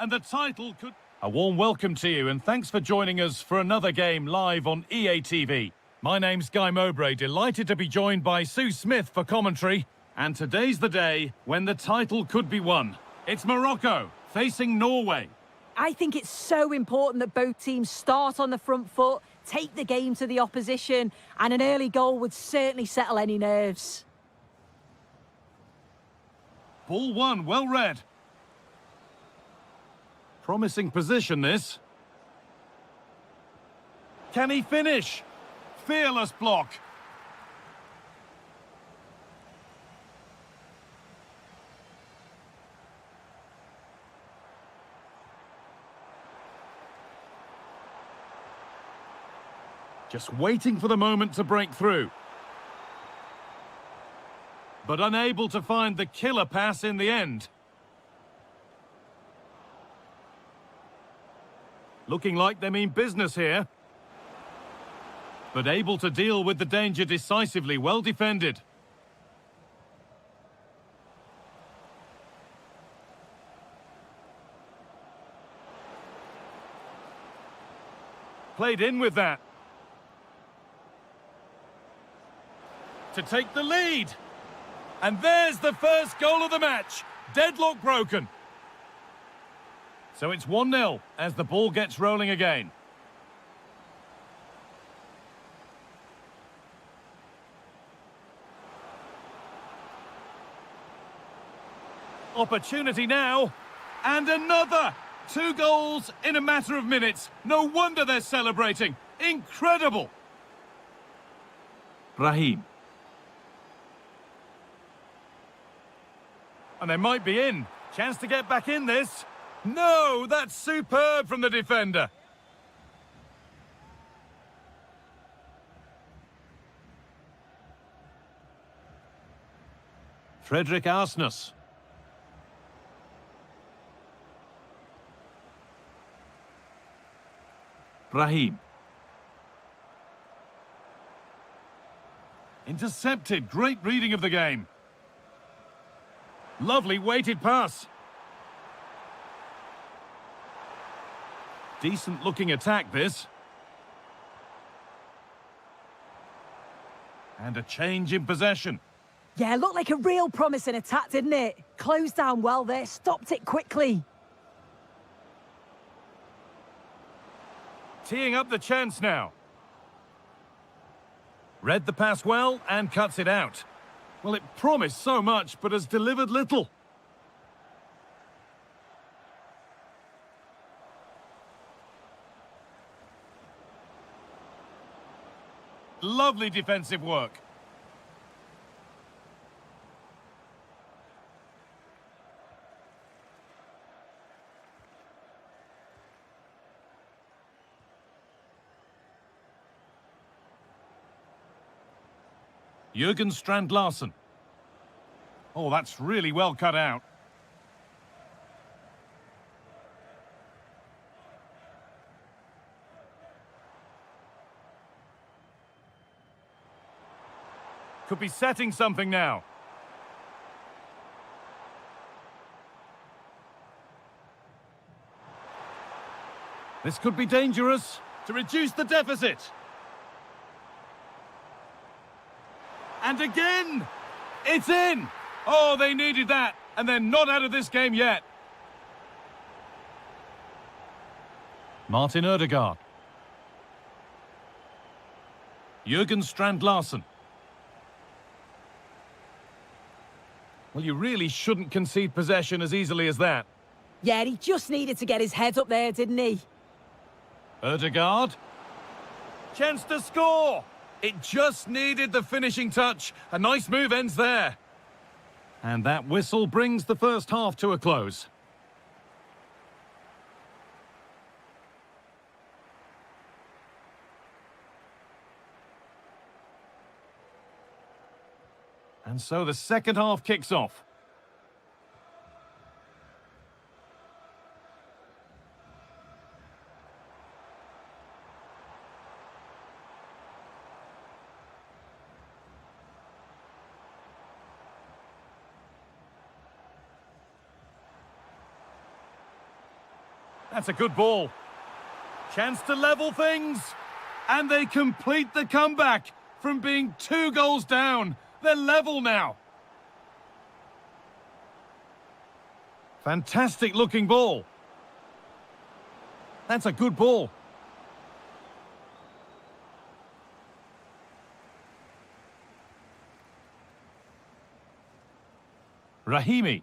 And the title could... A warm welcome to you and thanks for joining us for another game live on EA TV. My name's Guy Mowbray, delighted to be joined by Sue Smith for commentary. And today's the day when the title could be won. It's Morocco facing Norway. I think it's so important that both teams start on the front foot, take the game to the opposition, and an early goal would certainly settle any nerves. Ball one, well read. Promising position, this. Can he finish? Fearless block. Just waiting for the moment to break through. But unable to find the killer pass in the end. Looking like they mean business here. But able to deal with the danger decisively, well defended. Played in with that. To take the lead. And there's the first goal of the match. Deadlock broken. So it's 1-0 as the ball gets rolling again. Opportunity now. And another. 2 goals in a matter of minutes. No wonder they're celebrating. Incredible. Brahim. And they might be in. Chance to get back in this. No, that's superb from the defender. Fredrik Arsnes. Brahim. Intercepted. Great reading of the game. Lovely weighted pass. Decent looking attack, this. And a change in possession. Yeah, looked like a real promising attack, didn't it? Closed down well there, stopped it quickly. Teeing up the chance now. Read the pass well and cuts it out. Well, it promised so much, but has delivered little. Lovely defensive work. Jürgen Strand Larsen. Oh, that's really well cut out. Could be setting something now. This could be dangerous to reduce the deficit. And again, it's in. Oh, they needed that, and they're not out of this game yet. Martin Ødegaard. Jürgen Strand Larsen. Well, you really shouldn't concede possession as easily as that. Yeah, he just needed to get his head up there, didn't he? Ødegaard. Chance to score. It just needed the finishing touch. A nice move ends there. And that whistle brings the first half to a close. And so the second half kicks off. That's a good ball. Chance to level things. And they complete the comeback from being 2 goals down. They're level now. Fantastic looking ball. That's a good ball. Rahimi.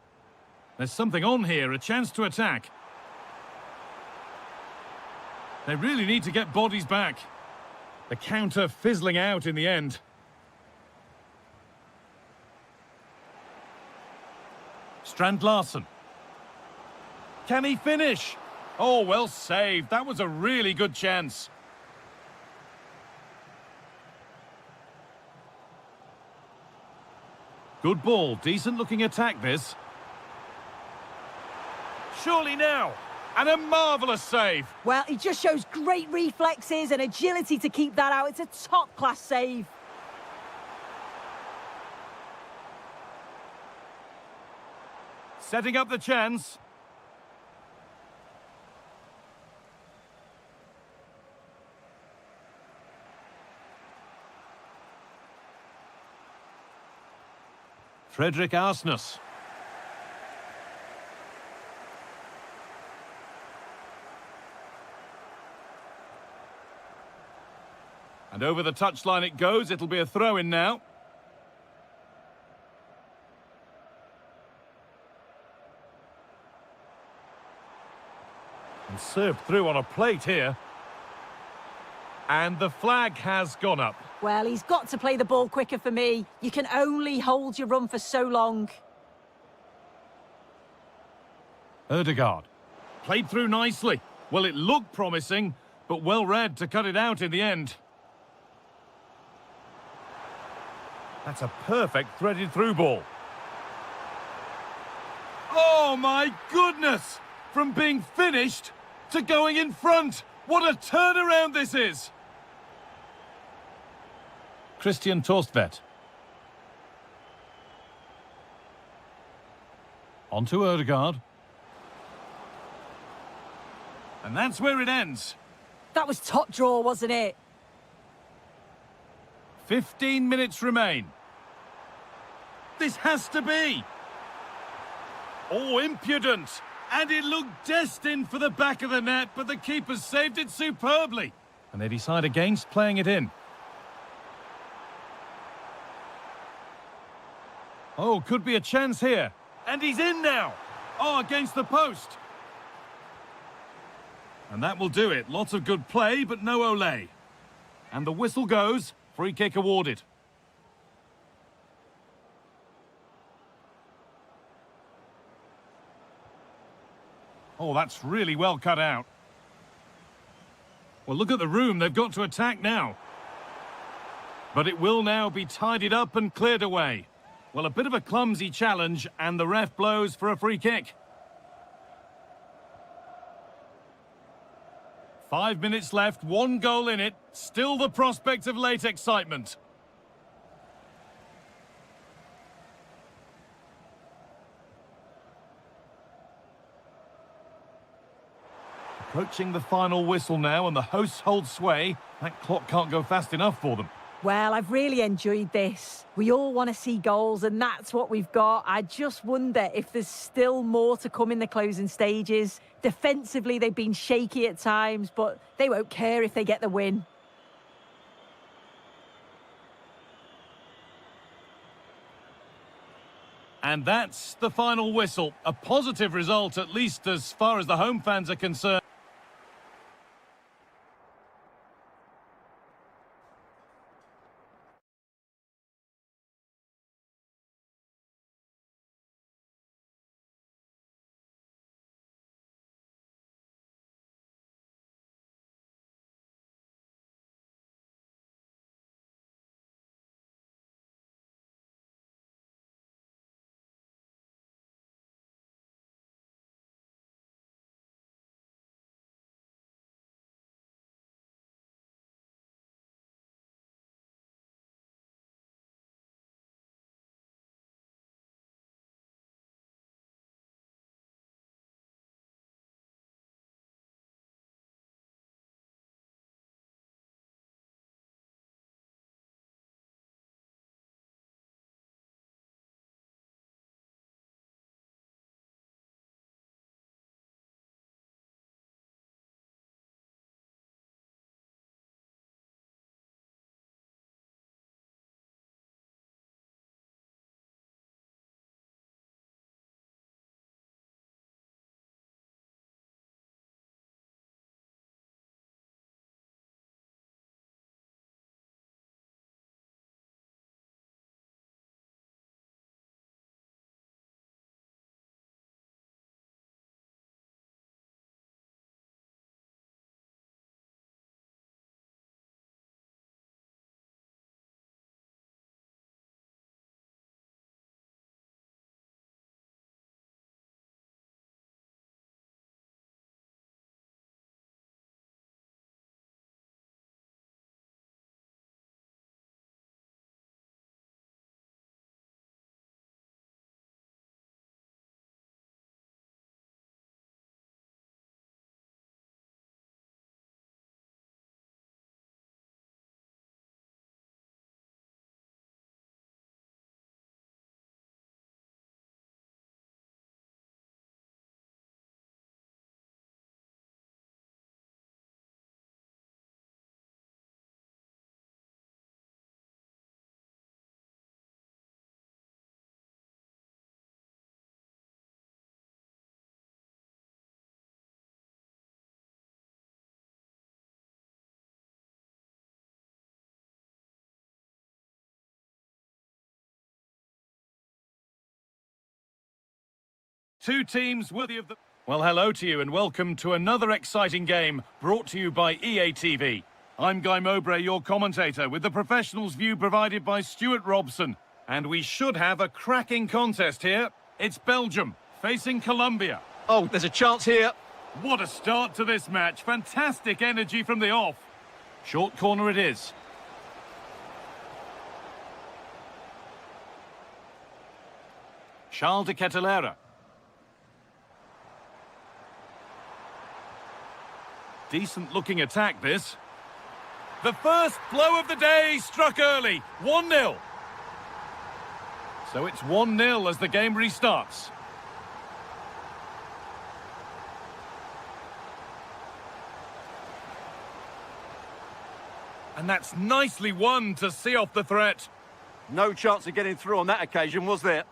There's something on here, a chance to attack. They really need to get bodies back. The counter fizzling out in the end. Strand Larsen. Can he finish? Oh, well saved. That was a really good chance. Good ball. Decent looking attack, this. Surely now. And a marvellous save. Well, he just shows great reflexes and agility to keep that out. It's a top-class save. Setting up the chance. Fredrik Arsnes. And over the touchline it goes. It'll be a throw-in now. And served through on a plate here. And the flag has gone up. Well, he's got to play the ball quicker for me. You can only hold your run for so long. Ødegaard. Played through nicely. Well, it looked promising, but well read to cut it out in the end. That's a perfect threaded through ball. Oh, my goodness! From being finished to going in front. What a turnaround this is! Christian Torstvedt. On to Ødegaard. And that's where it ends. That was top draw, wasn't it? 15 minutes remain. This has to be. Oh, impudent. And it looked destined for the back of the net, but the keeper saved it superbly. And they decide against playing it in. Oh, could be a chance here. And he's in now. Oh, against the post. And that will do it. Lots of good play, but no Ole. And the whistle goes. Free kick awarded. Oh, that's really well cut out. Well, look at the room. They've got to attack now. But it will now be tidied up and cleared away. Well, a bit of a clumsy challenge, and the ref blows for a free kick. 5 minutes left, 1 goal in it. Still the prospect of late excitement. Approaching the final whistle now, and the hosts hold sway. That clock can't go fast enough for them. Well, I've really enjoyed this. We all want to see goals, and that's what we've got. I just wonder if there's still more to come in the closing stages. Defensively, they've been shaky at times, but they won't care if they get the win. And that's the final whistle. A positive result, at least as far as the home fans are concerned. Two teams worthy of the... Well, hello to you and welcome to another exciting game brought to you by EA TV. I'm Guy Mowbray, your commentator, with the professionals' view provided by Stuart Robson. And we should have a cracking contest here. It's Belgium facing Colombia. Oh, there's a chance here. What a start to this match. Fantastic energy from the off. Short corner it is. Charles de Ketelera. Decent looking attack this. The first blow of the day struck early. 1-0. So it's 1-0 as the game restarts. And that's nicely won to see off the threat. No chance of getting through on that occasion, was there?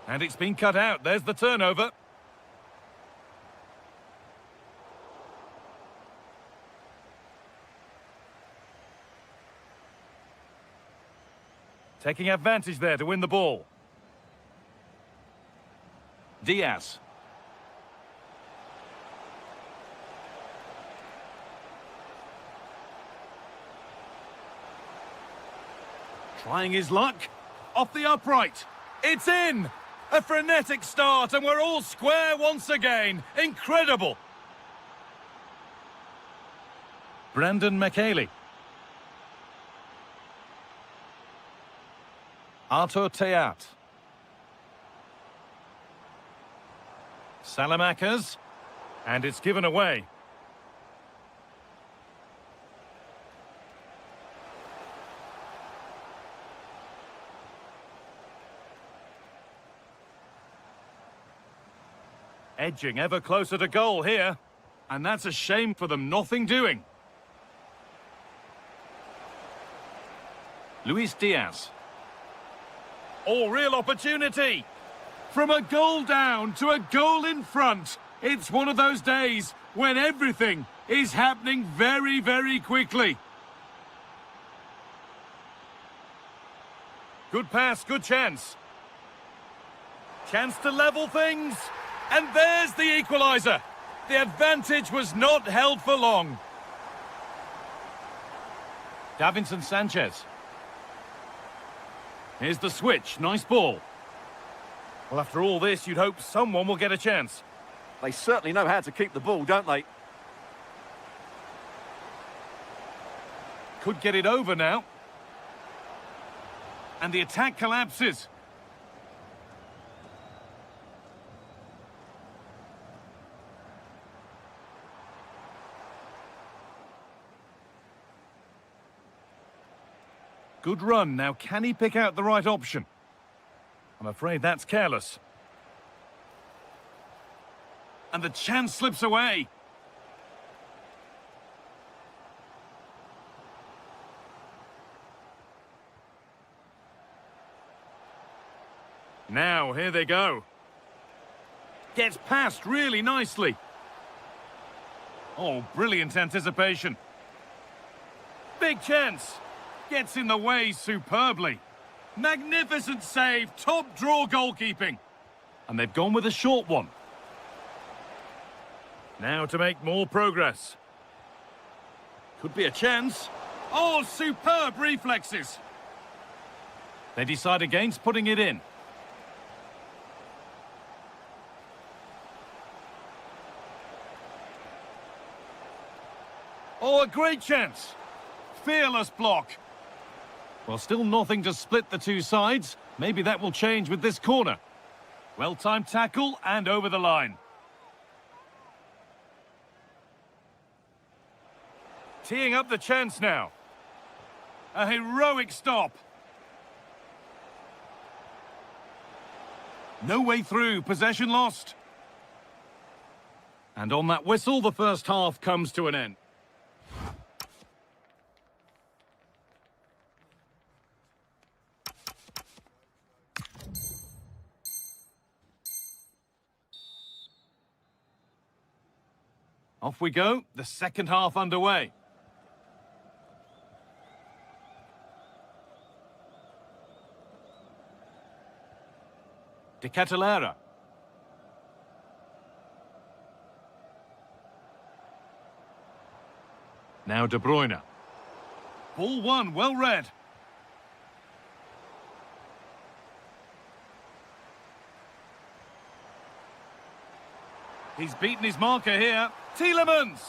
And it's been cut out. There's the turnover. Taking advantage there to win the ball. Diaz. Trying his luck. Off the upright. It's in! A frenetic start and we're all square once again. Incredible! Brandon McKaylee. Artur Teat. Salamakers. And it's given away. Edging ever closer to goal here. And that's a shame for them, nothing doing. Luis Diaz. Oh, real opportunity. From a goal down to a goal in front. It's one of those days when everything is happening very, very quickly. Good pass, good chance. Chance to level things. And there's the equaliser. The advantage was not held for long. Davinson Sanchez. Here's the switch. Nice ball. Well, after all this, you'd hope someone will get a chance. They certainly know how to keep the ball, don't they? Could get it over now. And the attack collapses. Good run. Now, can he pick out the right option? I'm afraid that's careless. And the chance slips away. Now, here they go. Gets past really nicely. Oh, brilliant anticipation. Big chance. Gets in the way superbly. Magnificent save, top draw goalkeeping. And they've gone with a short one. Now to make more progress. Could be a chance. Oh, superb reflexes. They decide against putting it in. Oh, a great chance. Fearless block. Well, still nothing to split the two sides. Maybe that will change with this corner. Well-timed tackle and over the line. Teeing up the chance now. A heroic stop. No way through, possession lost. And on that whistle, the first half comes to an end. Off we go, the second half underway. De Catalera. Now De Bruyne. Ball one, well read. He's beaten his marker here. Tielemans!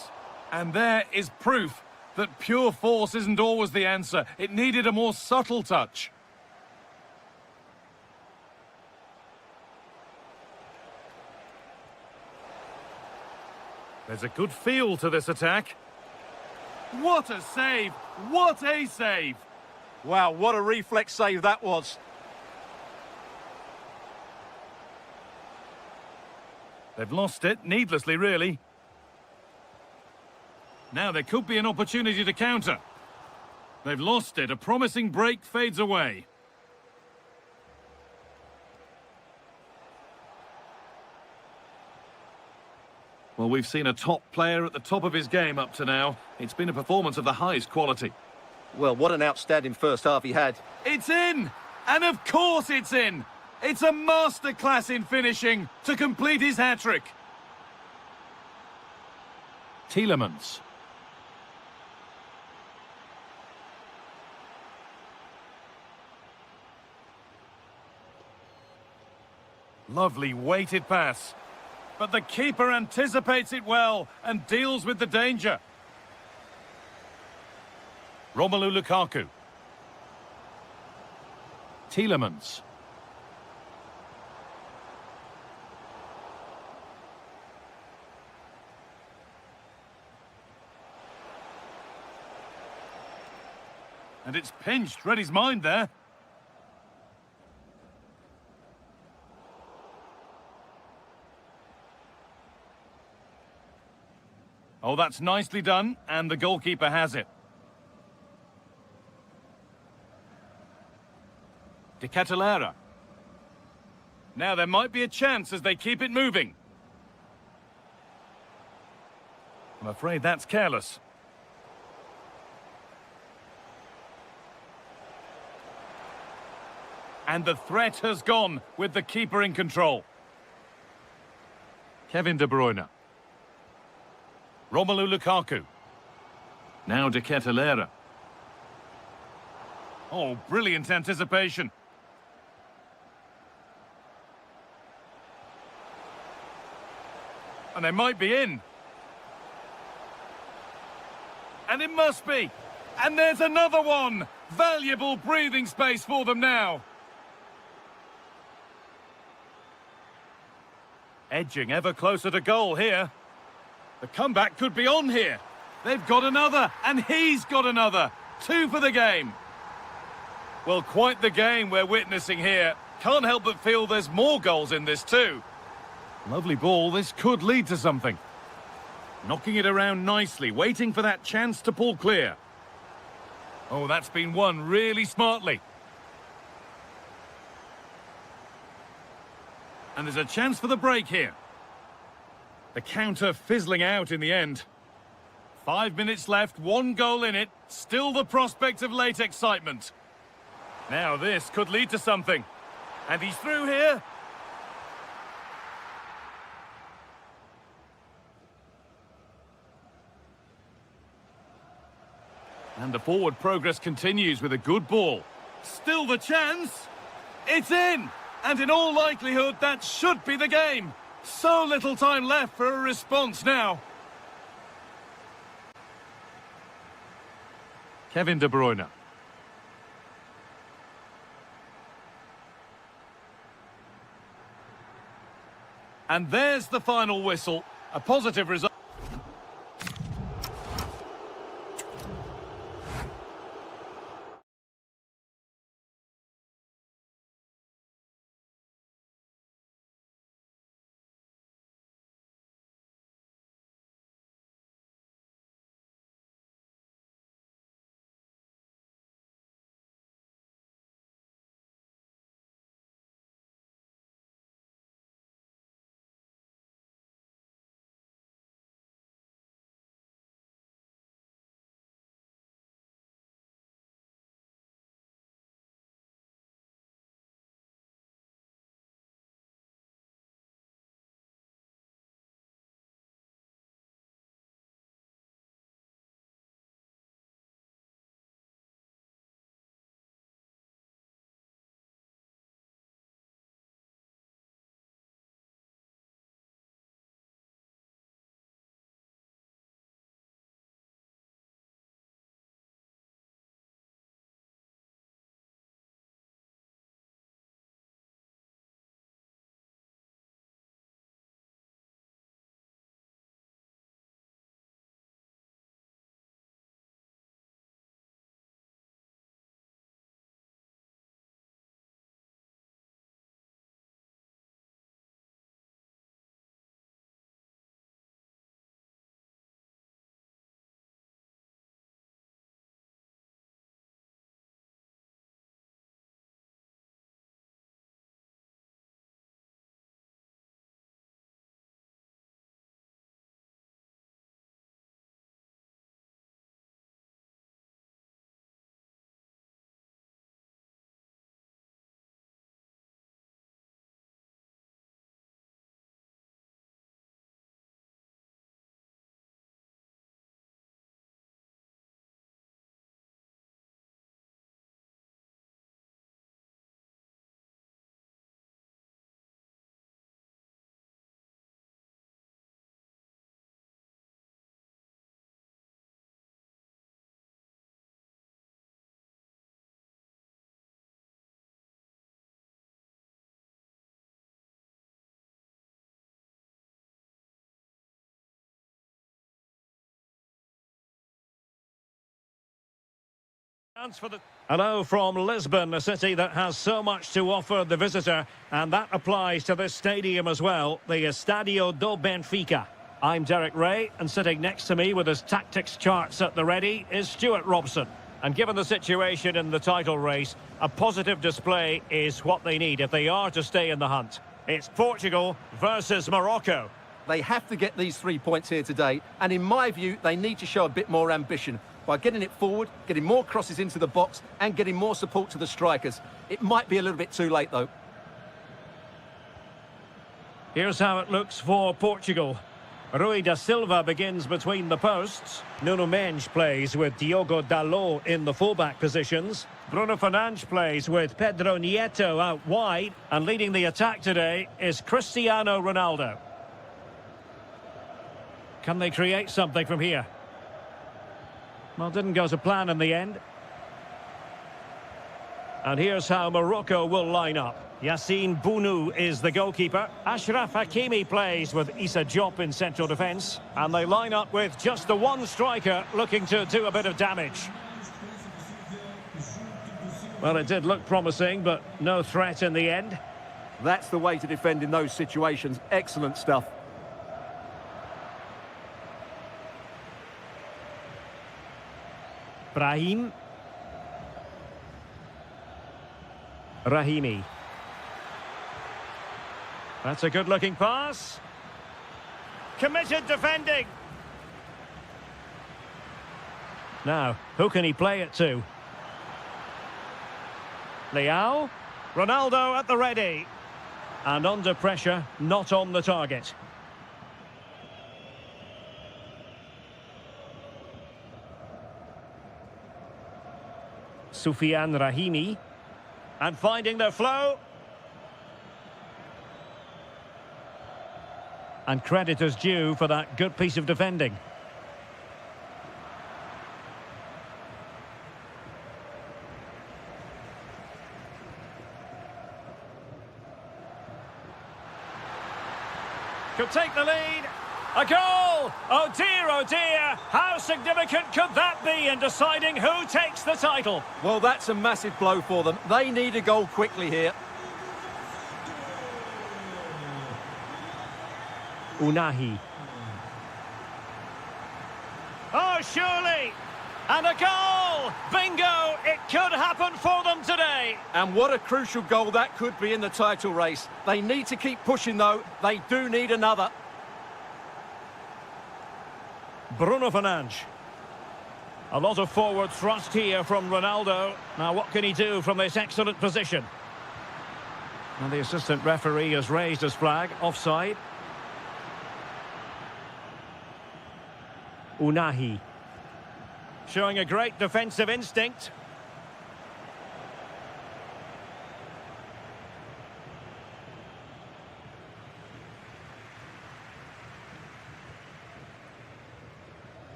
And there is proof that pure force isn't always the answer. It needed a more subtle touch. There's a good feel to this attack. What a save! What a save! Wow, what a reflex save that was. They've lost it, needlessly really. Now there could be an opportunity to counter. They've lost it, a promising break fades away. Well, we've seen a top player at the top of his game up to now. It's been a performance of the highest quality. Well, what an outstanding first half he had. It's in! And of course it's in! It's a masterclass in finishing to complete his hat-trick. Tielemans. Lovely weighted pass. But the keeper anticipates it well and deals with the danger. Romelu Lukaku. Tielemans. And it's pinched, read his mind there. Oh, that's nicely done, and the goalkeeper has it. De Catalera. Now there might be a chance as they keep it moving. I'm afraid that's careless. And the threat has gone with the keeper in control. Kevin De Bruyne. Romelu Lukaku. Now De Catalera. Oh, brilliant anticipation. And they might be in. And it must be. And there's another one. Valuable breathing space for them now. Edging ever closer to goal here. The comeback could be on here. They've got another, and he's got another. 2 for the game. Well, quite the game we're witnessing here. Can't help but feel there's more goals in this too. Lovely ball, this could lead to something. Knocking it around nicely, waiting for that chance to pull clear. Oh, that's been won really smartly. And there's a chance for the break here. The counter fizzling out in the end. 5 minutes left, 1 goal in it. Still the prospect of late excitement. Now this could lead to something. And he's through here. And the forward progress continues with a good ball. Still the chance. It's in. And in all likelihood, that should be the game. So little time left for a response now. Kevin De Bruyne. And there's the final whistle. A positive result. Hello from Lisbon, a city that has so much to offer the visitor, and that applies to this stadium as well, the Estadio do Benfica. I'm Derek Ray, and sitting next to me with his tactics charts at the ready is Stuart Robson. And given the situation in the title race, a positive display is what they need if they are to stay in the hunt. It's Portugal versus Morocco. They have to get these 3 points here today, and in my view, they need to show a bit more ambition by getting it forward, getting more crosses into the box, and getting more support to the strikers. It might be a little bit too late, though. Here's how it looks for Portugal. Rui da Silva begins between the posts. Nuno Mendes plays with Diogo Dalot in the fullback positions. Bruno Fernandes plays with Pedro Nieto out wide. And leading the attack today is Cristiano Ronaldo. Can they create something from here? Well, didn't go to plan in the end. And here's how Morocco will line up. Yassine Bounou is the goalkeeper. Ashraf Hakimi plays with Issa Diop in central defence. And they line up with just the one striker looking to do a bit of damage. Well, it did look promising, but no threat in the end. That's the way to defend in those situations. Excellent stuff. Brahim. Rahimi. That's a good-looking pass. Committed defending. Now, who can he play it to? Leao. Ronaldo at the ready. And under pressure, not on the target. Soufiane Rahimi. And finding their flow. And credit is due for that good piece of defending. Could take the lead. A goal! Oh dear, how significant could that be in deciding who takes the title? Well, that's a massive blow for them. They need a goal quickly here. Unahi. Oh, surely! And a goal! Bingo! It could happen for them today. And what a crucial goal that could be in the title race. They need to keep pushing, though. They do need another. Bruno Fernandes. A lot of forward thrust here from Ronaldo. Now, what can he do from this excellent position? And the assistant referee has raised his flag. Offside. Unahi. Showing a great defensive instinct.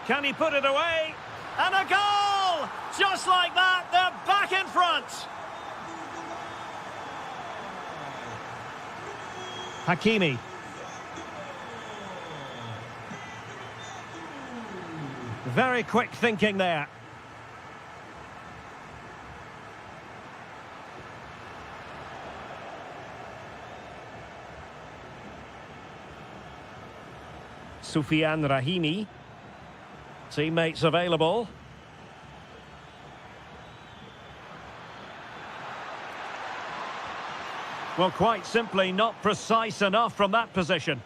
Can he put it away? And a goal! Just like that, they're back in front. Hakimi. Very quick thinking there. Soufiane Rahimi. Teammates available. Well, quite simply not precise enough from that position.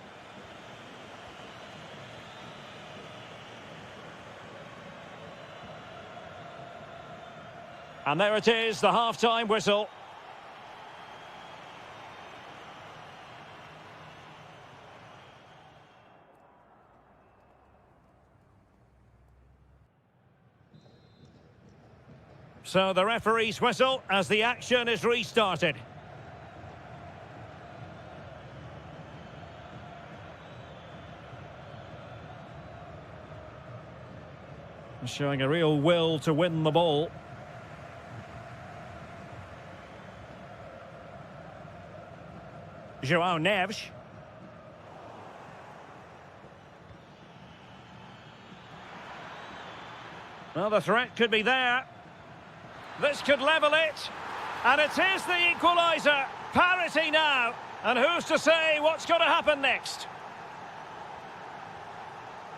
And there it is, the half-time whistle. So the referee's whistle as the action is restarted. Showing a real will to win the ball. João Neves. Well, the threat could be there. This could level it. And it is the equaliser. Parity now. And who's to say what's going to happen next?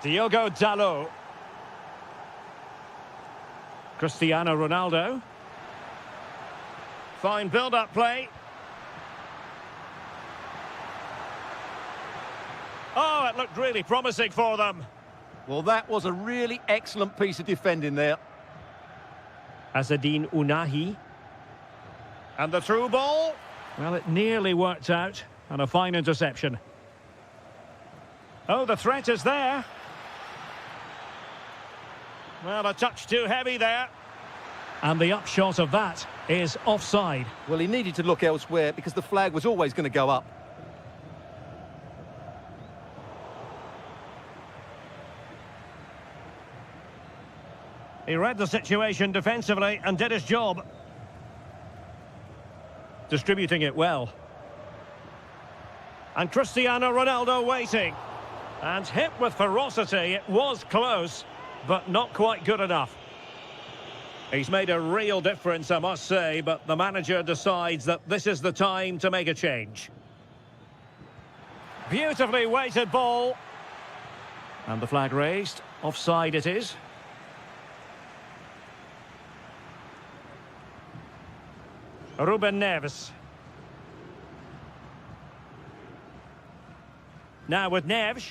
Diogo Dalot. Cristiano Ronaldo. Fine build-up play. Oh, it looked really promising for them. Well, that was a really excellent piece of defending there. Azzedine Ounahi. And the through ball. Well, it nearly worked out. And a fine interception. Oh, the threat is there. Well, a touch too heavy there. And the upshot of that is offside. Well, he needed to look elsewhere because the flag was always going to go up. He read the situation defensively and did his job. Distributing it well. And Cristiano Ronaldo waiting. And hit with ferocity. It was close, but not quite good enough. He's made a real difference, I must say, but the manager decides that this is the time to make a change. Beautifully weighted ball. And the flag raised. Offside it is. Ruben Neves. Now with Neves.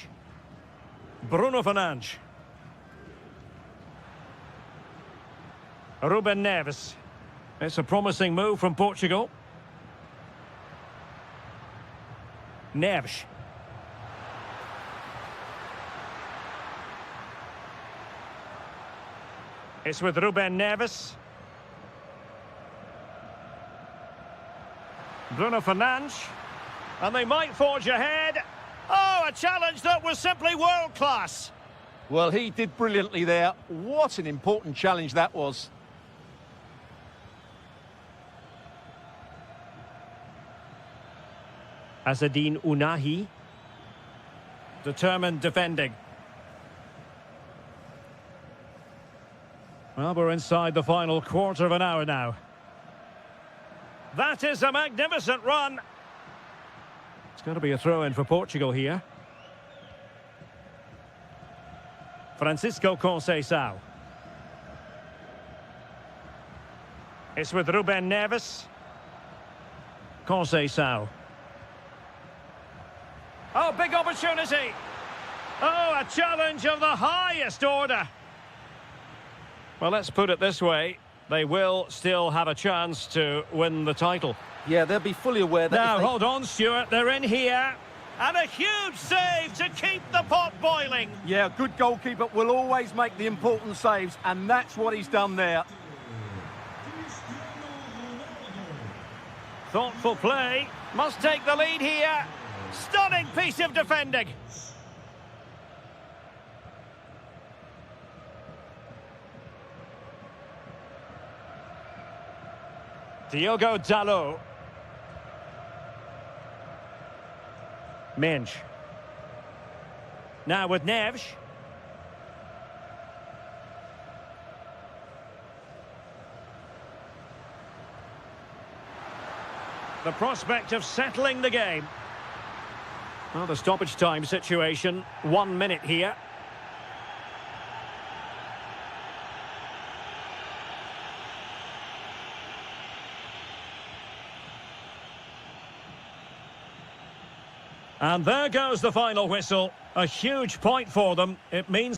Bruno Fernandes. Ruben Neves. It's a promising move from Portugal. Neves. It's with Ruben Neves. Bruno Fernandes. And they might forge ahead. Oh, a challenge that was simply world-class. Well, he did brilliantly there. What an important challenge that was. Azzedine Ounahi. Determined defending. Well, we're inside the final quarter of an hour now. That is a magnificent run. It's going to be a throw-in for Portugal here. Francisco Conceição. It's with Ruben Neves. Conceição. Oh, big opportunity. Oh, a challenge of the highest order. Well, let's put it this way. They will still have a chance to win the title. Yeah, they'll be fully aware that... Now, hold on, Stuart. They're in here. And a huge save to keep the pot boiling. Yeah, good goalkeeper will always make the important saves, and that's what he's done there. Thoughtful play. Must take the lead here. Stunning piece of defending. Diogo Dalot. Minge. Now with Neves. The prospect of settling the game. Well, the stoppage time situation. 1 minute here. And there goes the final whistle. A huge point for them. It means...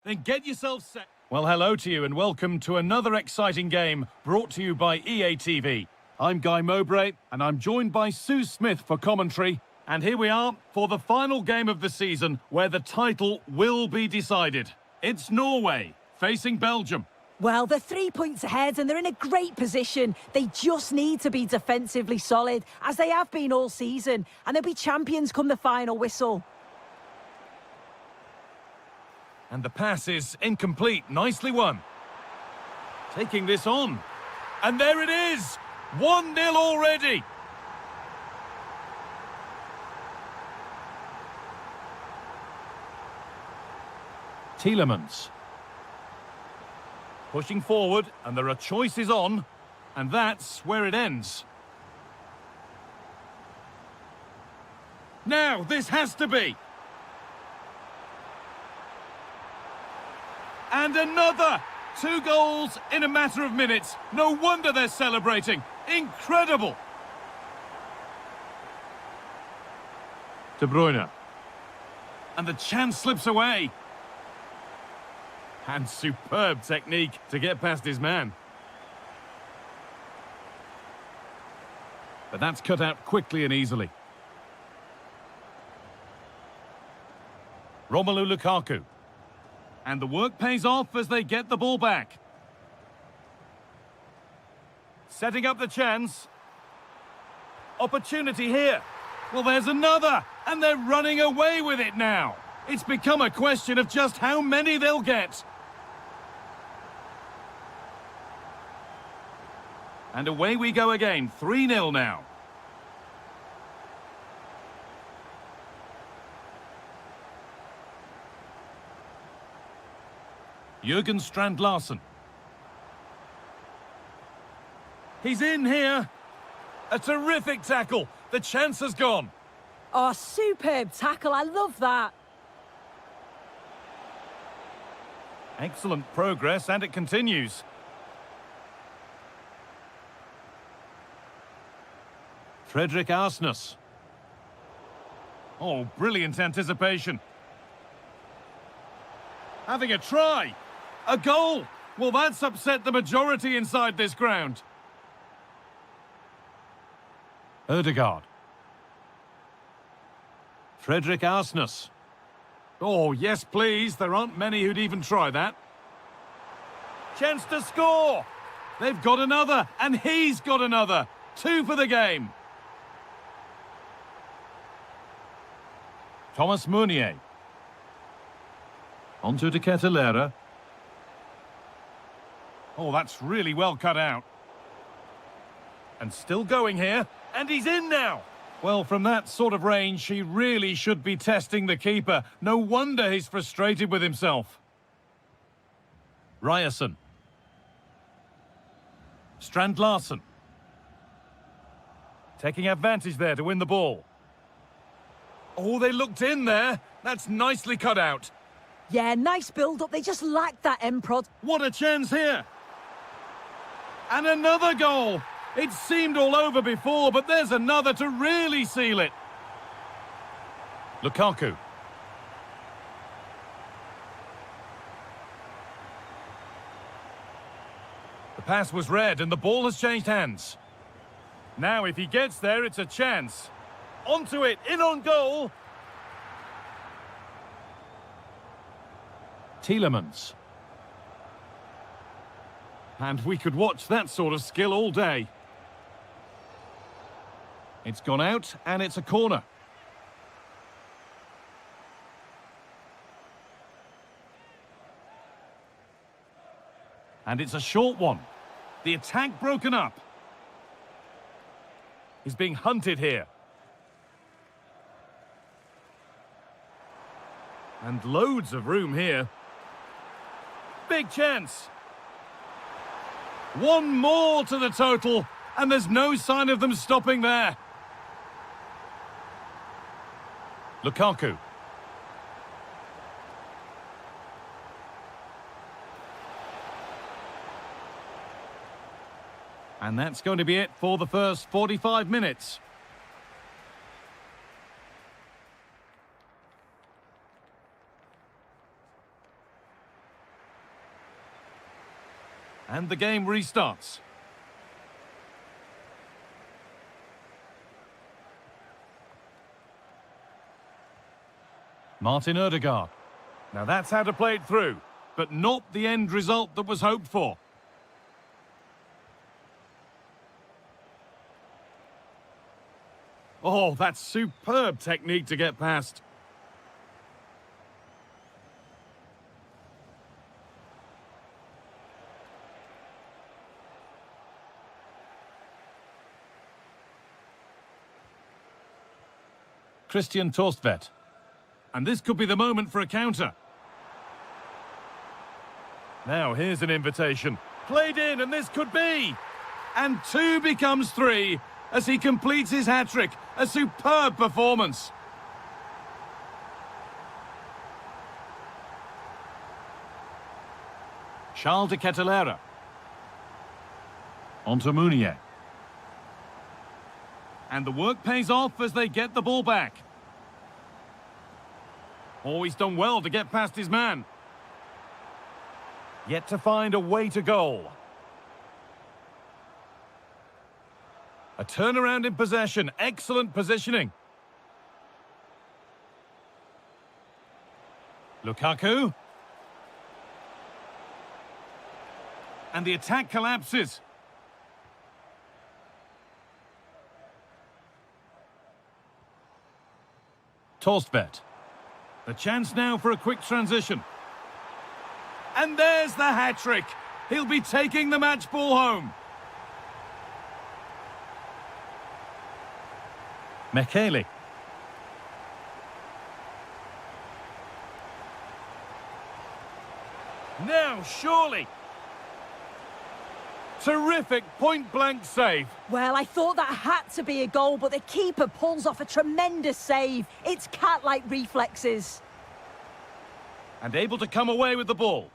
Then get yourself set. Well, hello to you and welcome to another exciting game brought to you by EA TV. I'm Guy Mowbray and I'm joined by Sue Smith for commentary. And here we are for the final game of the season where the title will be decided. It's Norway facing Belgium. Well, they're 3 points ahead and they're in a great position. They just need to be defensively solid, as they have been all season, and they'll be champions come the final whistle. And the pass is incomplete. Nicely won. Taking this on. And there it is! 1-0 already! Tielemans. Pushing forward, and there are choices on, and that's where it ends. Now, this has to be! And another! 2 goals in a matter of minutes. No wonder they're celebrating. Incredible! De Bruyne. And the chance slips away. And superb technique to get past his man. But that's cut out quickly and easily. Romelu Lukaku. And the work pays off as they get the ball back. Setting up the chance. Opportunity here. Well, there's another. And they're running away with it now. It's become a question of just how many they'll get. And away we go again, 3-0 now. Jürgen Strand Larsen. He's in here. A terrific tackle. The chance has gone. Oh, superb tackle. I love that. Excellent progress, and it continues. Fredrik Arsnes. Oh, brilliant anticipation. Having a try. A goal. Well, that's upset the majority inside this ground. Ødegaard. Fredrik Arsnes. Oh, yes, please. There aren't many who'd even try that. Chance to score. They've got another, and he's got another. 2 for the game. Thomas Meunier. Onto De Ketelaere. Oh, that's really well cut out. And still going here. And he's in now. Well, from that sort of range, he really should be testing the keeper. No wonder he's frustrated with himself. Ryerson. Strand Larsen. Taking advantage there to win the ball. Oh, they looked in there. That's nicely cut out. Yeah, nice build-up. They just lacked that end prod. What a chance here. And another goal. It seemed all over before, but there's another to really seal it. Lukaku. The pass was read and the ball has changed hands. Now, if he gets there, it's a chance. Onto it, in on goal. Tielemans. And we could watch that sort of skill all day. It's gone out, and it's a corner. And it's a short one. The attack broken up. He's being hunted here. And loads of room here. Big chance. One more to the total, and there's no sign of them stopping there. Lukaku. And that's going to be it for the first 45 minutes. And the game restarts. Martin Ødegaard. Now that's how to play it through, but not the end result that was hoped for. Oh, that's superb technique to get past. Christian Torstvedt. And this could be the moment for a counter. Now here's an invitation. Played in, and this could be. And 2 becomes 3 as he completes his hat-trick. A superb performance. Charles de Kettelera. Onto Mounier. And the work pays off as they get the ball back. Oh, he's done well to get past his man. Yet to find a way to goal. A turnaround in possession. Excellent positioning. Lukaku. And the attack collapses. Torstvedt. The chance now for a quick transition. And there's the hat-trick. He'll be taking the match ball home. Mekele. Now, surely. Terrific point-blank save. Well, I thought that had to be a goal, but the keeper pulls off a tremendous save. It's cat-like reflexes. And able to come away with the ball.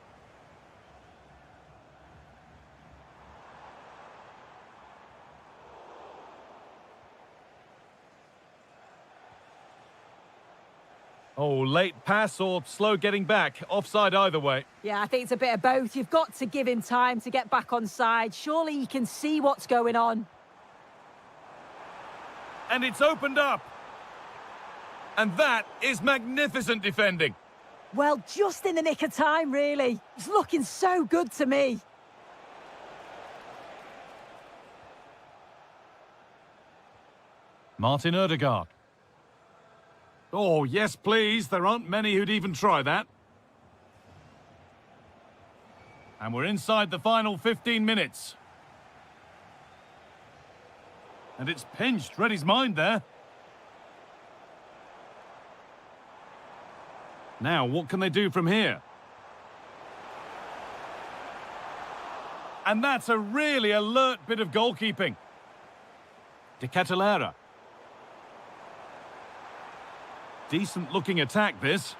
Oh, late pass or slow getting back. Offside either way. Yeah, I think it's a bit of both. You've got to give him time to get back on side. Surely he can see what's going on. And it's opened up. And that is magnificent defending. Well, just in the nick of time, really. It's looking so good to me. Martin Ødegaard. Oh, yes, please. There aren't many who'd even try that. And we're inside the final 15 minutes. And it's pinched. Read his mind there. Now, what can they do from here? And that's a really alert bit of goalkeeping. De Kettelera. Decent-looking attack, this.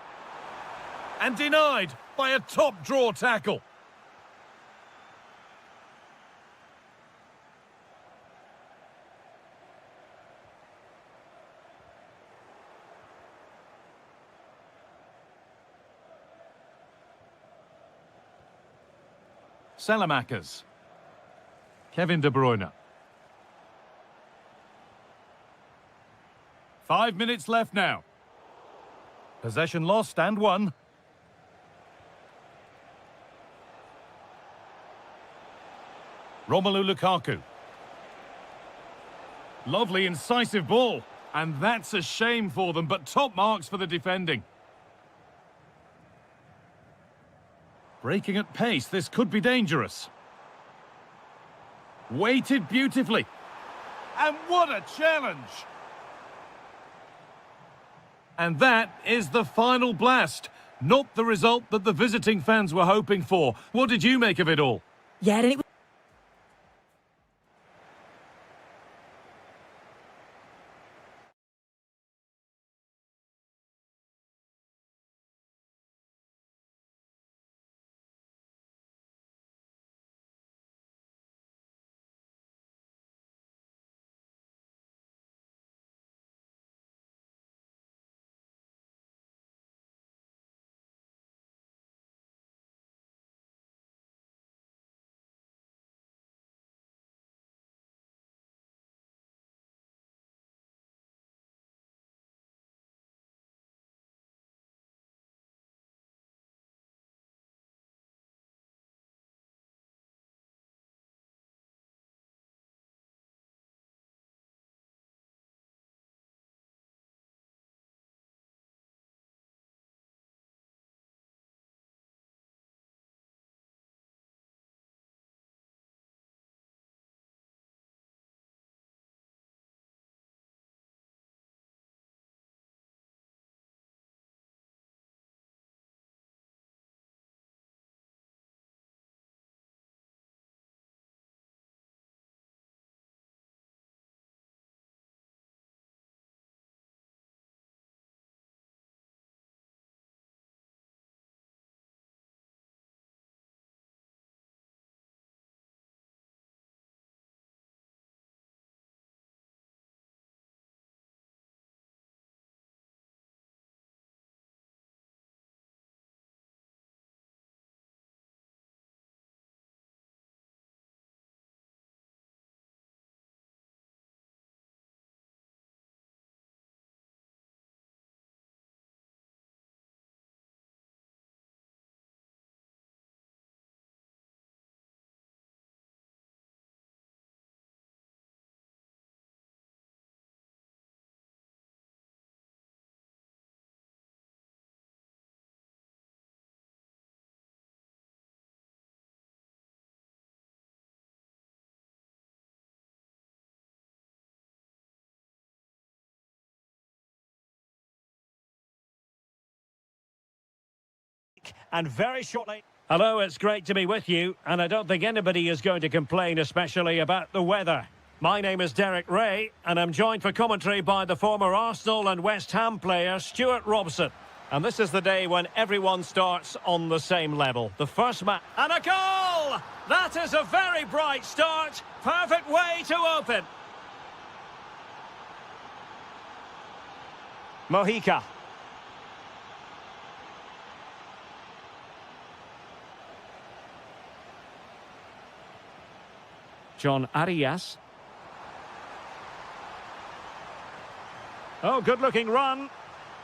And denied by a top-draw tackle. Salamakers. Kevin De Bruyne. 5 minutes left now. Possession lost and won. Romelu Lukaku. Lovely, incisive ball. And that's a shame for them, but top marks for the defending. Breaking at pace, this could be dangerous. Weighted beautifully. And what a challenge! And that is the final blast. Not the result that the visiting fans were hoping for. What did you make of it all? Yeah, and it and very shortly... Hello, it's great to be with you, and I don't think anybody is going to complain, especially about the weather. My name is Derek Ray, and I'm joined for commentary by the former Arsenal and West Ham player Stuart Robson. And this is the day when everyone starts on the same level. The first match... And a goal! That is a very bright start. Perfect way to open. Mojica. John Arias. Oh, good-looking run.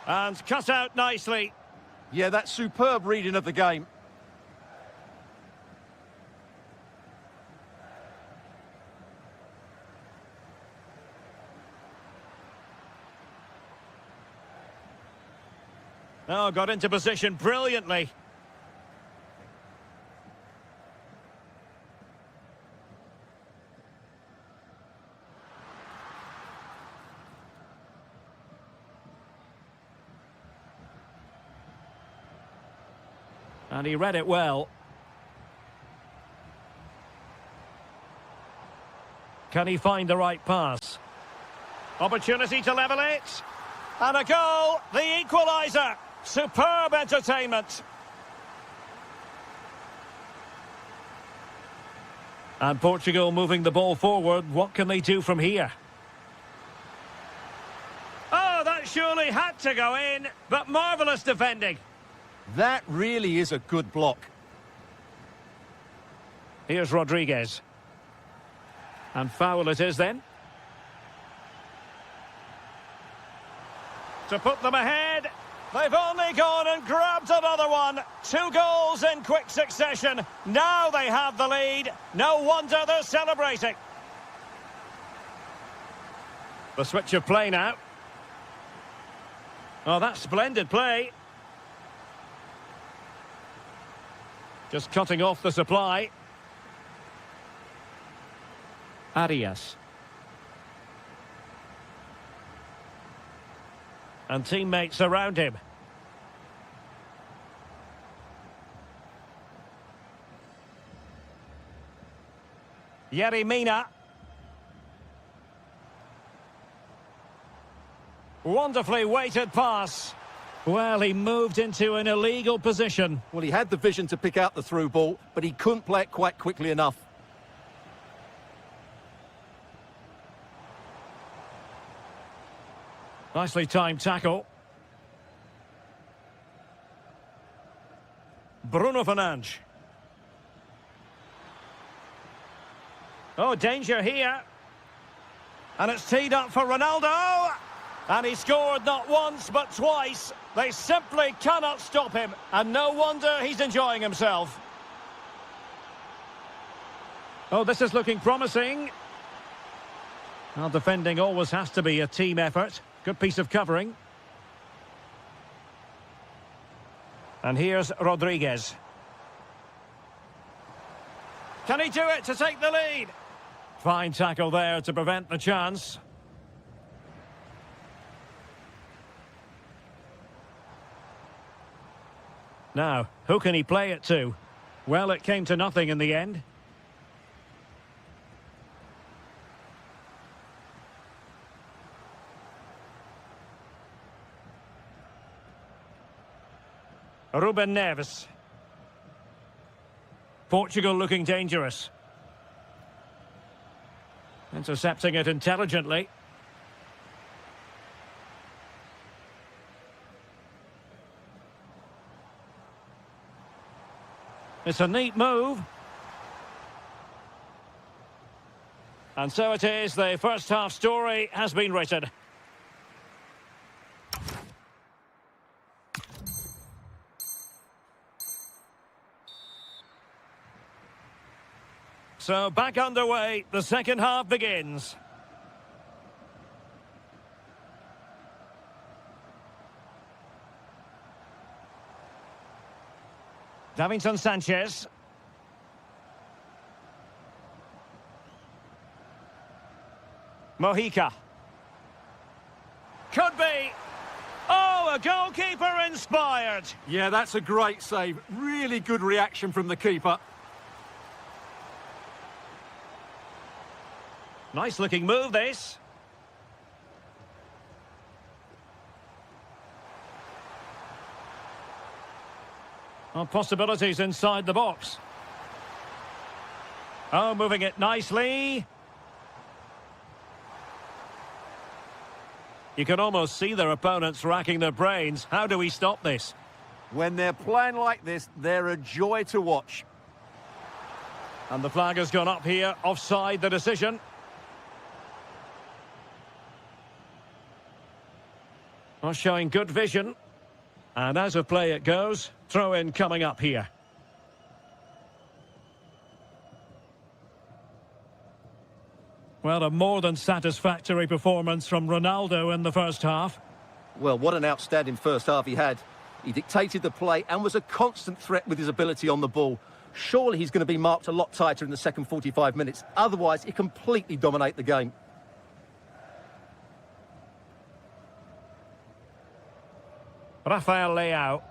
And cut out nicely. Yeah, that's superb reading of the game. Oh, got into position brilliantly. And he read it well. Can he find the right pass? Opportunity to level it. And a goal, the equaliser. Superb entertainment. And Portugal moving the ball forward. What can they do from here? Oh, that surely had to go in, but marvellous defending. That really is a good block. Here's Rodriguez. And foul it is then. To put them ahead. They've only gone and grabbed another one. 2 goals in quick succession. Now they have the lead. No wonder they're celebrating. The switch of play now. Oh, that's splendid play. Just cutting off the supply. Arias. And teammates around him. Yerry Mina. Wonderfully weighted pass. Well, he moved into an illegal position. Well, he had the vision to pick out the through ball, but he couldn't play it quite quickly enough. Nicely timed tackle. Bruno Fernandes. Oh, danger here. And it's teed up for Ronaldo. And he scored not once, but twice. They simply cannot stop him. And no wonder he's enjoying himself. Oh, this is looking promising. Well, defending always has to be a team effort. Good piece of covering. And here's Rodriguez. Can he do it to take the lead? Fine tackle there to prevent the chance. Now, who can he play it to? Well, it came to nothing in the end. Ruben Neves. Portugal looking dangerous. Intercepting it intelligently. It's a neat move. And so it is, the first half story has been written. So back underway, the second half begins. Davinson Sanchez. Mojica. Could be. Oh, Oh, a goalkeeper inspired. Yeah, that's a great save. Really good reaction from the keeper. Nice looking move, this. Oh, possibilities inside the box. Oh, moving it nicely. You can almost see their opponents racking their brains. How do we stop this? When they're playing like this, they're a joy to watch. And the flag has gone up here. Offside the decision. Well, showing good vision. And as of play it goes, throw in coming up here. Well, a more than satisfactory performance from Ronaldo in the first half. Well, what an outstanding first half he had. He dictated the play and was a constant threat with his ability on the ball. Surely he's going to be marked a lot tighter in the second 45 minutes. Otherwise, he completely dominate the game. Rafael Leao.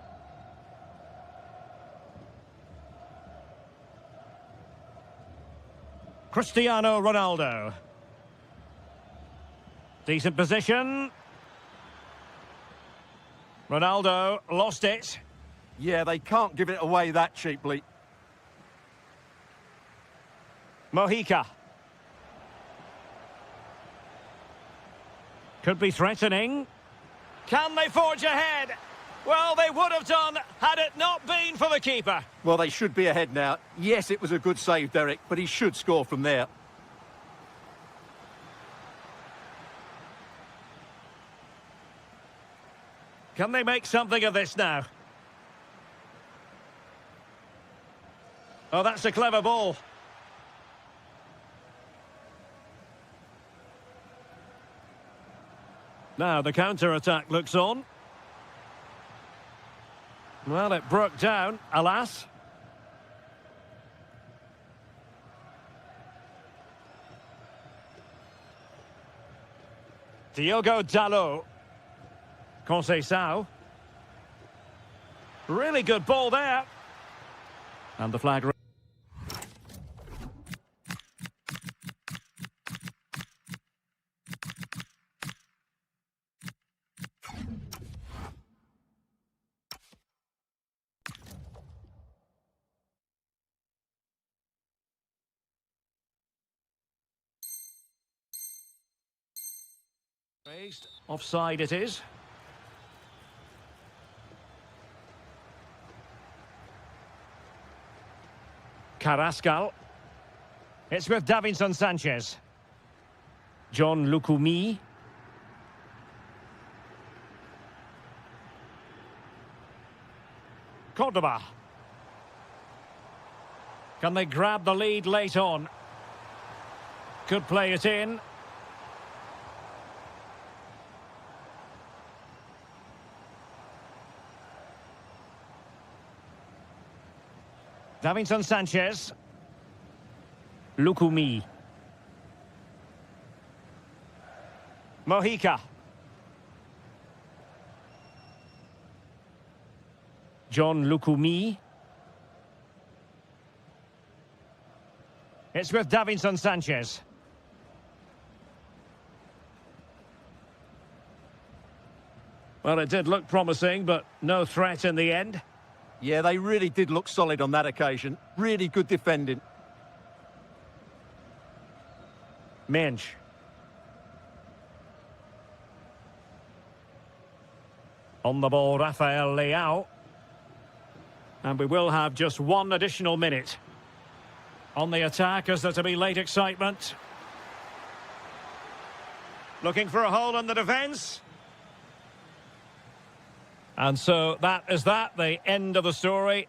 Cristiano Ronaldo. Decent position. Ronaldo lost it. Yeah, they can't give it away that cheaply. Mojica. Could be threatening. Can they forge ahead? Well, they would have done had it not been for the keeper. Well, they should be ahead now. Yes, it was a good save, Derek, but he should score from there. Can they make something of this now? Oh, that's a clever ball. Now the counter-attack looks on. Well, it broke down, alas. Diogo Dalot. Conceição. Really good ball there. And the flag... raised. Offside it is. Carrascal. It's with Davinson Sanchez. John Lukumi. Cordoba. Can they grab the lead late on? Could play it in. Davinson Sanchez. Lukumi. Mojica. John Lukumi. It's with Davinson Sanchez. Well, it did look promising, but no threat in the end. Yeah, they really did look solid on that occasion. Really good defending. Minch. On the ball, Rafael Leao. And we will have just one additional minute. On the attack, is there to be late excitement? Looking for a hole in the defence. And so that is the end of the story.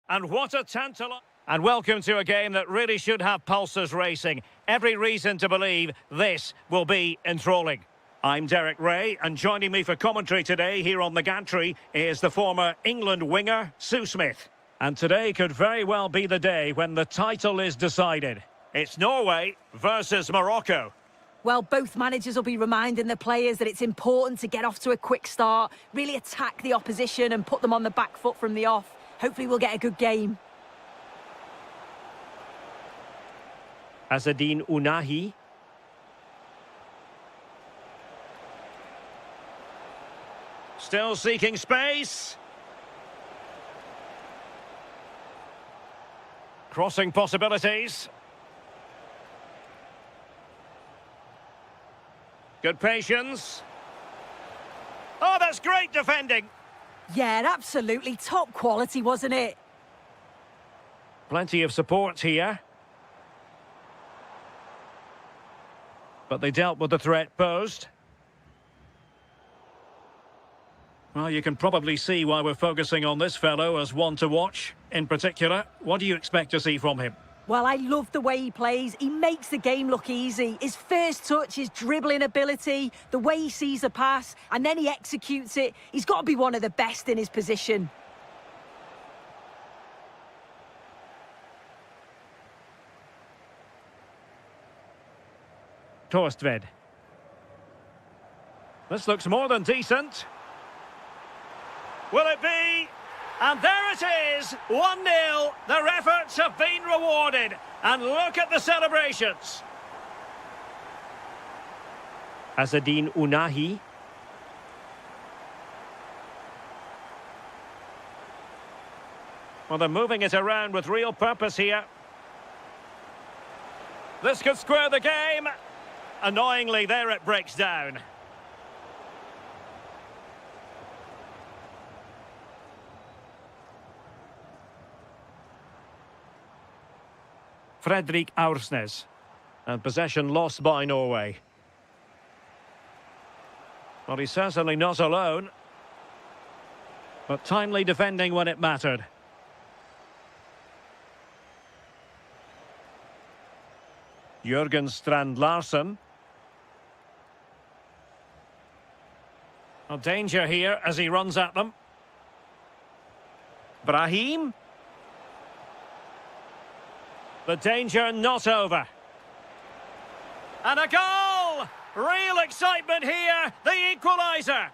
And what a tantalizing... And welcome to a game that really should have pulses racing. Every reason to believe this will be enthralling. I'm Derek Ray, and joining me for commentary today here on the gantry is the former England winger, Sue Smith. And today could very well be the day when the title is decided. It's Norway versus Morocco. Well, both managers will be reminding the players that it's important to get off to a quick start, really attack the opposition and put them on the back foot from the off. Hopefully we'll get a good game. Azzedine Ounahi. Still seeking space. Crossing possibilities. Good patience. Oh, that's great defending. Yeah, absolutely. Top quality, wasn't it? Plenty of support here. But they dealt with the threat posed. Well, you can probably see why we're focusing on this fellow as one to watch. In particular, what do you expect to see from him? Well, I love the way he plays. He makes the game look easy. His first touch, his dribbling ability, the way he sees a pass, and then he executes it. He's got to be one of the best in his position. Torstved. This looks more than decent. Will it be? And there it is, 1-0. Their efforts have been rewarded. And look at the celebrations. Azzedine Ounahi. Well, they're moving it around with real purpose here. This could square the game. Annoyingly, there it breaks down. Fredrik Aursnes. And possession lost by Norway. Well, he's certainly not alone. But timely defending when it mattered. Jørgen Strand Larsen. Danger here as he runs at them. Brahim. The danger not over. And a goal! Real excitement here, the equaliser.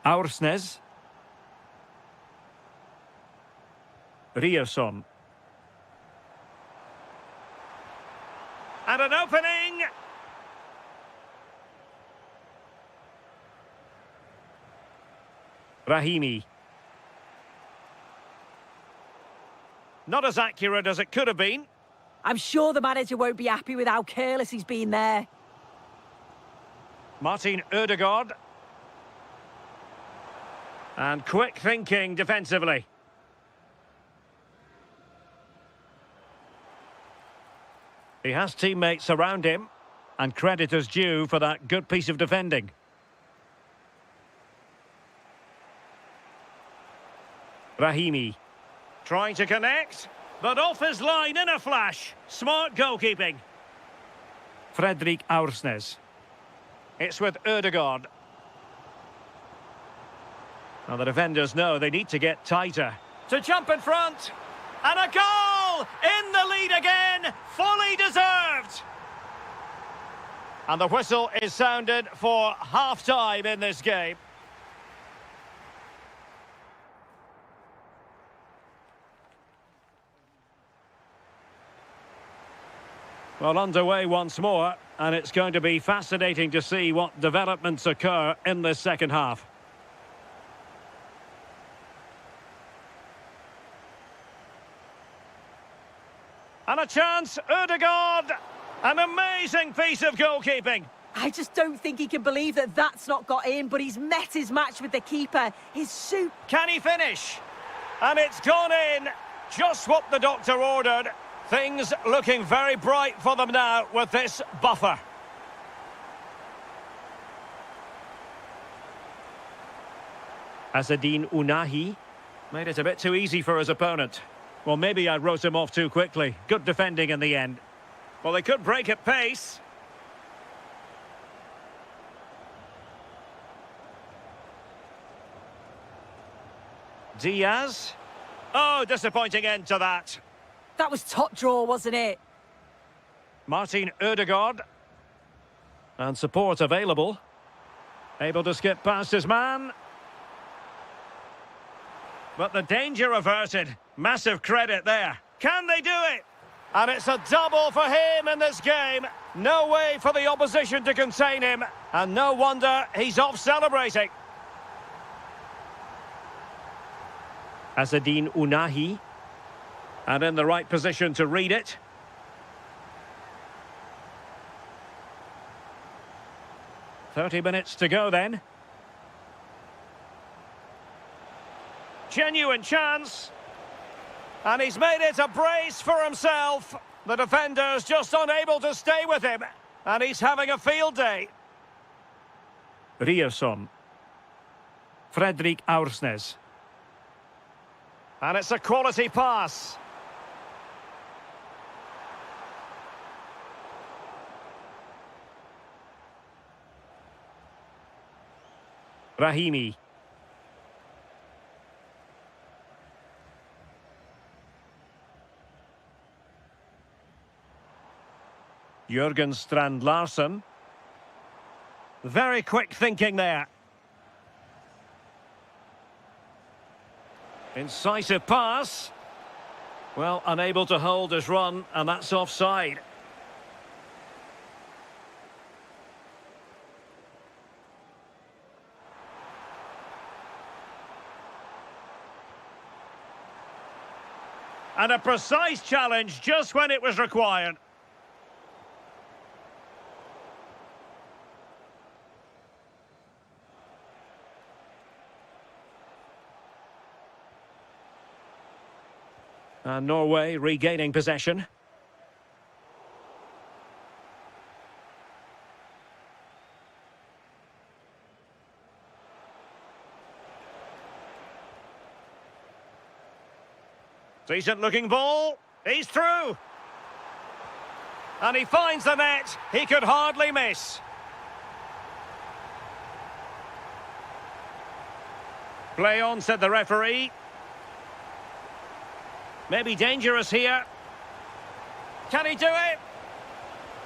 Aursnes. Ryerson. And an opening! Rahimi. Not as accurate as it could have been. I'm sure the manager won't be happy with how careless he's been there. Martin Ødegaard. And quick thinking defensively. He has teammates around him, and credit is due for that good piece of defending. Rahimi. Trying to connect, but off his line in a flash. Smart goalkeeping. Fredrik Aursnes. It's with Ødegaard. Now the defenders know they need to get tighter. To jump in front. And a goal! In the lead again! Fully deserved! And the whistle is sounded for half-time in this game. Well, underway once more, and it's going to be fascinating to see what developments occur in this second half. And a chance, Ødegaard! An amazing piece of goalkeeping. I just don't think he can believe that that's not got in, but he's met his match with the keeper. His suit... Can he finish? And it's gone in. Just what the doctor ordered. Things looking very bright for them now with this buffer. Azzedine Ounahi made it a bit too easy for his opponent. Well, maybe I wrote him off too quickly. Good defending in the end. Well, they could break at pace. Diaz. Oh, disappointing end to that. That was top draw, wasn't it? Martin Ødegaard. And support available. Able to skip past his man. But the danger averted. Massive credit there. Can they do it? And it's a double for him in this game. No way for the opposition to contain him. And no wonder he's off celebrating. Azzedine Ounahi. And in the right position to read it. "30 minutes to go then. Genuine chance. And he's made it a brace for himself. The defender's just unable to stay with him. And he's having a field day. Ryerson. Fredrik Aursnes. And it's a quality pass. Rahimi. Jürgen Strand Larsen. Very quick thinking there. Incisive pass. Well, unable to hold his run, and that's offside. And a precise challenge just when it was required. And Norway regaining possession. Decent looking ball. He's through. And he finds the net. He could hardly miss. Play on, said the referee. Maybe dangerous here. Can he do it?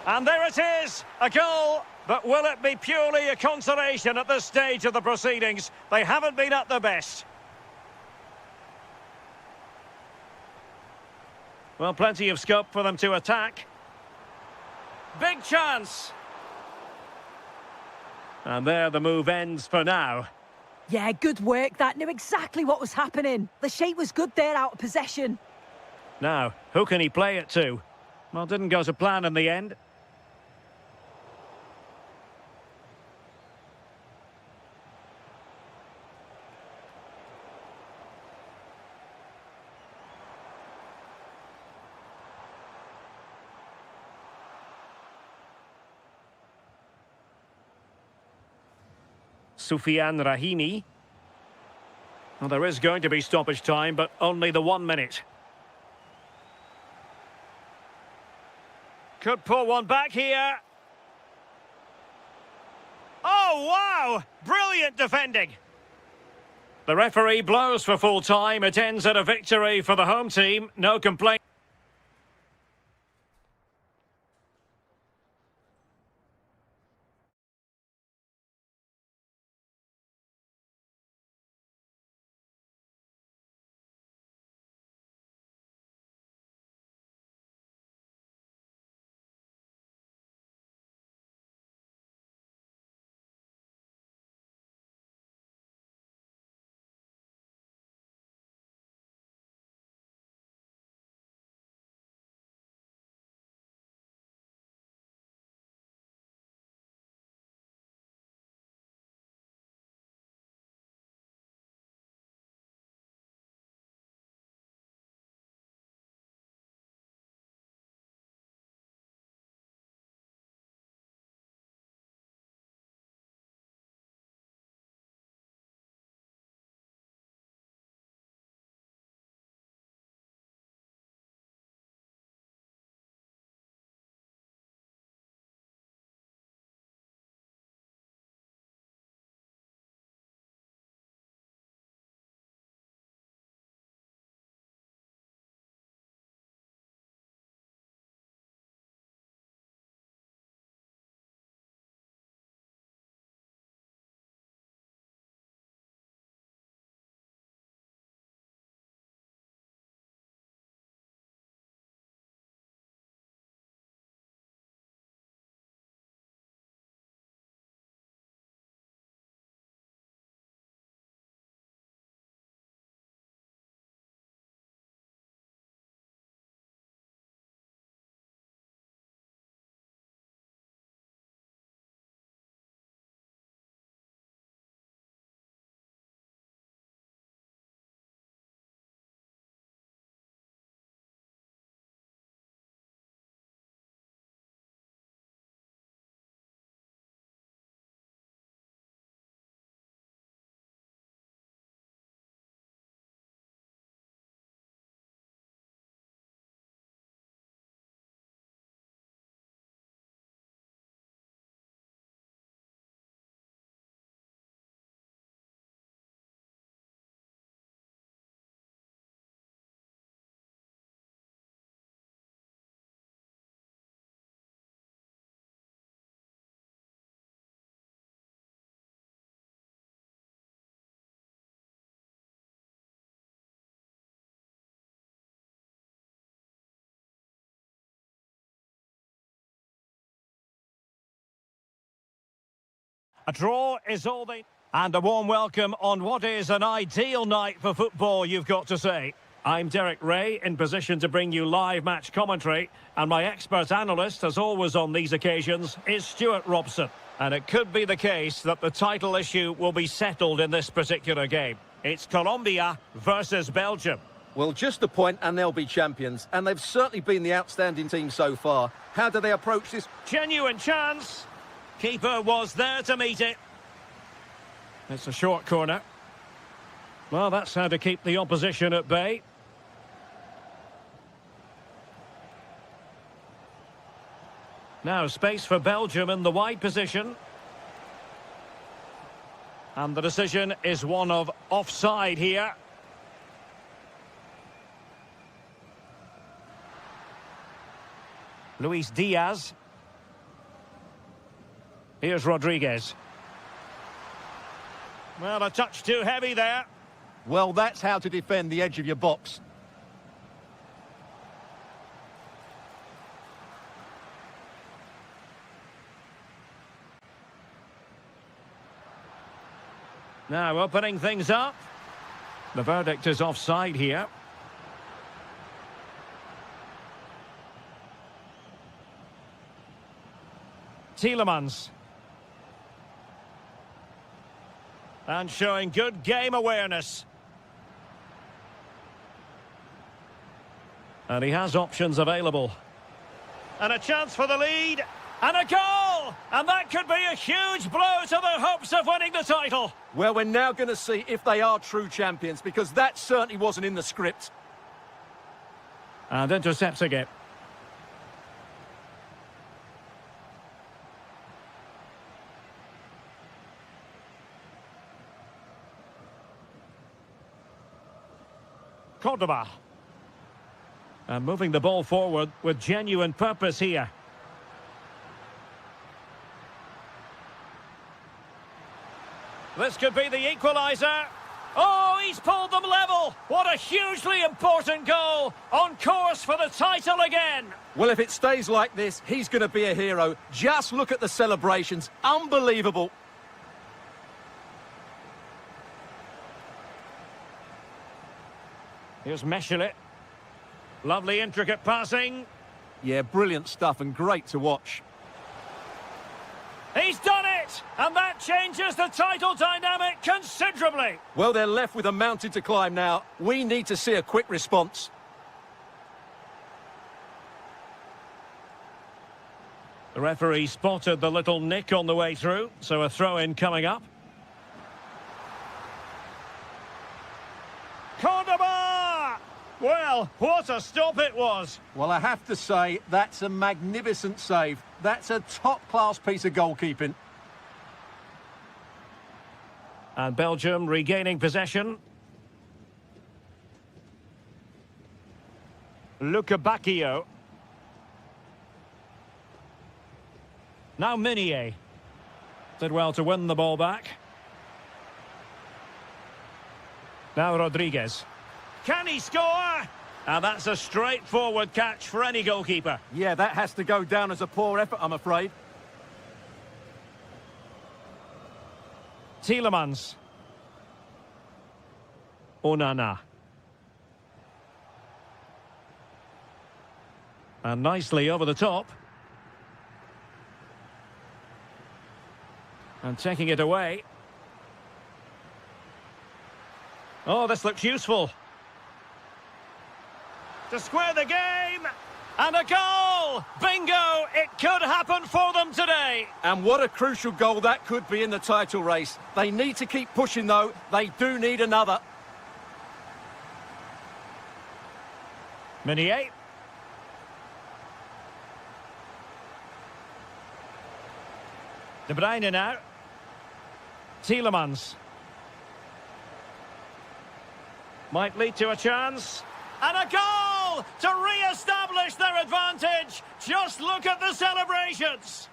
And there it is, a goal. But will it be purely a consolation at this stage of the proceedings? They haven't been at their best. Well, plenty of scope for them to attack. Big chance. And there the move ends for now. Yeah, good work. That knew exactly what was happening. The shape was good there out of possession. Now, who can he play it to? Well, didn't go to plan in the end. Soufiane Rahimi. Well, there is going to be stoppage time, but only the 1 minute. Could pull one back here. Oh, wow! Brilliant defending. The referee blows for full time. It ends at a victory for the home team. No complaint. A draw is all they... And a warm welcome on what is an ideal night for football, you've got to say. I'm Derek Ray, in position to bring you live match commentary, and my expert analyst, as always on these occasions, is Stuart Robson. And it could be the case that the title issue will be settled in this particular game. It's Colombia versus Belgium. Well, just a point and they'll be champions, and they've certainly been the outstanding team so far. How do they approach this? Genuine chance. Keeper was there to meet it. It's a short corner. Well, that's how to keep the opposition at bay. Now, space for Belgium in the wide position. And the decision is one of offside here. Luis Diaz. Here's Rodriguez. Well, a touch too heavy there. Well, that's how to defend the edge of your box. Now opening things up. The verdict is offside here. Tielemans. And showing good game awareness. And he has options available. And a chance for the lead. And a goal! And that could be a huge blow to their hopes of winning the title. Well, we're now going to see if they are true champions, because that certainly wasn't in the script. And intercepting it. Cordoba. And moving the ball forward with genuine purpose here. This could be the equaliser. Oh, he's pulled them level. What a hugely important goal. On course for the title again. Well, if it stays like this, he's going to be a hero. Just look at the celebrations. Unbelievable. Here's Meshelet. Lovely intricate passing. Yeah, brilliant stuff and great to watch. He's done it! And that changes the title dynamic considerably. Well, they're left with a mountain to climb now. We need to see a quick response. The referee spotted the little nick on the way through, so a throw-in coming up. Cordoba! Well, what a stop it was. Well, I have to say, that's a magnificent save. That's a top-class piece of goalkeeping. And Belgium regaining possession. Luca Bacchio. Now Minier. Did well to win the ball back. Now Rodriguez. Can he score? And that's a straightforward catch for any goalkeeper. Yeah, that has to go down as a poor effort, I'm afraid. Tielemans. Onana. And nicely over the top. And taking it away. Oh, this looks useful. To square the game. And a goal! Bingo! It could happen for them today. And what a crucial goal that could be in the title race. They need to keep pushing, though. They do need another. Minier. De Bruyne now. Tielemans. Might lead to a chance. And a goal to re-establish their advantage. Just look at the celebrations.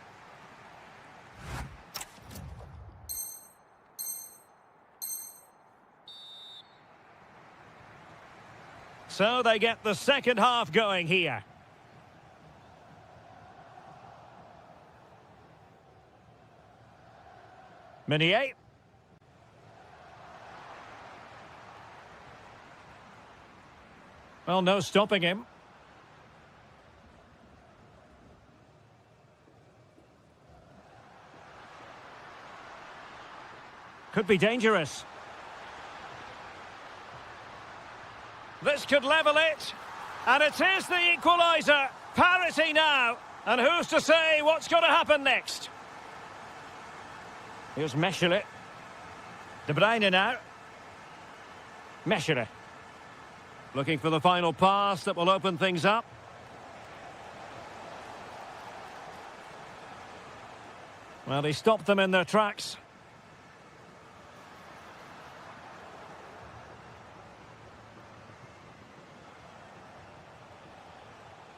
So they get the second half going here. Meunier. Well, no stopping him. Could be dangerous. This could level it. And it is the equaliser. Parity now. And who's to say what's going to happen next? Here's Mechele. De Bruyne now. Mechele. Looking for the final pass that will open things up. Well, he stopped them in their tracks.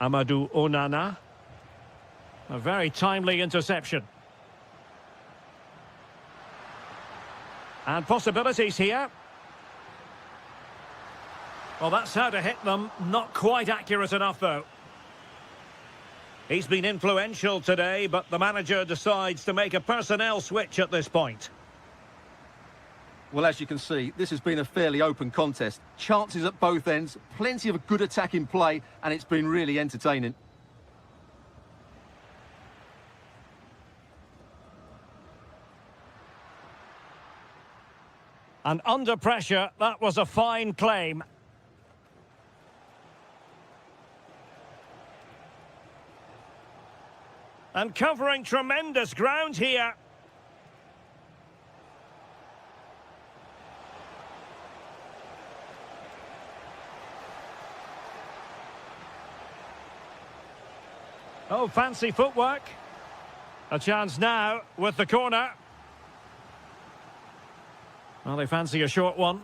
Amadou Onana. A very timely interception. And possibilities here. Well, that's how to hit them. Not quite accurate enough, though. He's been influential today, but the manager decides to make a personnel switch at this point. Well, as you can see, this has been a fairly open contest. Chances at both ends, plenty of good attacking play, and it's been really entertaining. And under pressure, that was a fine claim. And covering tremendous ground here. Oh, fancy footwork. A chance now with the corner. Well, they fancy a short one.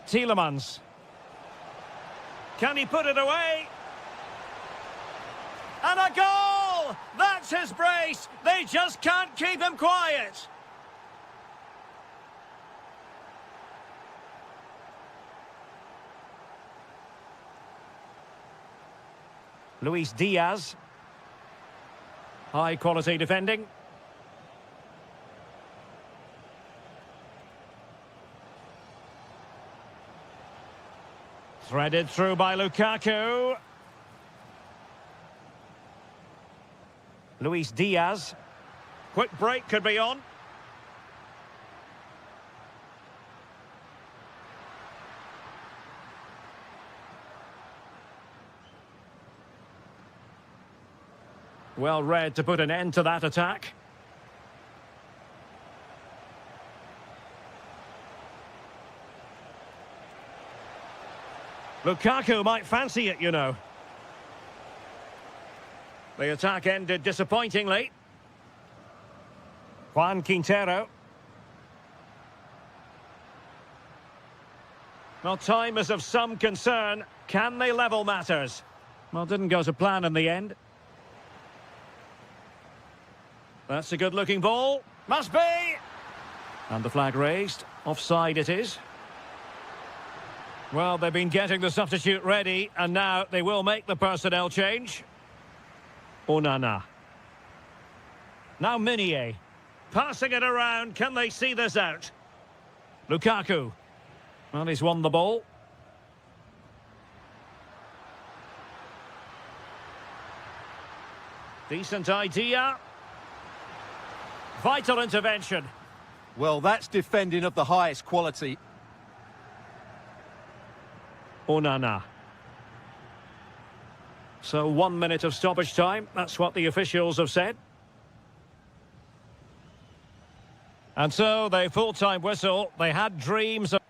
Tielemans. Can he put it away? And a goal! That's his brace! They just can't keep him quiet! Luis Diaz. High quality defending. Threaded through by Lukaku. Luis Diaz. Quick break could be on. Well read to put an end to that attack. Lukaku might fancy it, you know. The attack ended disappointingly. Juan Quintero. Well, time is of some concern. Can they level matters? Well, didn't go to plan in the end. That's a good-looking ball. Must be! And the flag raised. Offside it is. Well, they've been getting the substitute ready, and now they will make the personnel change. Onana. Now Meunier. Passing it around. Can they see this out? Lukaku. Well, he's won the ball. Decent idea. Vital intervention. Well, that's defending of the highest quality. Onana. So 1 minute of stoppage time. That's what the officials have said. And so they full-time whistle. They had dreams of...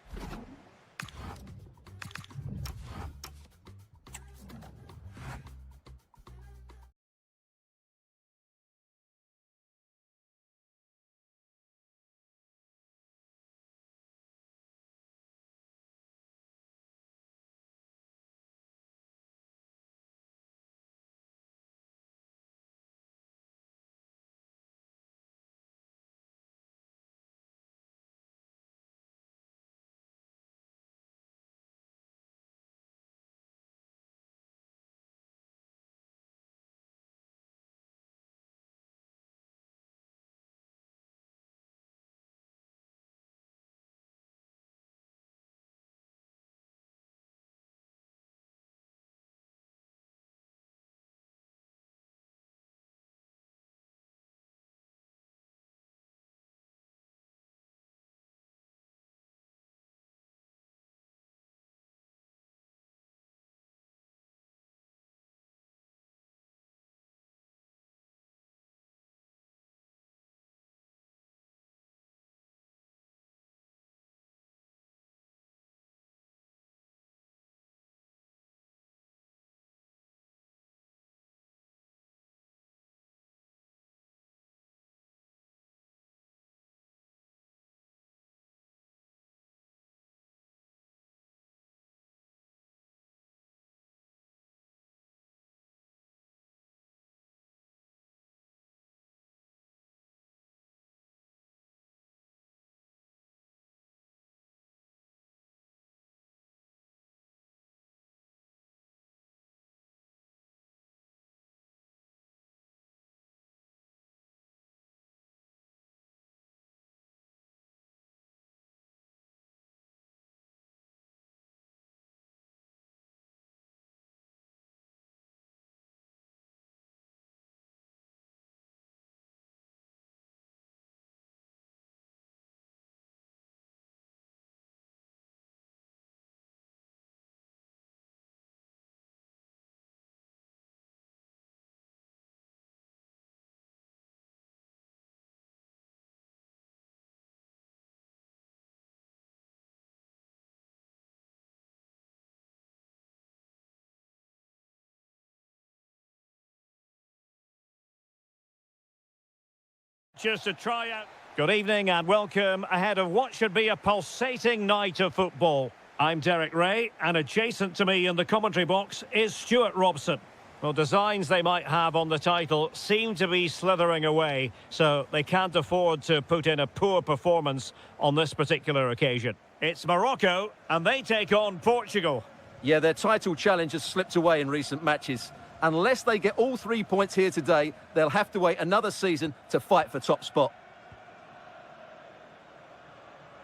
Just to try out. Good evening and welcome ahead of what should be a pulsating night of football. I'm Derek Ray, and adjacent to me in the commentary box is Stuart Robson. Well, designs they might have on the title seem to be slithering away, so they can't afford to put in a poor performance on this particular occasion. It's Morocco, and they take on Portugal. Yeah, their title challenge has slipped away in recent matches. Unless they get all 3 points here today, they'll have to wait another season to fight for top spot.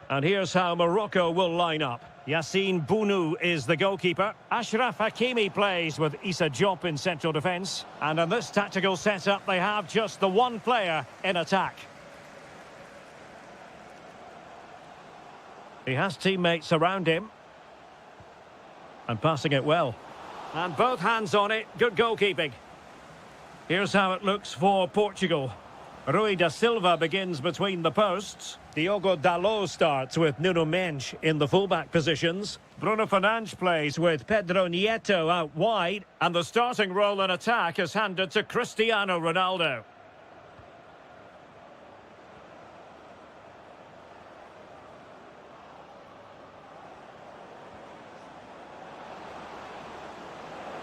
And here's how Morocco will line up. Yassine Bounou is the goalkeeper. Ashraf Hakimi plays with Issa Diop in central defence. And in this tactical setup, they have just the one player in attack. He has teammates around him. And passing it well. And both hands on it, good goalkeeping. Here's how it looks for Portugal. Rui da Silva begins between the posts. Diogo Dalot starts with Nuno Mendes in the fullback positions. Bruno Fernandes plays with Pedro Nieto out wide. And the starting role in attack is handed to Cristiano Ronaldo.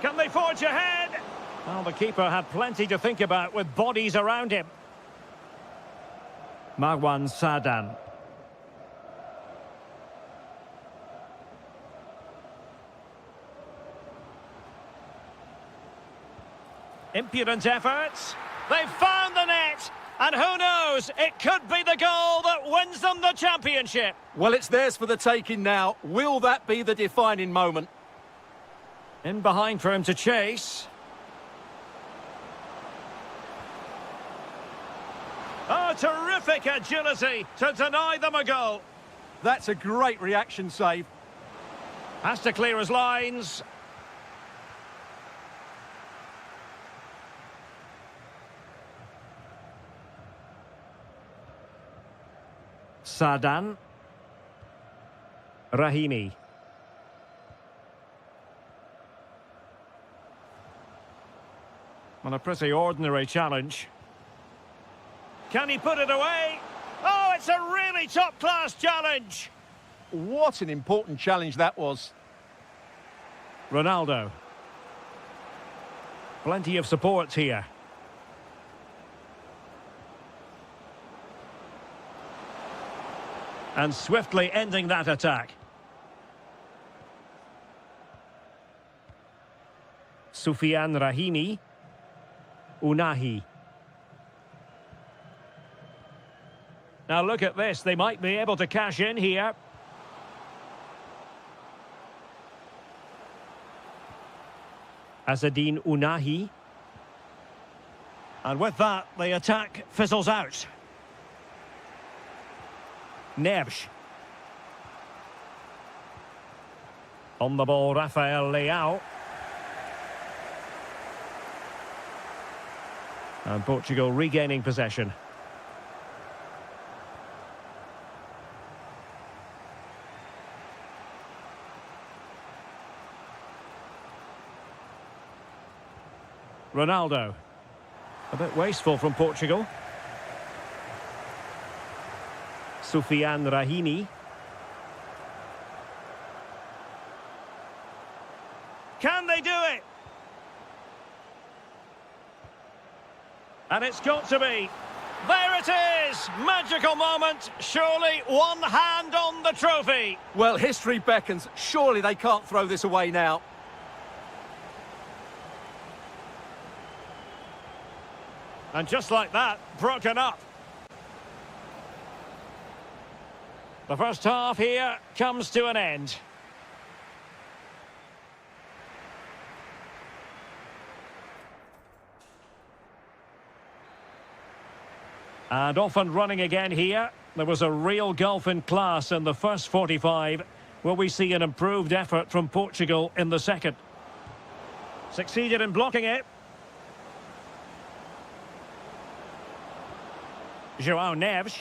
Can they forge ahead? Well, the keeper had plenty to think about with bodies around him. Marwan Sadan. Impudent efforts. They've found the net. And who knows, it could be the goal that wins them the championship. Well, it's theirs for the taking now. Will that be the defining moment? In behind for him to chase. Oh, terrific agility to deny them a goal. That's a great reaction save. Has to clear his lines. Sadan. Rahimi. On a pretty ordinary challenge. Can he put it away? Oh, it's a really top-class challenge. What an important challenge that was. Ronaldo. Plenty of support here. And swiftly ending that attack. Soufiane Rahimi. Unahi. Now look at this, they might be able to cash in here. Azzedine Unahi. And with that, the attack fizzles out. Neves. On the ball, Rafael Leao. And Portugal regaining possession. Ronaldo. A bit wasteful from Portugal. Soufiane Rahimi. Can they do it? And it's got to be. There it is! Magical moment. Surely one hand on the trophy. Well, history beckons. Surely they can't throw this away now. And just like that, broken up. The first half here comes to an end. And off and running again here. There was a real gulf in class in the first 45. Will we see an improved effort from Portugal in the second? Succeeded in blocking it. João Neves.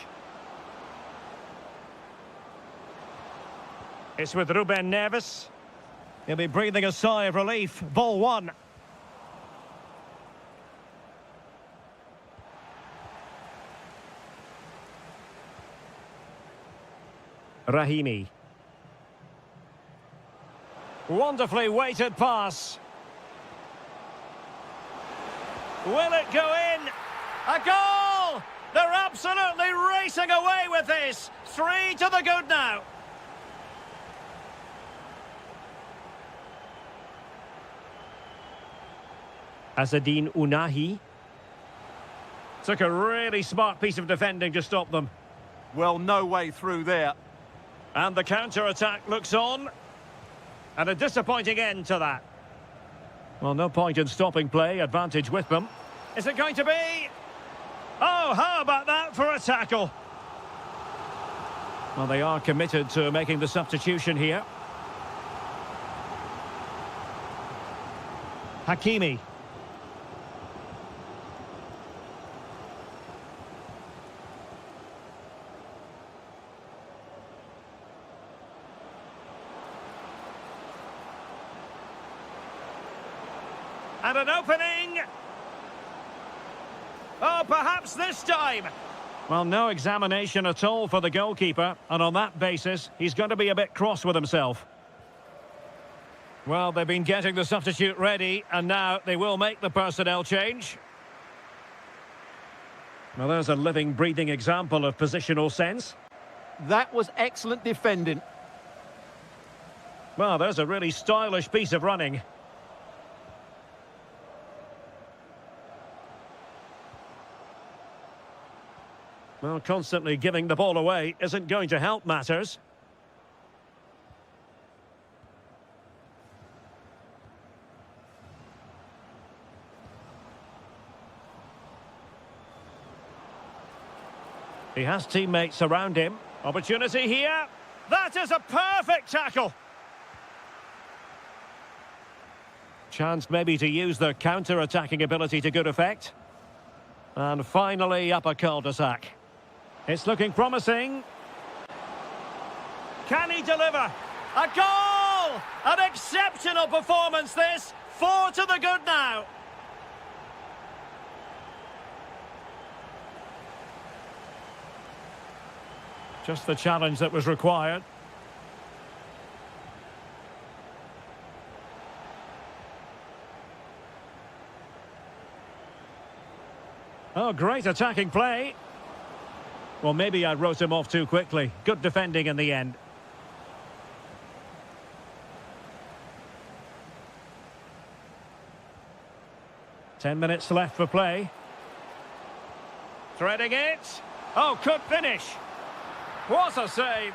It's with Ruben Neves. He'll be breathing a sigh of relief. Ball one. Rahimi. Wonderfully weighted pass. Will it go in? A goal! They're absolutely racing away with this. 3 to the good now. Azzedine Ounahi. Took a really smart piece of defending to stop them. Well, no way through there. And the counter-attack looks on. And a disappointing end to that. Well, no point in stopping play. Advantage with them. Is it going to be? Oh, how about that for a tackle? Well, they are committed to making the substitution here. Hakimi. And an opening. Oh, perhaps this time. Well, no examination at all for the goalkeeper. And on that basis, he's going to be a bit cross with himself. Well, they've been getting the substitute ready. And now they will make the personnel change. Well, there's a living, breathing example of positional sense. That was excellent defending. Well, there's a really stylish piece of running. Well, constantly giving the ball away isn't going to help matters. He has teammates around him. Opportunity here. That is a perfect tackle. Chance maybe to use their counter-attacking ability to good effect. And finally up a cul-de-sac. It's looking promising. Can he deliver? A goal! An exceptional performance this. 4 to the good now. Just the challenge that was required. Oh, great attacking play. Well, maybe I wrote him off too quickly. Good defending in the end. Ten minutes left for play. Threading it. Oh, could finish. What a save.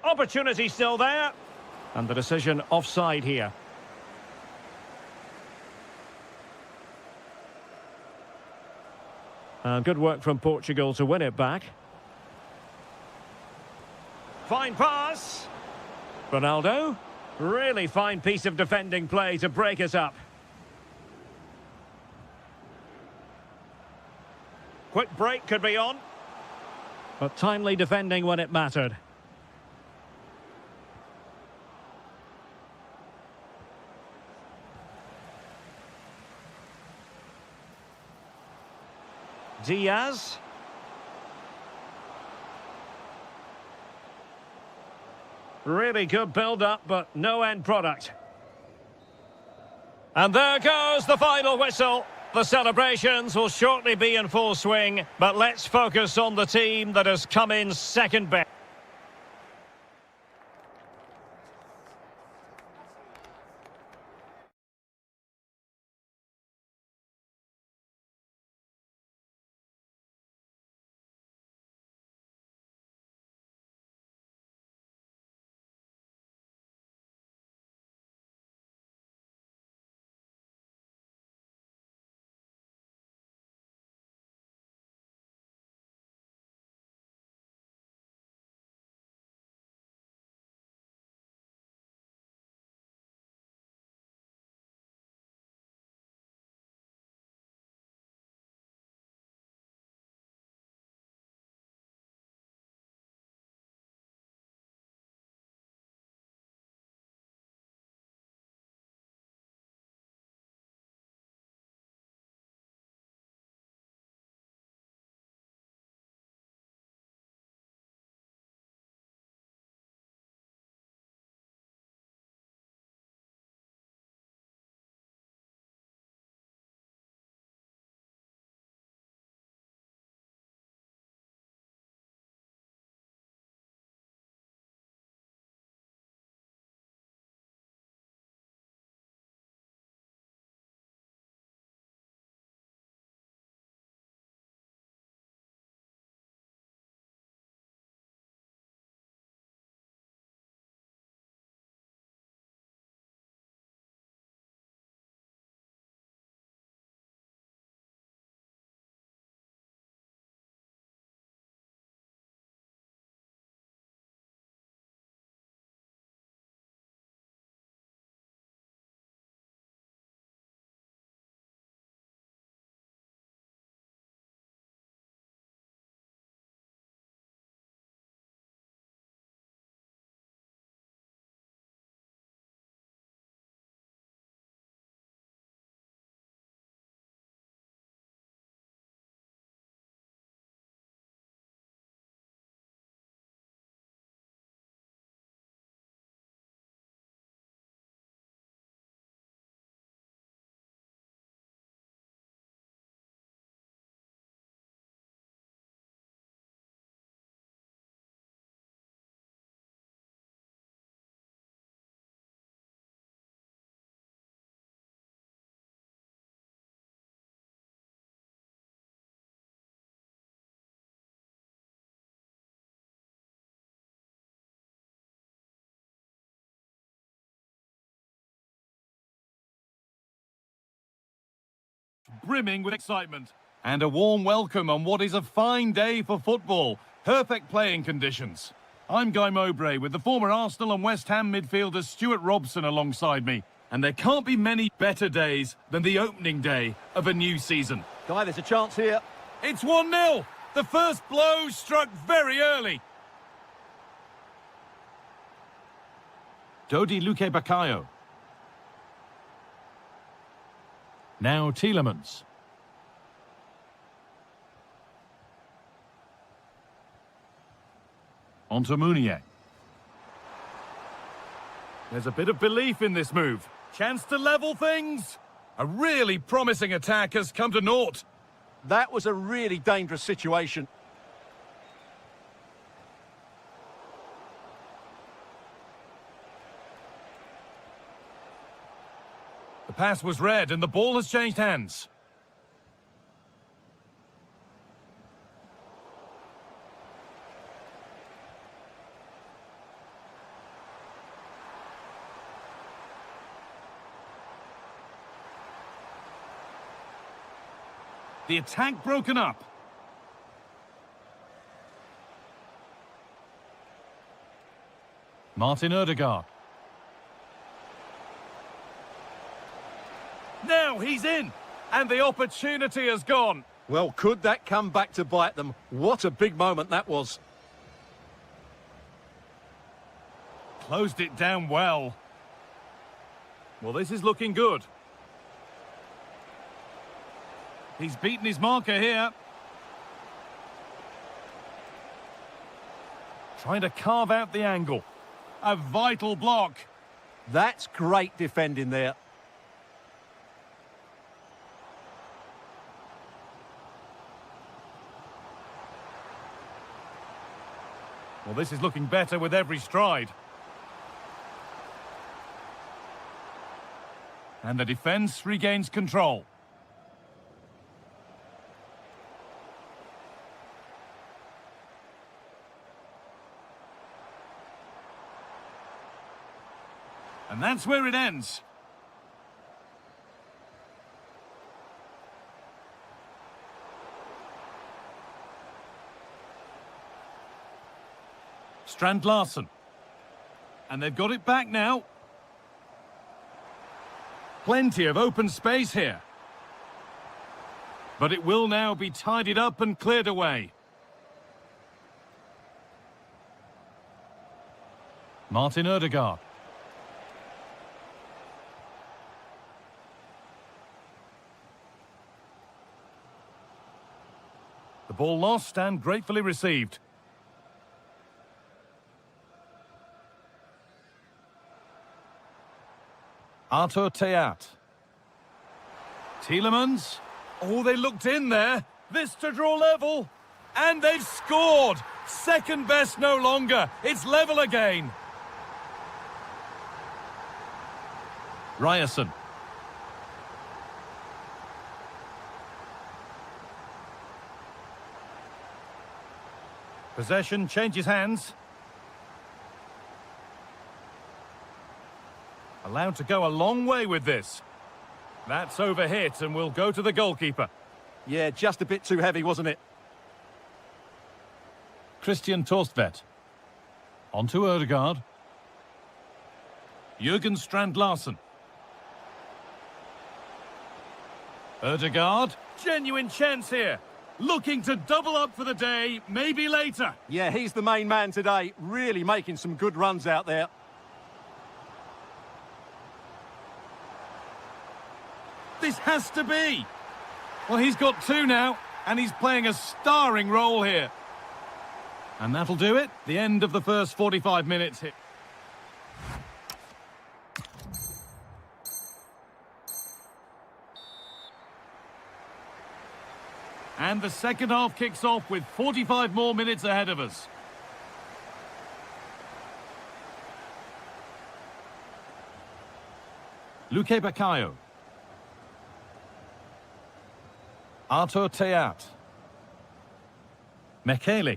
Opportunity still there. And the decision offside here. Good work from Portugal to win it back. Fine pass. Ronaldo. Really fine piece of defending play to break it up. Quick break could be on. But timely defending when it mattered. Diaz. Really good build-up, but no end product. And there goes the final whistle. The celebrations will shortly be in full swing, but let's focus on the team that has come in second best. brimming with excitement. And a warm welcome on what is a fine day for football. Perfect playing conditions. I'm Guy Mowbray with the former Arsenal and West Ham midfielder Stuart Robson alongside me. And there can't be many better days than the opening day of a new season. Guy, there's a chance here. It's 1-0. The first blow struck very early. Dodi Luque Bakayo. Now Tielemans. Onto Mounier. There's a bit of belief in this move. Chance to level things. A really promising attack has come to naught. That was a really dangerous situation. The pass was read and the ball has changed hands. The attack broken up. Martin Odegaard. Now he's in, and the opportunity has gone. Well, could that come back to bite them? What a big moment that was. Closed it down well. Well, this is looking good. He's beaten his marker here. Trying to carve out the angle. A vital block. That's great defending there. Well, this is looking better with every stride. And the defence regains control. And that's where it ends. Strand Larsen. And they've got it back now. Plenty of open space here. But it will now be tidied up and cleared away. Martin Odegaard. The ball lost and gratefully received. Artur Teat. Tielemans. Oh, they looked in there. This to draw level. And they've scored. Second best no longer. It's level again. Ryerson. Possession changes hands. Allowed to go a long way with this. That's overhit and will go to the goalkeeper. Yeah, just a bit too heavy, wasn't it? Christian Torstvedt. On to Odegaard. Jürgen Strand Larsen. Odegaard. Genuine chance here. Looking to double up for the day, maybe later. Yeah, he's the main man today. Really making some good runs out there. This has to be. Well, he's got two now, and he's playing a starring role here. And that'll do it. The end of the first 45 minutes here. And the second half kicks off with 45 more minutes ahead of us. Luque Bakayo. Artur Teat. Mekele.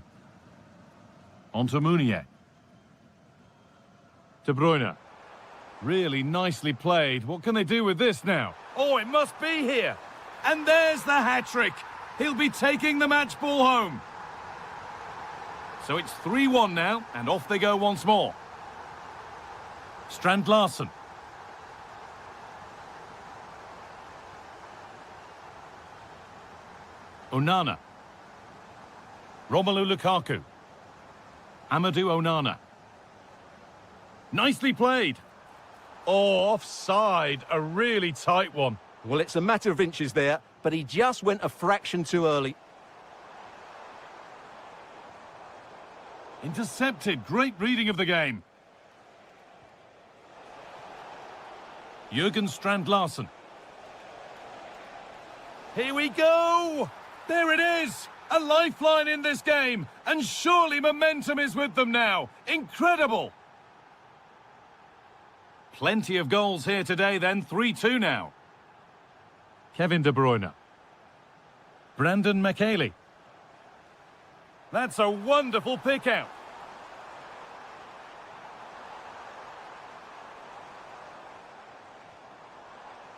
Onto Mounier. De Bruyne. Really nicely played. What can they do with this now? Oh, it must be here. And there's the hat-trick. He'll be taking the match ball home. So it's 3-1 now, and off they go once more. Strand Larsen. Onana. Romelu Lukaku. Amadou Onana. Nicely played. Oh, offside. A really tight one. Well, it's a matter of inches there, but he just went a fraction too early. Intercepted. Great reading of the game. Jürgen Strand Larsen. Here we go! There it is! A lifeline in this game, and surely momentum is with them now. Incredible! Plenty of goals here today then, 3-2 now. Kevin De Bruyne. Brandon McHaley. That's a wonderful pick-out.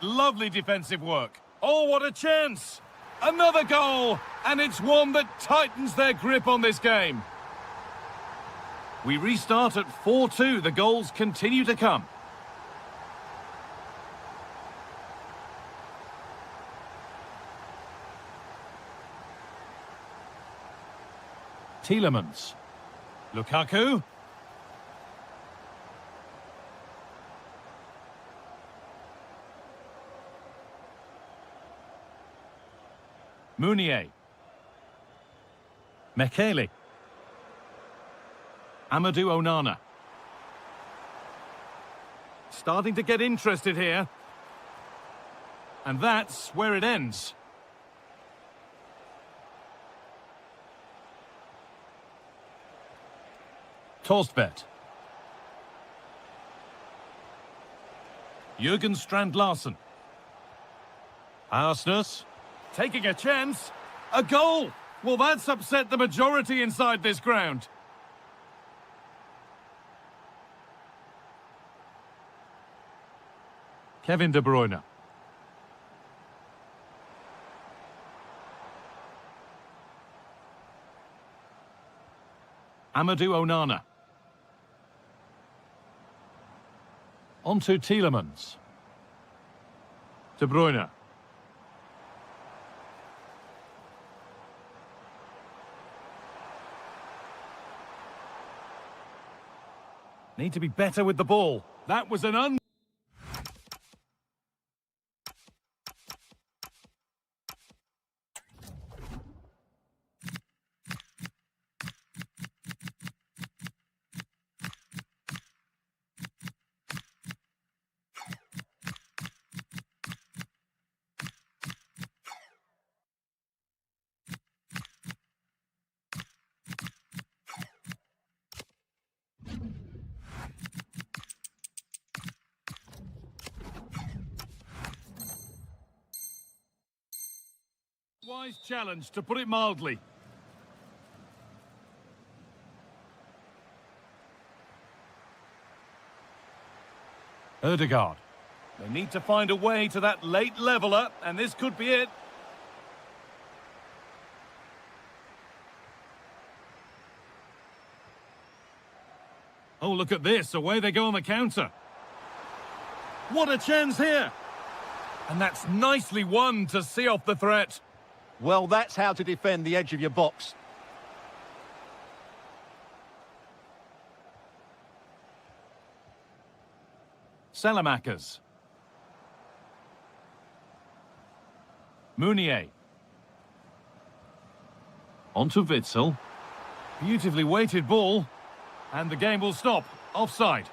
Lovely defensive work. Oh, what a chance! Another goal, and it's one that tightens their grip on this game. We restart at 4-2. The goals continue to come. Tielemans. Lukaku. Mounier. Mekele. Amadou Onana. Starting to get interested here. And that's where it ends. Torstvedt. Jürgen Strand Larsen. Arsnus. Taking a chance. A goal! Well, that's upset the majority inside this ground. Kevin De Bruyne. Amadou Onana. On to Tielemans. De Bruyne. Need to be better with the ball. That was an wise challenge, to put it mildly. Ødegaard. They need to find a way to that late leveller, and this could be it. Oh, look at this. Away they go on the counter. What a chance here. And that's nicely won to see off the threat. Well, that's how to defend the edge of your box. Salamakers. Mounier. On to Witsel. Beautifully weighted ball. And the game will stop. Offside.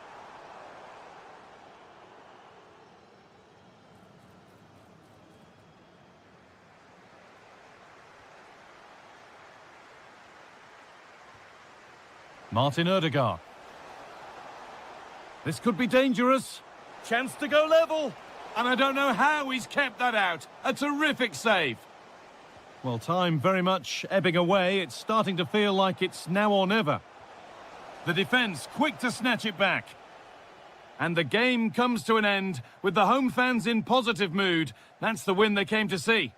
Martin Ødegaard. This could be dangerous. Chance to go level. And I don't know how he's kept that out. A terrific save. Well, time very much ebbing away. It's starting to feel like it's now or never. The defence quick to snatch it back. And the game comes to an end with the home fans in positive mood. That's the win they came to see.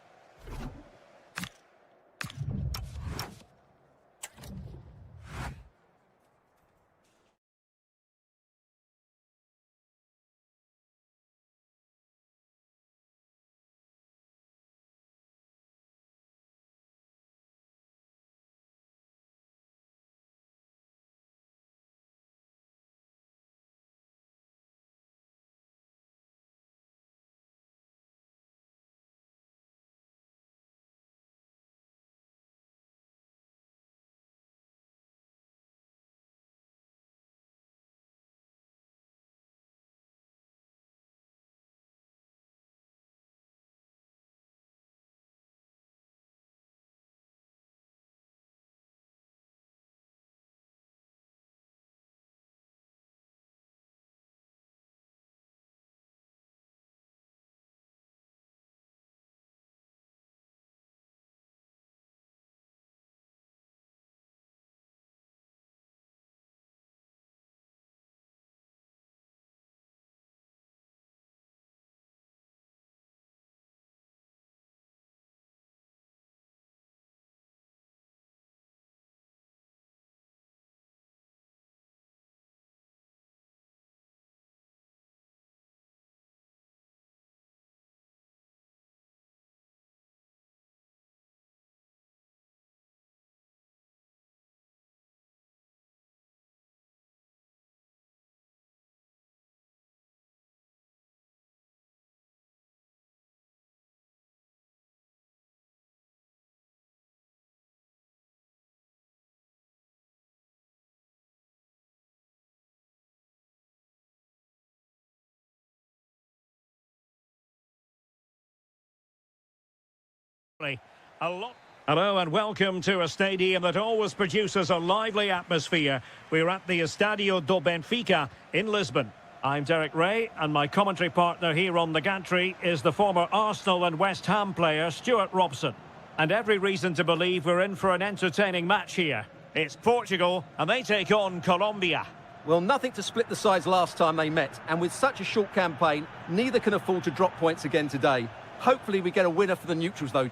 Hello and welcome to a stadium that always produces a lively atmosphere. We're at the Estadio do Benfica in Lisbon. I'm Derek Ray, and my commentary partner here on the gantry is the former Arsenal and West Ham player Stuart Robson. And every reason to believe we're in for an entertaining match here. It's Portugal, and they take on Colombia. Well, nothing to split the sides last time they met, and with such a short campaign, neither can afford to drop points again today. Hopefully we get a winner for the neutrals, though.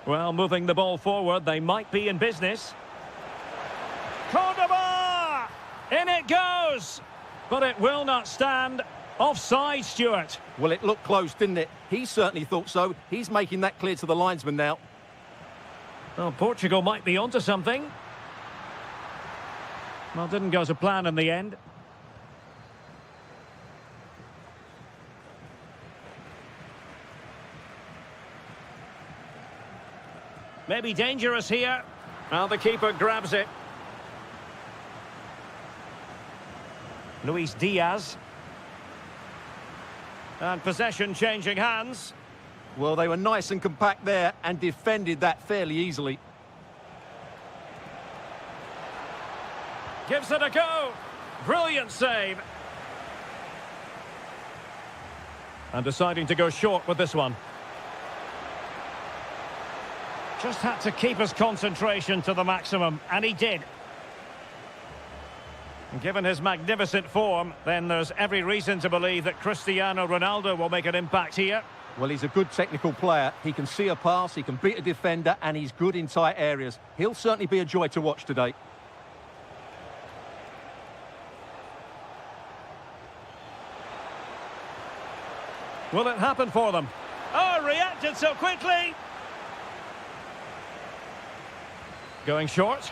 Well, moving the ball forward, they might be in business. Cordoba! In it goes! But it will not stand. Offside, Stuart. Well, it looked close, didn't it? He certainly thought so. He's making that clear to the linesman now. Well, Portugal might be onto something. Well, didn't go to plan in the end. Maybe dangerous here. Now the keeper grabs it. Luis Diaz. And possession changing hands. Well, they were nice and compact there and defended that fairly easily. Gives it a go. Brilliant save. And deciding to go short with this one. Just had to keep his concentration to the maximum, and he did. And given his magnificent form, then there's every reason to believe that Cristiano Ronaldo will make an impact here. Well, he's a good technical player. He can see a pass, he can beat a defender, and he's good in tight areas. He'll certainly be a joy to watch today. Will it happen for them? Oh, reacted so quickly! Going short.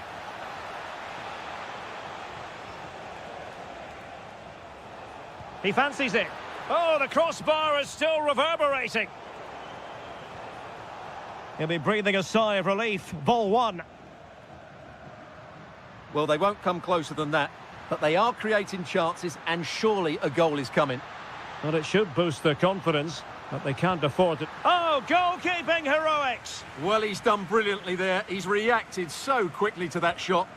He fancies it. Oh, the crossbar is still reverberating. He'll be breathing a sigh of relief. Ball one. Well, they won't come closer than that, but they are creating chances, and surely a goal is coming. Well, it should boost their confidence, but they can't afford it. Oh, goalkeeping heroics! Well, he's done brilliantly there. He's reacted so quickly to that shot.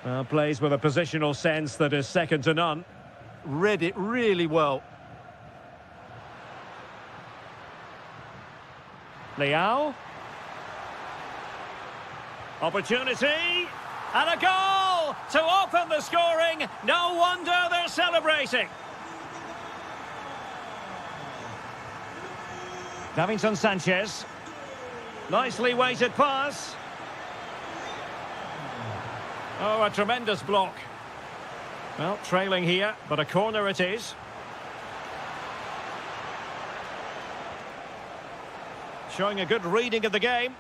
Well, plays with a positional sense that is second to none. Read it really well. Leao. Opportunity. And a goal to open the scoring. No wonder they're celebrating. Davinson Sanchez. Nicely weighted pass. Oh, a tremendous block. Well, trailing here, but a corner it is. Showing a good reading of the game.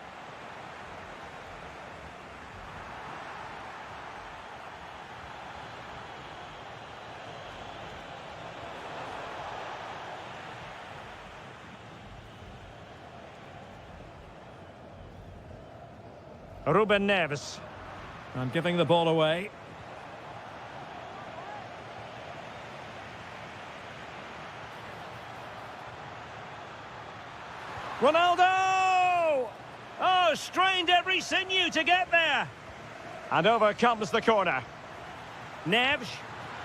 Ruben Neves. And giving the ball away. Ronaldo! Oh, strained every sinew to get there. And over comes the corner. Neves.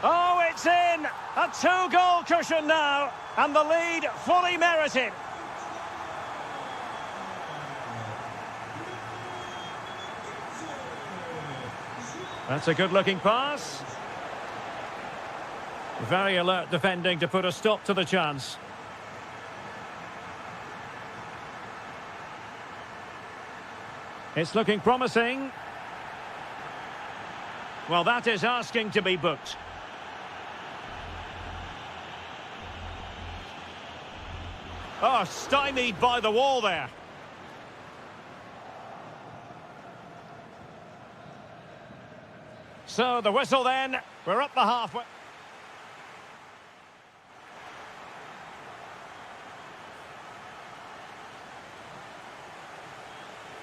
Oh, it's in! A two-goal cushion now. And the lead fully merited. That's a good-looking pass. Very alert defending to put a stop to the chance. It's looking promising. Well, that is asking to be booked. Oh, stymied by the wall there. So the whistle then, we're up the halfway.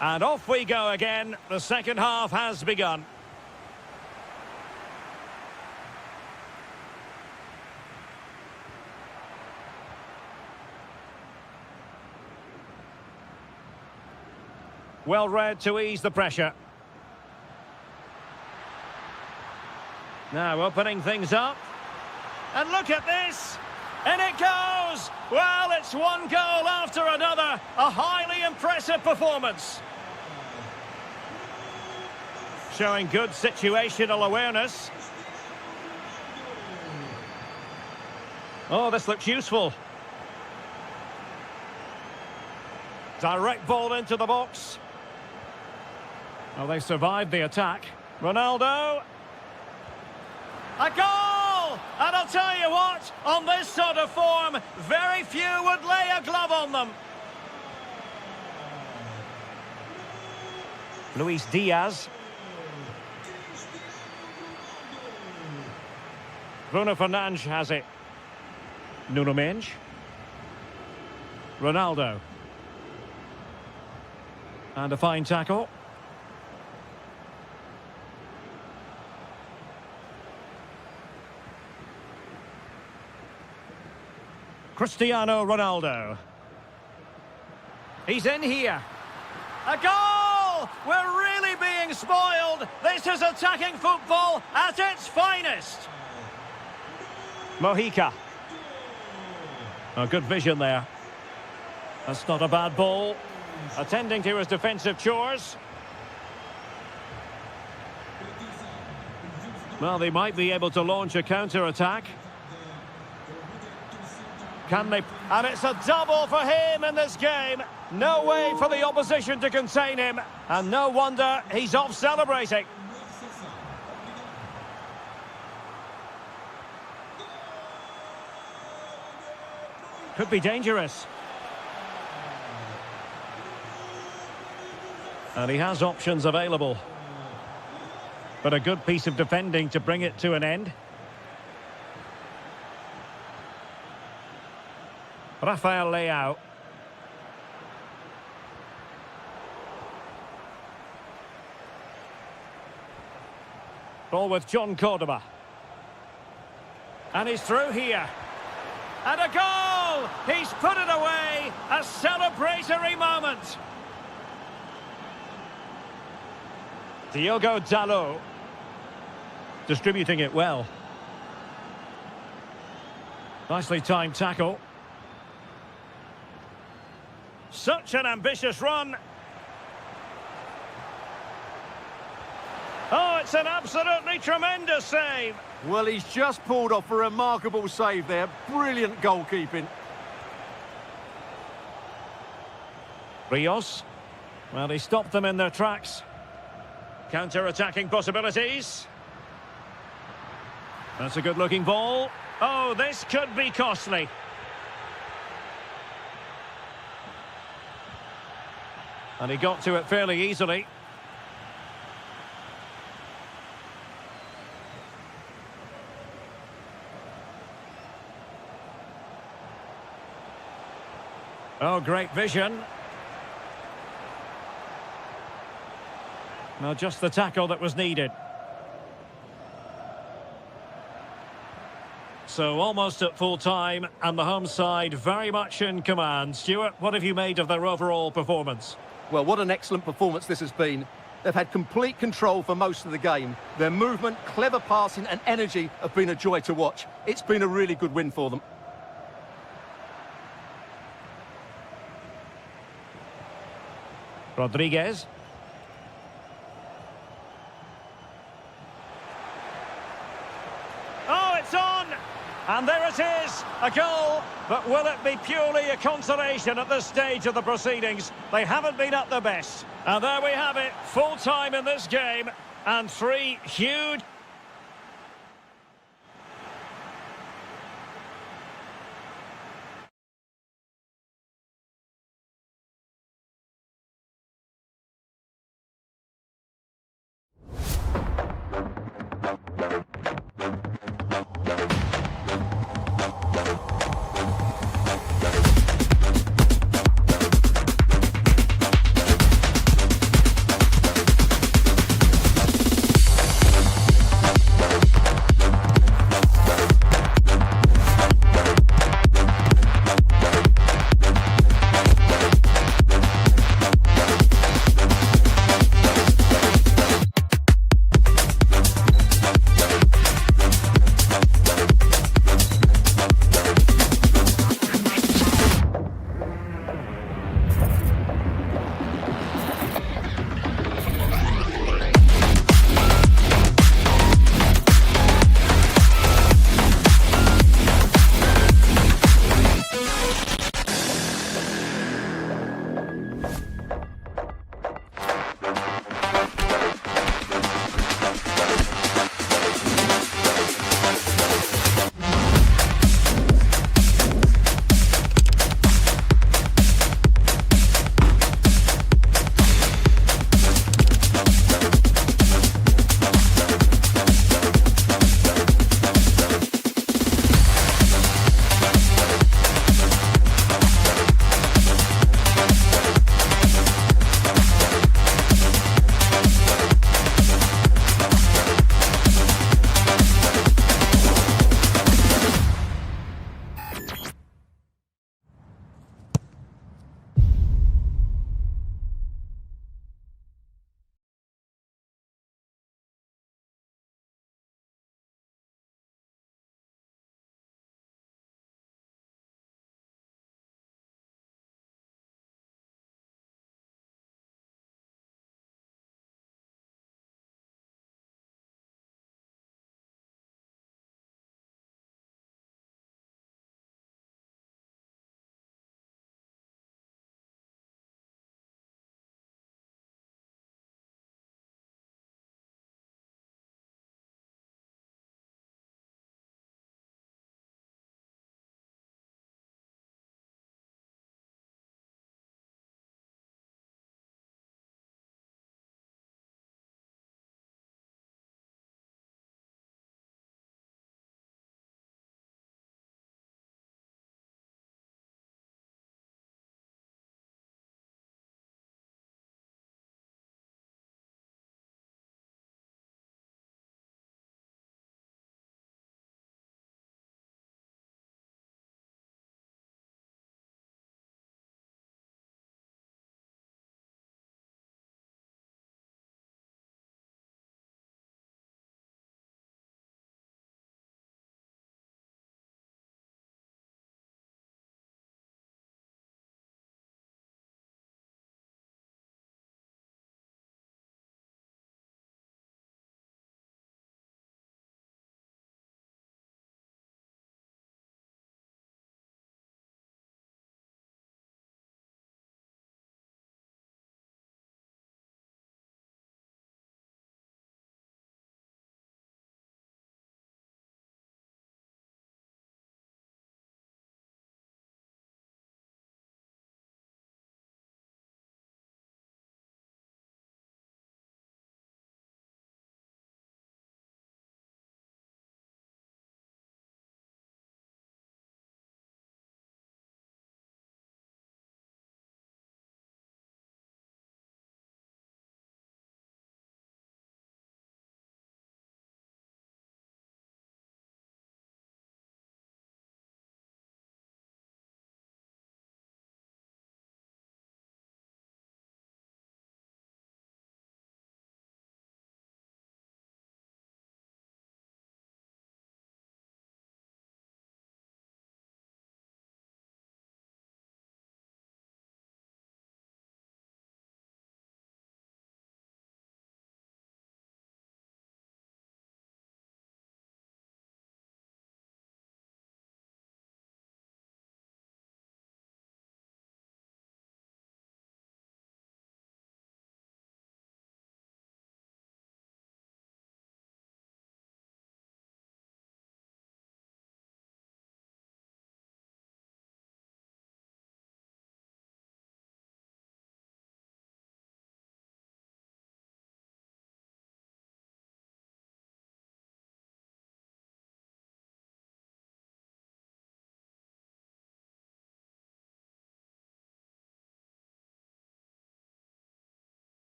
And off we go again. The second half has begun. Well read to ease the pressure. Now opening things up. And look at this! And it goes! Well, it's one goal after another. A highly impressive performance. Showing good situational awareness. Oh, this looks useful. Direct ball into the box. Well, they survived the attack. Ronaldo. A goal! And I'll tell you what, on this sort of form, very few would lay a glove on them. Luis Diaz. Bruno Fernandes has it. Nuno Mendes. Ronaldo. And a fine tackle. Cristiano Ronaldo. He's in here. A goal! We're really being spoiled. This is attacking football at its finest. Mojica. Oh, good vision there. That's not a bad ball. Attending to his defensive chores. Well, they might be able to launch a counter-attack. Can they? And it's a double for him in this game. No way for the opposition to contain him. And no wonder he's off celebrating. Could be dangerous. And he has options available. But a good piece of defending to bring it to an end. Rafael Leao. Ball with John Cordoba. And he's through here. And a goal! He's put it away! A celebratory moment! Diogo Dalot. Distributing it well. Nicely timed tackle. Such an ambitious run. Oh, it's an absolutely tremendous save. Well, he's just pulled off a remarkable save there. Brilliant goalkeeping. Rios. Well, he stopped them in their tracks. Counter-attacking possibilities. That's a good-looking ball. Oh, this could be costly. And he got to it fairly easily. Oh, great vision. Now, just the tackle that was needed. So, almost at full time, and the home side very much in command. Stuart, what have you made of their overall performance? Well, what an excellent performance this has been. They've had complete control for most of the game. Their movement, clever passing and energy have been a joy to watch. It's been a really good win for them. Rodriguez. Oh, it's on! And there it is, a goal. But will it be purely a consolation at this stage of the proceedings? They haven't been at their best. And there we have it, full time in this game. And 3 huge...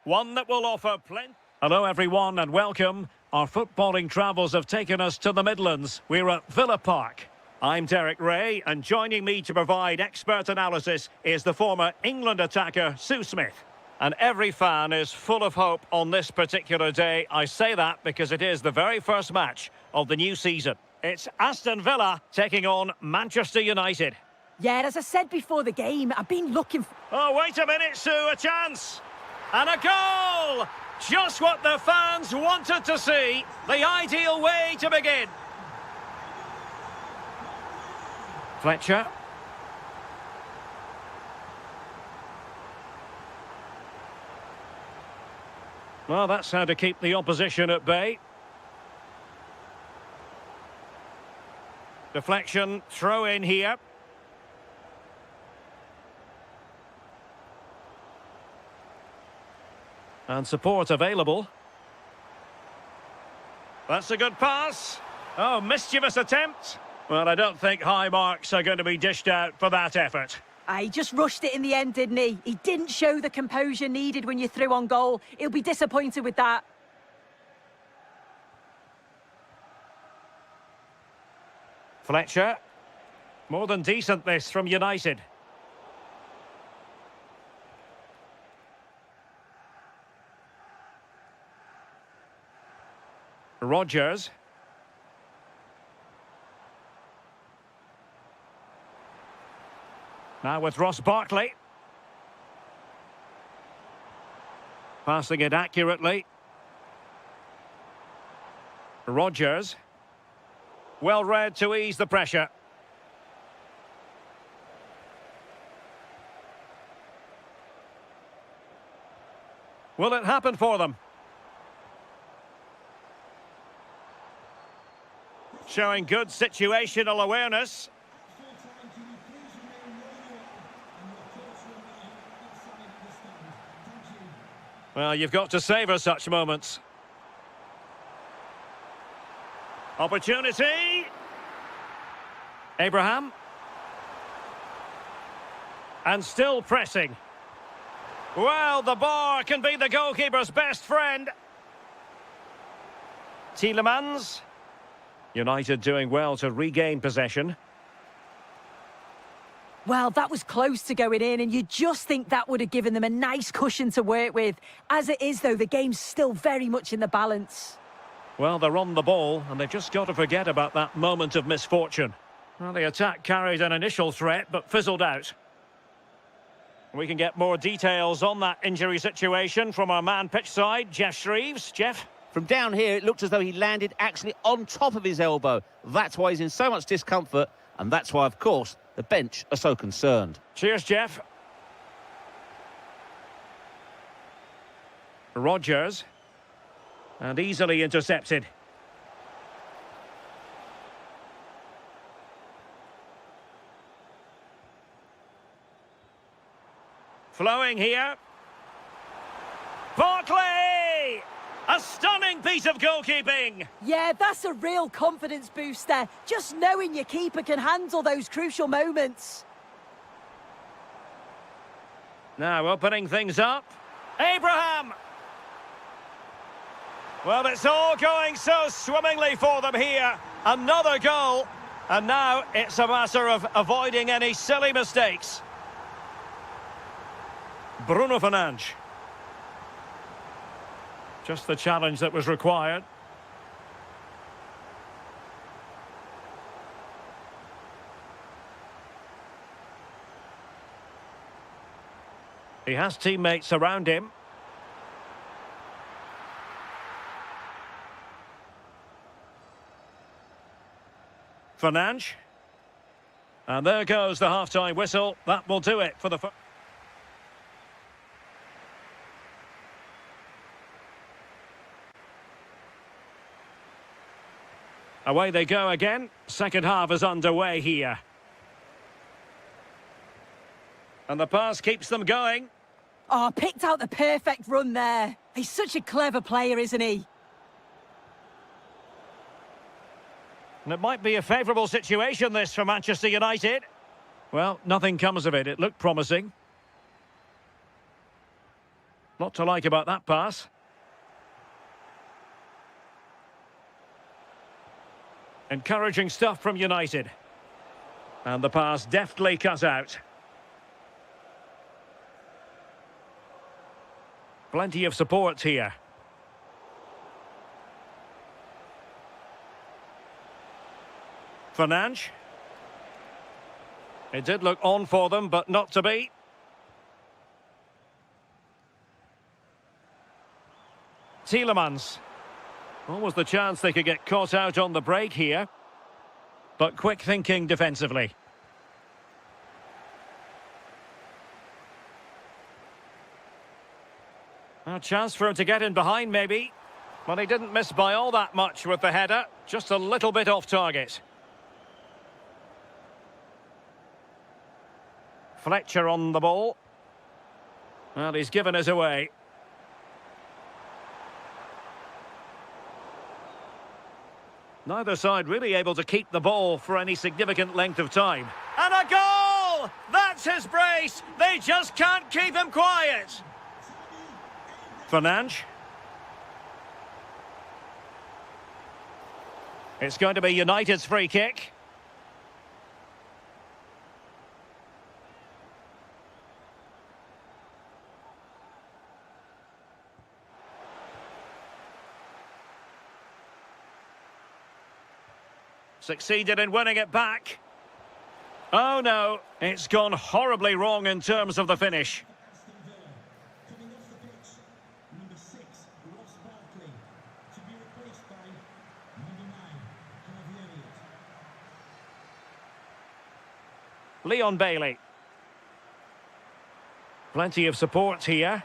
One that will offer plenty. Hello everyone and welcome. Our footballing travels have taken us to the Midlands. We're at Villa Park. I'm Derek Ray, and joining me to provide expert analysis is the former England attacker Sue Smith. And every fan is full of hope on this particular day. I say that because it is the very first match of the new season. It's Aston Villa taking on Manchester United. Yeah, as I said before the game, I've been looking... Oh, wait a minute, Sue, a chance! And a goal! Just what the fans wanted to see. The ideal way to begin. Fletcher. Well, that's how to keep the opposition at bay. Deflection, throw in here. And support available. That's a good pass. Oh, mischievous attempt. Well, I don't think high marks are going to be dished out for that effort. He just rushed it in the end, didn't he? He didn't show the composure needed when you threw on goal. He'll be disappointed with that. Fletcher. More than decent this from United. Rodgers. Now with Ross Barkley. Passing it accurately. Rodgers. Well read to ease the pressure. Will it happen for them? Showing good situational awareness. Well, you've got to savour such moments. Opportunity. Abraham. And still pressing. Well, the bar can be the goalkeeper's best friend. Tielemans. United doing well to regain possession. Well, that was close to going in, and you just think that would have given them a nice cushion to work with. As it is, though, the game's still very much in the balance. Well, they're on the ball, and they've just got to forget about that moment of misfortune. Well, the attack carried an initial threat, but fizzled out. We can get more details on that injury situation from our man pitch side, Jeff Shreves. Jeff? From down here, it looked as though he landed actually on top of his elbow. That's why he's in so much discomfort, and that's why, of course, the bench are so concerned. Cheers, Jeff. Rodgers. And easily intercepted. Flowing here. Barkley! A stunning piece of goalkeeping. Yeah, that's a real confidence booster. Just knowing your keeper can handle those crucial moments. Now opening things up. Abraham! Well, it's all going so swimmingly for them here. Another goal. And now it's a matter of avoiding any silly mistakes. Bruno Fernandes. Just the challenge that was required. He has teammates around him. Fernandes. And there goes the half-time whistle. That will do it for the... Away they go again. Second half is underway here. And the pass keeps them going. Oh, picked out the perfect run there. He's such a clever player, isn't he? And it might be a favourable situation, this, for Manchester United. Well, nothing comes of it. It looked promising. Lot to like about that pass. Encouraging stuff from United. And the pass deftly cut out. Plenty of support here. Fernandes. It did look on for them, but not to be. Tielemans. Almost the chance they could get caught out on the break here. But quick thinking defensively. A chance for him to get in behind, maybe. But he didn't miss by all that much with the header. Just a little bit off target. Fletcher on the ball. Well, he's given us away. Neither side really able to keep the ball for any significant length of time. And a goal! That's his brace! They just can't keep him quiet! Fernandes. It's going to be United's free kick. Succeeded in winning it back. Oh no, it's gone horribly wrong in terms of the finish. Leon Bailey. Plenty of support here.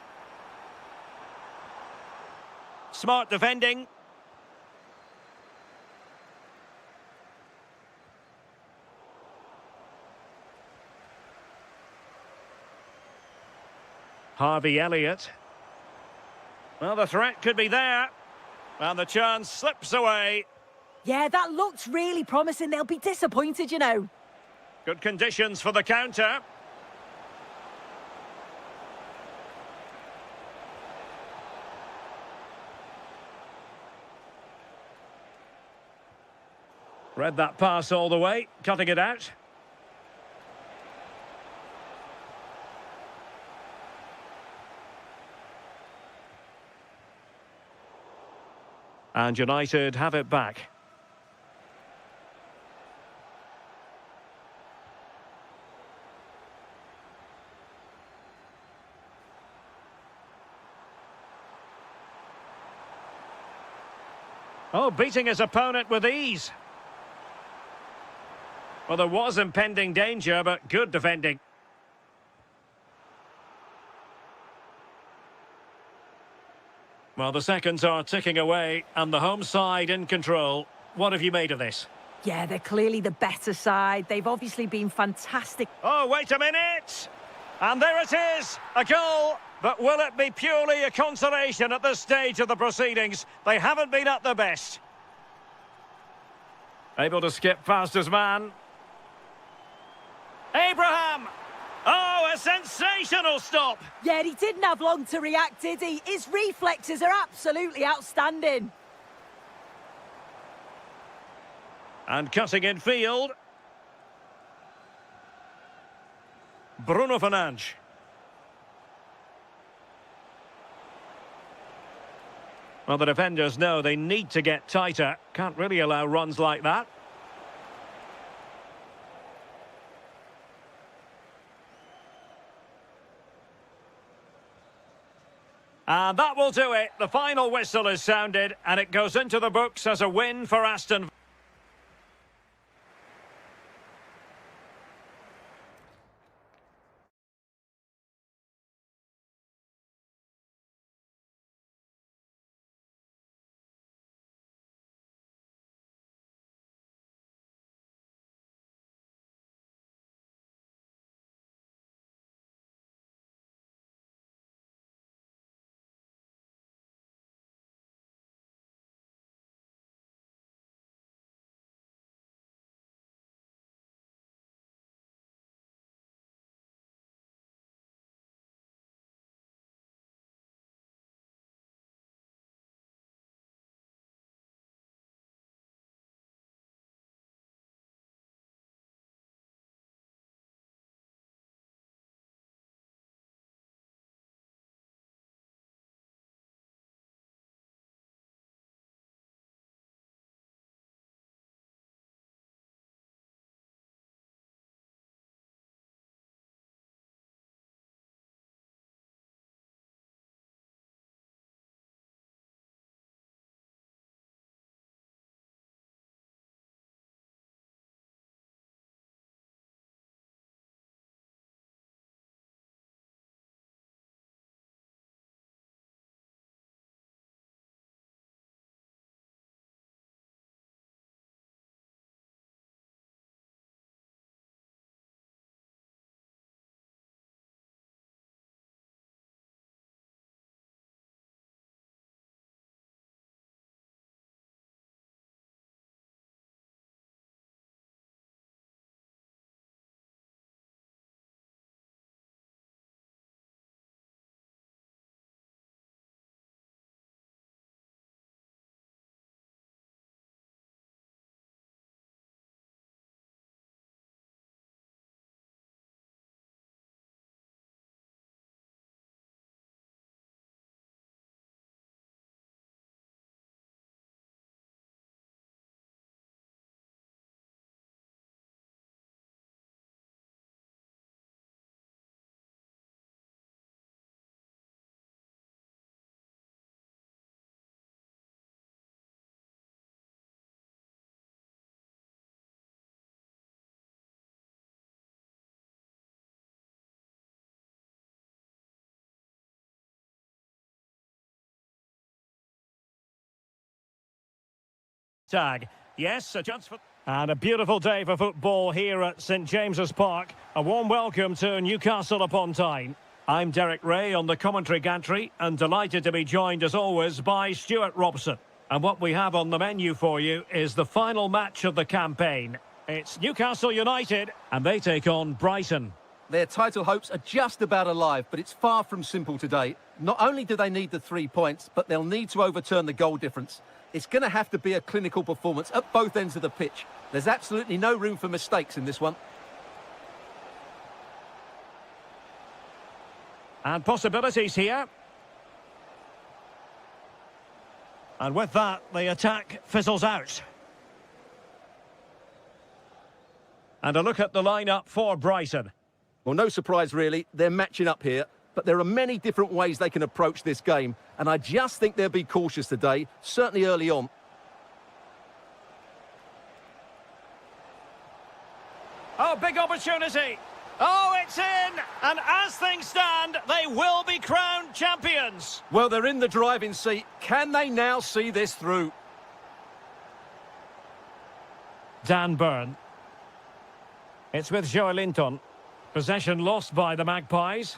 Smart defending. Harvey Elliott. Well, the threat could be there. And the chance slips away. Yeah, that looked really promising. They'll be disappointed, you know. Good conditions for the counter. Read that pass all the way, cutting it out. And United have it back. Oh, beating his opponent with ease. Well, there was impending danger, but good defending. Well, the seconds are ticking away, and the home side in control. What have you made of this? Yeah, they're clearly the better side. They've obviously been fantastic. Oh, wait a minute! And there it is, a goal. But will it be purely a consolation at this stage of the proceedings? They haven't been at their best. Able to skip past his man. Abraham! Oh, a sensational stop! Yeah, he didn't have long to react, did he? His reflexes are absolutely outstanding. And cutting in field. Bruno Fernandes. Well, the defenders know they need to get tighter. Can't really allow runs like that. And that will do it. The final whistle is sounded, and it goes into the books as a win for Aston Villa. Tag. Yes, a chance for... And a beautiful day for football here at St James's Park. A warm welcome to Newcastle upon Tyne. I'm Derek Ray on the commentary gantry and delighted to be joined as always by Stuart Robson. And what we have on the menu for you is the final match of the campaign. It's Newcastle United and they take on Brighton. Their title hopes are just about alive, but it's far from simple today. Not only do they need the 3 points, but they'll need to overturn the goal difference. It's going to have to be a clinical performance at both ends of the pitch. There's absolutely no room for mistakes in this one. And possibilities here. And with that, the attack fizzles out. And a look at the lineup for Brighton. Well, no surprise really, they're matching up here, but there are many different ways they can approach this game, and I just think they'll be cautious today, certainly early on. Oh, big opportunity. Oh, it's in! And as things stand, they will be crowned champions. Well, they're in the driving seat. Can they now see this through? Dan Burn. It's with Joelinton. Possession lost by the Magpies.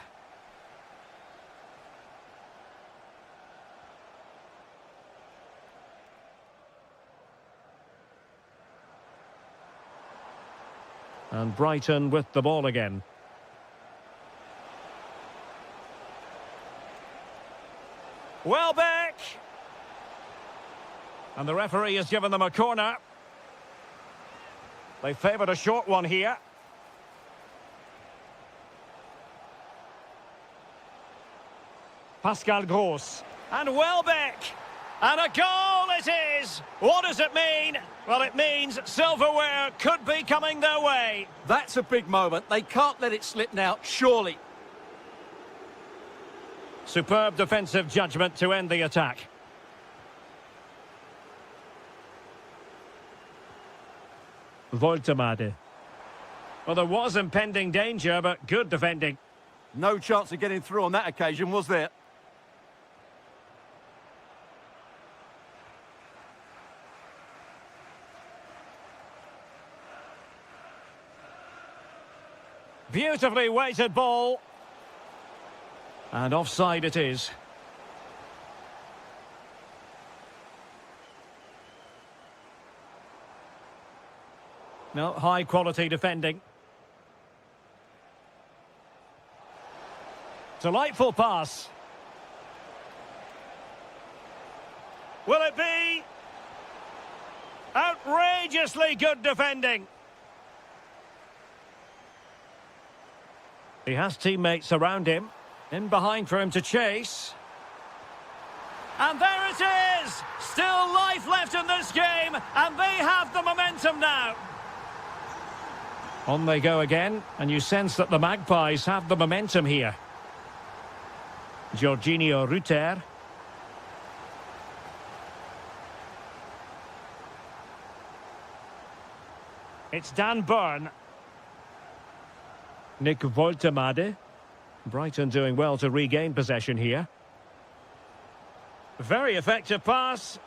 And Brighton with the ball again. Welbeck! And the referee has given them a corner. They favoured a short one here. Pascal Gross. And Welbeck! And a goal it is! What does it mean? Well, it means silverware could be coming their way. That's a big moment. They can't let it slip now, surely. Superb defensive judgment to end the attack. Voltemade. Well, there was impending danger, but good defending. No chance of getting through on that occasion, was there? Beautifully weighted ball. And offside it is. No, high quality defending. Delightful pass. Will it be? Outrageously good defending. He has teammates around him. In behind for him to chase. And there it is! Still life left in this game, and they have the momentum now. On they go again, and you sense that the Magpies have the momentum here. Jorginho Rutter. It's Dan Burn. Nick Voltemade. Brighton doing well to regain possession here. Very effective pass.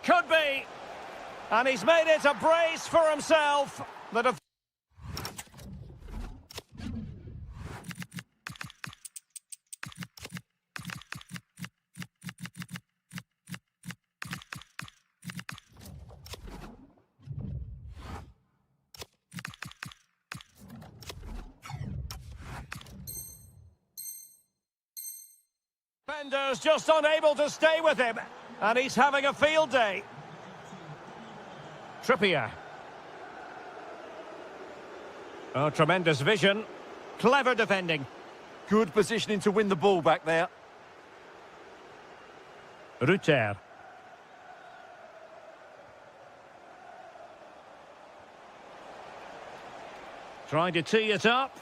Could be. And he's made it a brace for himself. Defenders just unable to stay with him, and he's having a field day. Trippier. Oh, tremendous vision. Clever defending. Good positioning to win the ball back there. Rutter. Trying to tee it up.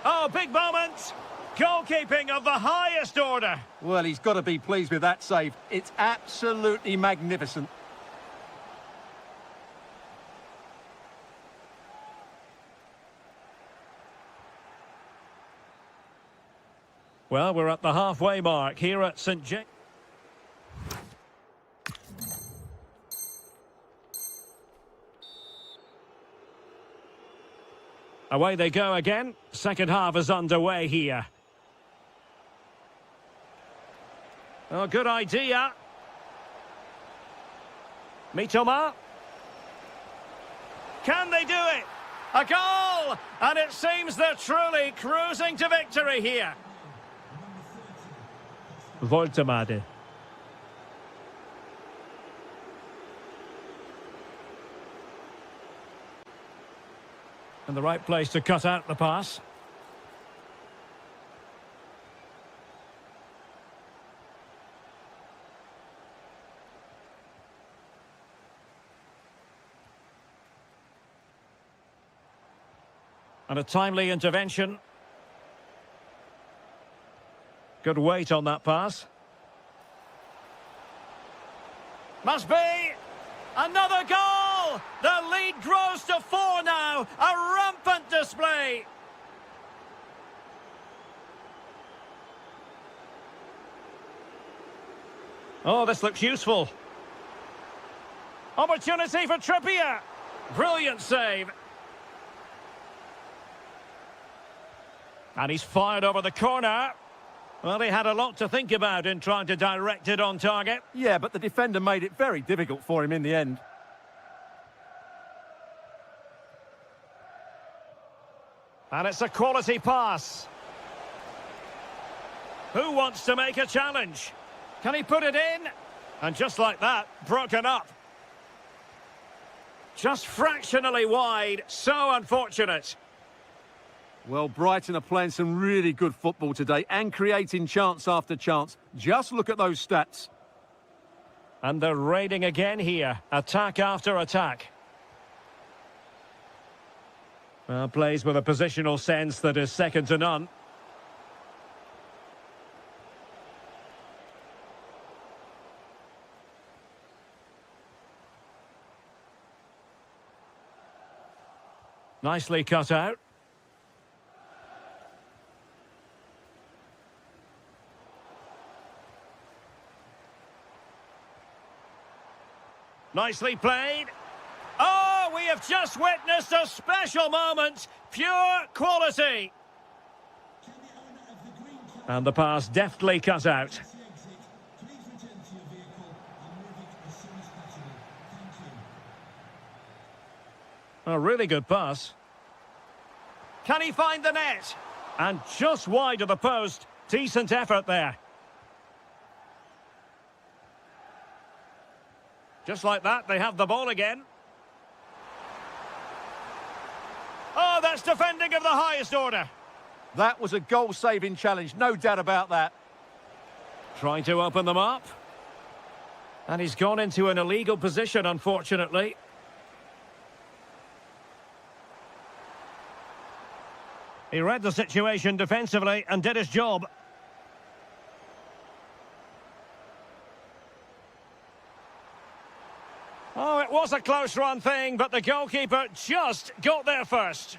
Oh, big moment. Goalkeeping of the highest order. Well, he's got to be pleased with that save. It's absolutely magnificent. Well, we're at the halfway mark here at St James. Away they go again. Second half is underway here. Oh, good idea. Mitoma. Can they do it? A goal! And it seems they're truly cruising to victory here. Voltemade. And the right place to cut out the pass. And a timely intervention. Good weight on that pass. Must be! Another goal! The lead grows to 4 now. A rampant display. Oh, this looks useful. Opportunity for Trippier. Brilliant save. And he's fired over the corner. Well, he had a lot to think about in trying to direct it on target. Yeah, but the defender made it very difficult for him in the end. And it's a quality pass. Who wants to make a challenge? Can he put it in? And just like that, broken up. Just fractionally wide. So unfortunate. Well, Brighton are playing some really good football today and creating chance after chance. Just look at those stats. And they're raiding again here. Attack after attack. Well, plays with a positional sense that is second to none. Nicely cut out. Nicely played. Oh, we have just witnessed a special moment. Pure quality. And the pass deftly cut out. A really good pass. Can he find the net? And just wide of the post. Decent effort there. Just like that, they have the ball again. Oh, that's defending of the highest order. That was a goal-saving challenge, no doubt about that. Trying to open them up. And he's gone into an illegal position, unfortunately. He read the situation defensively and did his job. Oh, it was a close-run thing, but the goalkeeper just got there first.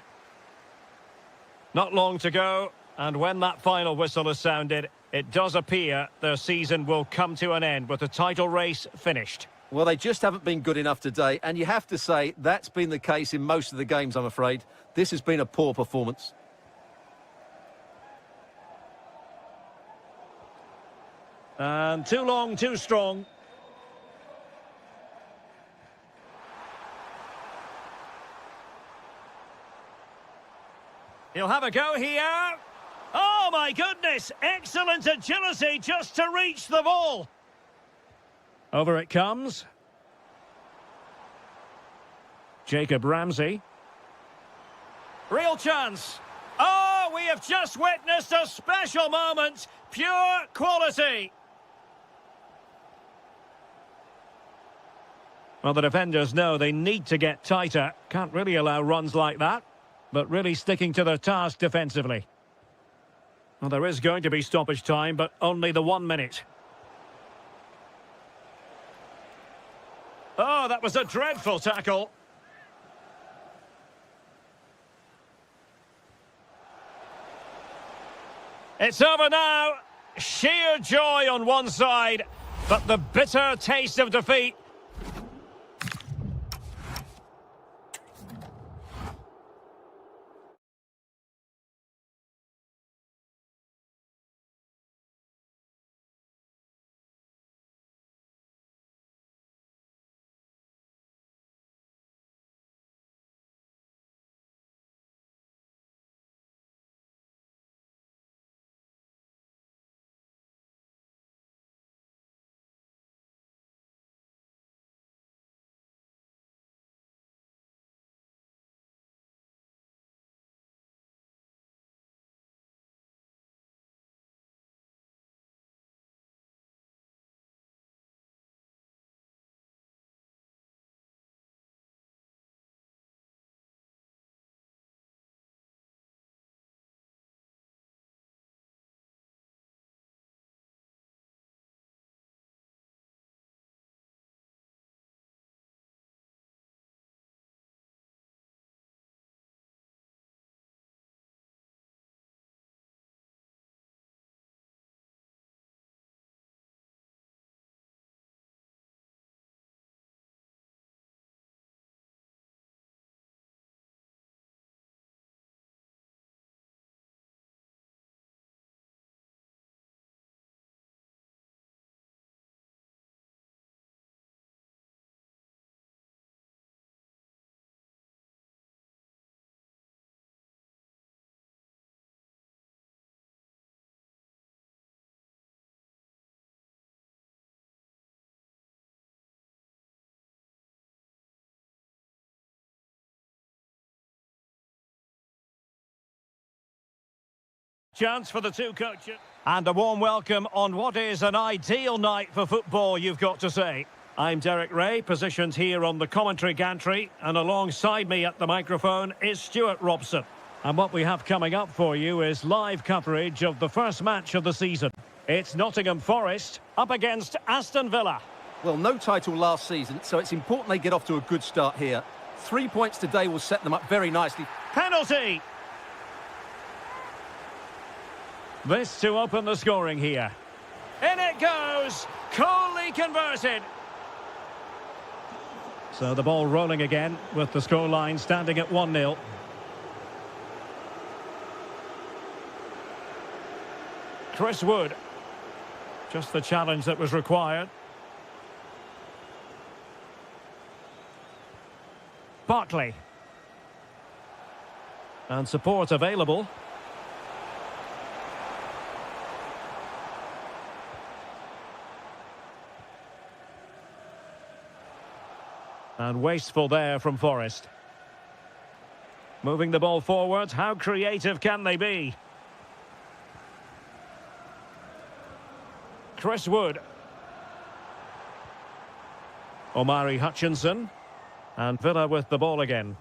Not long to go, and when that final whistle is sounded, it does appear their season will come to an end with the title race finished. Well, they just haven't been good enough today, and you have to say that's been the case in most of the games, I'm afraid. This has been a poor performance. And too long, too strong. He'll have a go here. Oh, my goodness. Excellent agility just to reach the ball. Over it comes. Jacob Ramsey. Real chance. Oh, we have just witnessed a special moment. Pure quality. Well, the defenders know they need to get tighter. Can't really allow runs like that. But really sticking to their task defensively. Well, there is going to be stoppage time, but only the 1 minute. Oh, that was a dreadful tackle. It's over now. Sheer joy on one side, but the bitter taste of defeat Chance for the two coaches. And a warm welcome on what is an ideal night for football, you've got to say. I'm Derek Ray, positioned here on the commentary gantry, and alongside me at the microphone is Stuart Robson. And what we have coming up for you is live coverage of the first match of the season. It's Nottingham Forest up against Aston Villa. Well, no title last season, so it's important they get off to a good start here. 3 points today will set them up very nicely. Penalty! This to open the scoring here. In it goes! Coolly converted! So the ball rolling again with the scoreline standing at 1-0. Chris Wood. Just the challenge that was required. Barkley. And support available. And wasteful there from Forest. Moving the ball forward, how creative can they be? Chris Wood. Omari Hutchinson. And Villa with the ball again.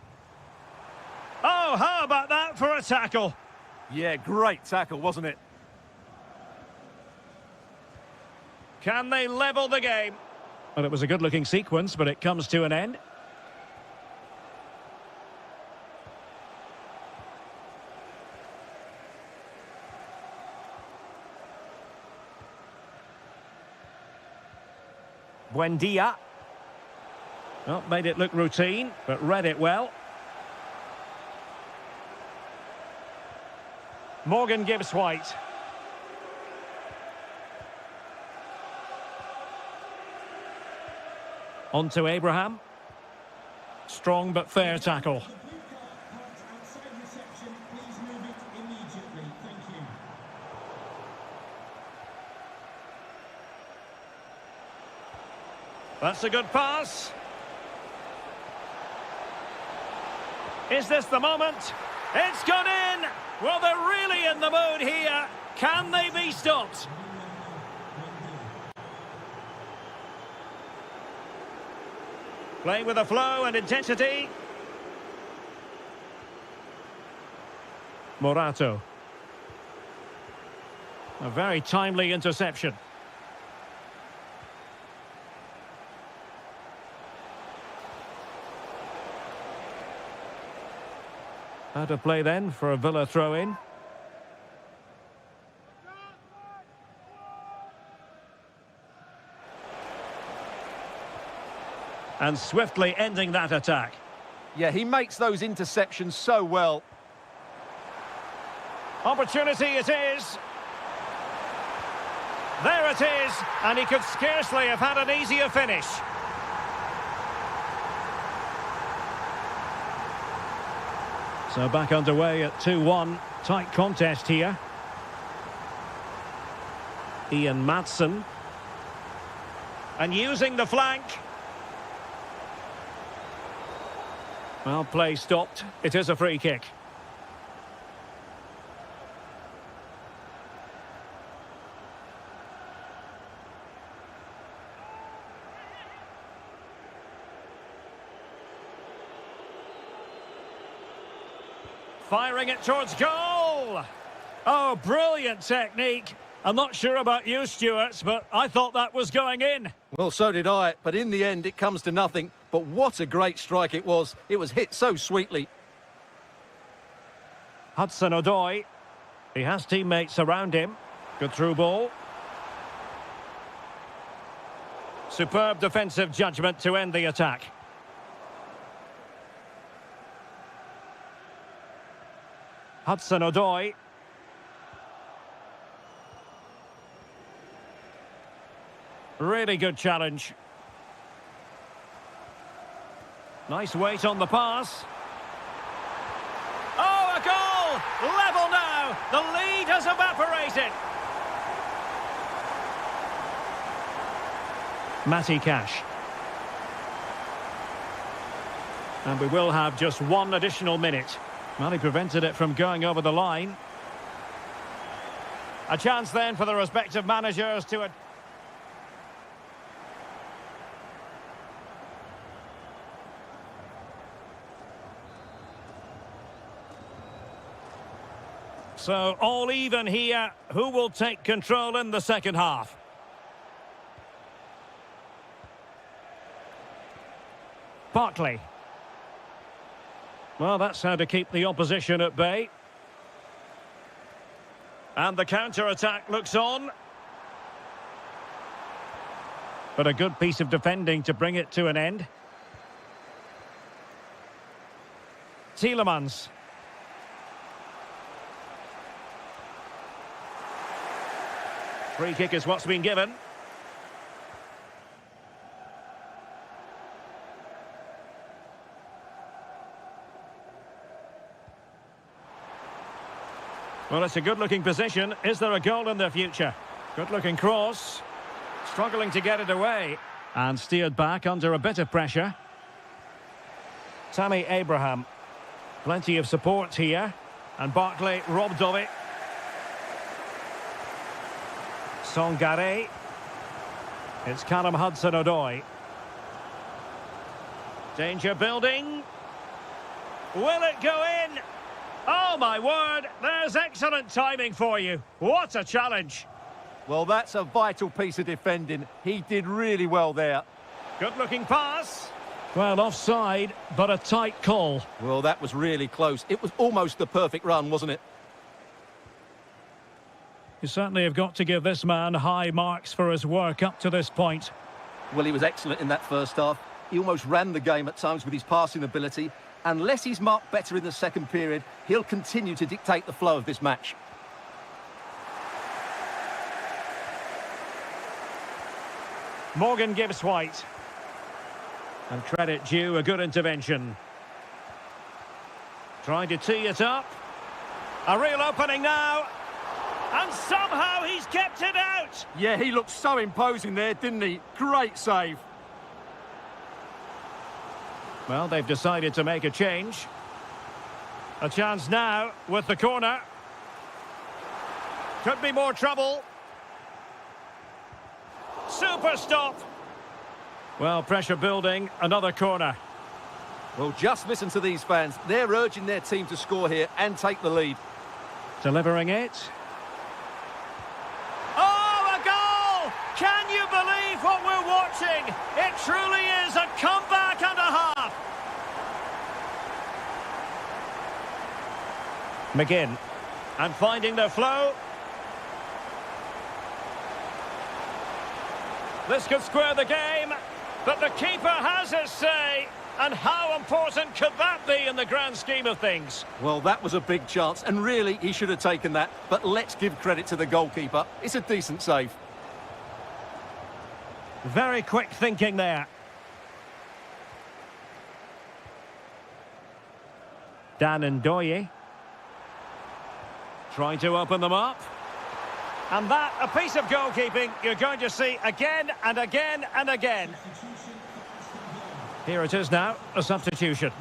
Oh, how about that for a tackle? Yeah, great tackle, wasn't it? Can they level the game? Well, it was a good-looking sequence, but it comes to an end. Buendia. Well, made it look routine, but read it well. Morgan Gibbs-White. On to Abraham. Strong but fair tackle. That's a good pass. Is this the moment? It's gone in! Well, they're really in the mood here. Can they be stopped? Playing with a flow and intensity. Morato. A very timely interception. How to play then for a Villa throw-in. And swiftly ending that attack. Yeah, he makes those interceptions so well. Opportunity it is. There it is, and he could scarcely have had an easier finish. So back underway at 2-1. Tight contest here. Ian Madsen. And using the flank. Well, play stopped. It is a free kick. Firing it towards goal. Oh, brilliant technique. I'm not sure about you, Stuart, but I thought that was going in. Well, so did I, but in the end it comes to nothing. But what a great strike it was. It was hit so sweetly. Hudson-Odoi. He has teammates around him. Good through ball. Superb defensive judgment to end the attack. Hudson-Odoi. Really good challenge. Nice weight on the pass. Oh, a goal! Level now! The lead has evaporated. Matty Cash. And we will have just one additional minute. Well, he prevented it from going over the line. A chance then for the respective managers to... So, all even here. Who will take control in the second half? Barkley. Well, that's how to keep the opposition at bay. And the counter-attack looks on. But a good piece of defending to bring it to an end. Tielemans. Free kick is what's been given. Well, it's a good-looking position. Is there a goal in the future? Good-looking cross. Struggling to get it away. And steered back under a bit of pressure. Tammy Abraham. Plenty of support here. And Barkley robbed of it. Songare. It's Callum Hudson-Odoi. Danger building. Will it go in? Oh, my word, there's excellent timing for you. What a challenge. Well, that's a vital piece of defending. He did really well there. Good-looking pass. Well, offside, but a tight call. Well, that was really close. It was almost the perfect run, wasn't it? You certainly have got to give this man high marks for his work up to this point. Well, he was excellent in that first half. He almost ran the game at times with his passing ability. Unless he's marked better in the second period, he'll continue to dictate the flow of this match. Morgan Gibbs-White. And credit due, a good intervention. Trying to tee it up. A real opening now. And somehow he's kept it out. Yeah, he looked so imposing there, didn't he? Great save. Well, they've decided to make a change. A chance now with the corner. Could be more trouble. Super stop. Well, pressure building, another corner. Well, just listen to these fans. They're urging their team to score here and take the lead. Delivering it. Oh, a goal! Can you believe what we're watching? It truly is a comeback and a half. McGinn. And finding the flow. This could square the game, but the keeper has his say. And how important could that be in the grand scheme of things? Well, that was a big chance, and really, he should have taken that. But let's give credit to the goalkeeper. It's a decent save. Very quick thinking there. Dan Ndoye. Trying to open them up. And that, a piece of goalkeeping you're going to see again and again and again. Here it is now, a substitution.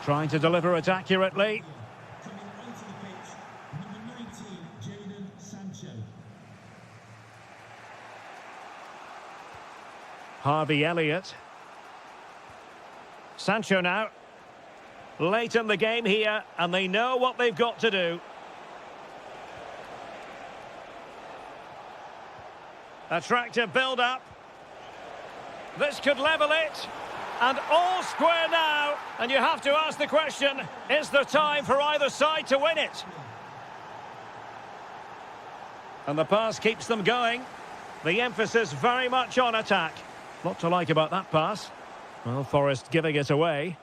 Trying to deliver it accurately. Harvey Elliott. Sancho now. Late in the game here, and they know what they've got to do. Attractive build-up. This could level it. And all square now. And you have to ask the question, is there time for either side to win it? And the pass keeps them going. The emphasis very much on attack. Lot to like about that pass. Well, Forrest giving it away.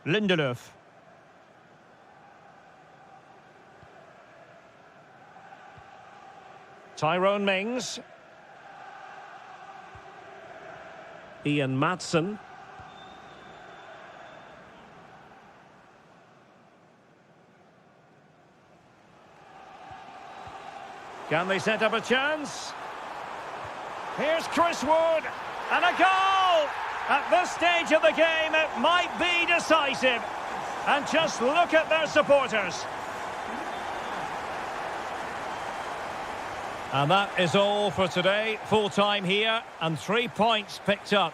Lindelöf. Tyrone Mings. Ian Madsen. Can they set up a chance? Here's Chris Wood. And a goal! At this stage of the game, it might be decisive. And just look at their supporters. And that is all for today. Full time here and 3 points picked up.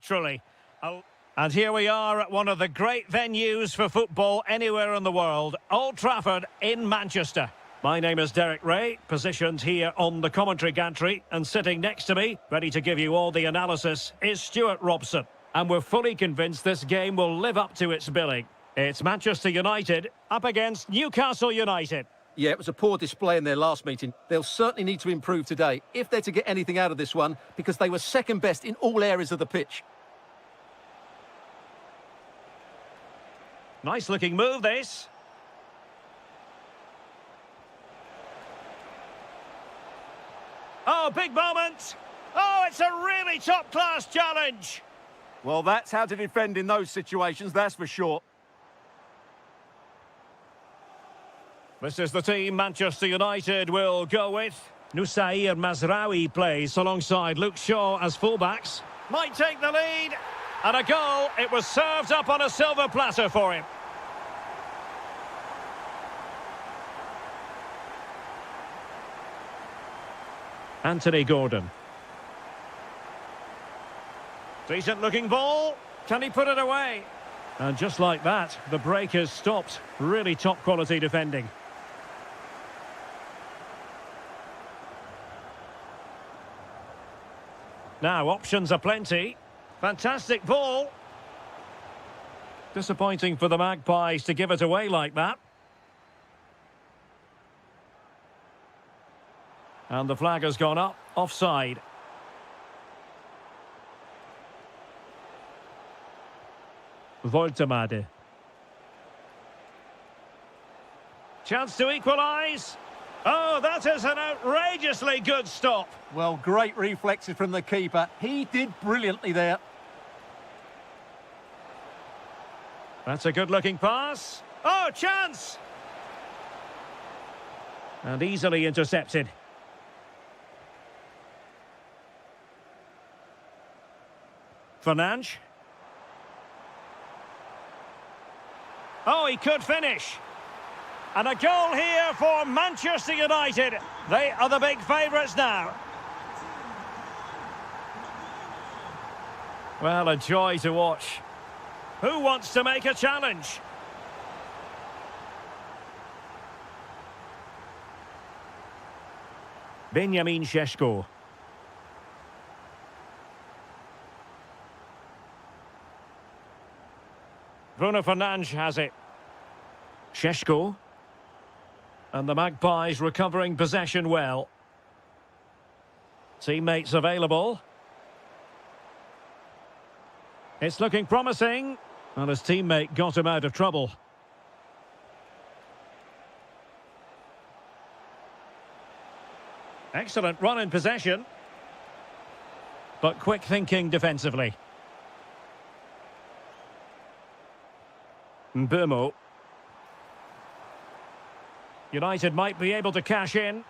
Truly. And here we are at one of the great venues for football anywhere in the world, Old Trafford in Manchester. My name is Derek Ray, positioned here on the commentary gantry, and sitting next to me, ready to give you all the analysis, is Stuart Robson. And we're fully convinced this game will live up to its billing. It's Manchester United up against Newcastle United. Yeah, it was a poor display in their last meeting. They'll certainly need to improve today if they're to get anything out of this one, because they were second best in all areas of the pitch. Nice looking move, this. Oh, big moment. Oh, it's a really top-class challenge. Well, that's how to defend in those situations, that's for sure. This is the team Manchester United will go with. Nusair Mazraoui plays alongside Luke Shaw as fullbacks. Might take the lead. And a goal. It was served up on a silver platter for him. Anthony Gordon. Decent looking ball. Can he put it away? And just like that, the break has stopped. Really top quality defending. Now, options are plenty. Fantastic ball. Disappointing for the Magpies to give it away like that. And the flag has gone up, offside. Voltemade. Chance to equalise. Oh, that is an outrageously good stop. Well, great reflexes from the keeper. He did brilliantly there. That's a good-looking pass. Oh, chance! And easily intercepted. Fernandes. Oh, he could finish. And a goal here for Manchester United. They are the big favourites now. Well, a joy to watch. Who wants to make a challenge? Benjamin Šeško. Bruno Fernandes has it. Šeško. And the Magpies recovering possession well. Teammates available. It's looking promising. Well, his teammate got him out of trouble. Excellent run in possession. But quick thinking defensively. Mbumo. United might be able to cash in.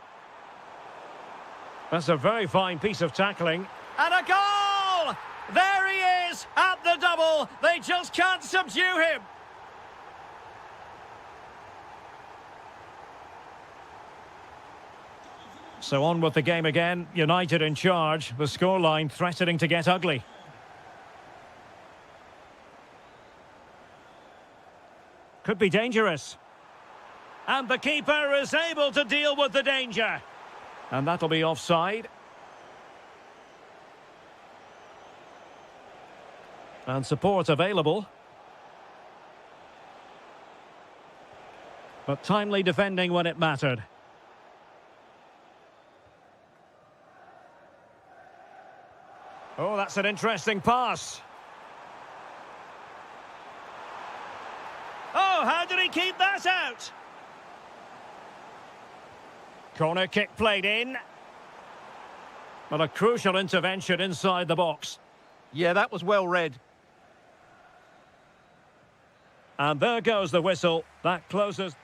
That's a very fine piece of tackling. And a goal! There he is at the double. They just can't subdue him. So on with the game again. United in charge. The scoreline threatening to get ugly. Could be dangerous. And the keeper is able to deal with the danger. And that'll be offside. And support available. But timely defending when it mattered. Oh, that's an interesting pass. Oh, how did he keep that out? Corner kick played in. But a crucial intervention inside the box. Yeah, that was well read. And there goes the whistle. That closes.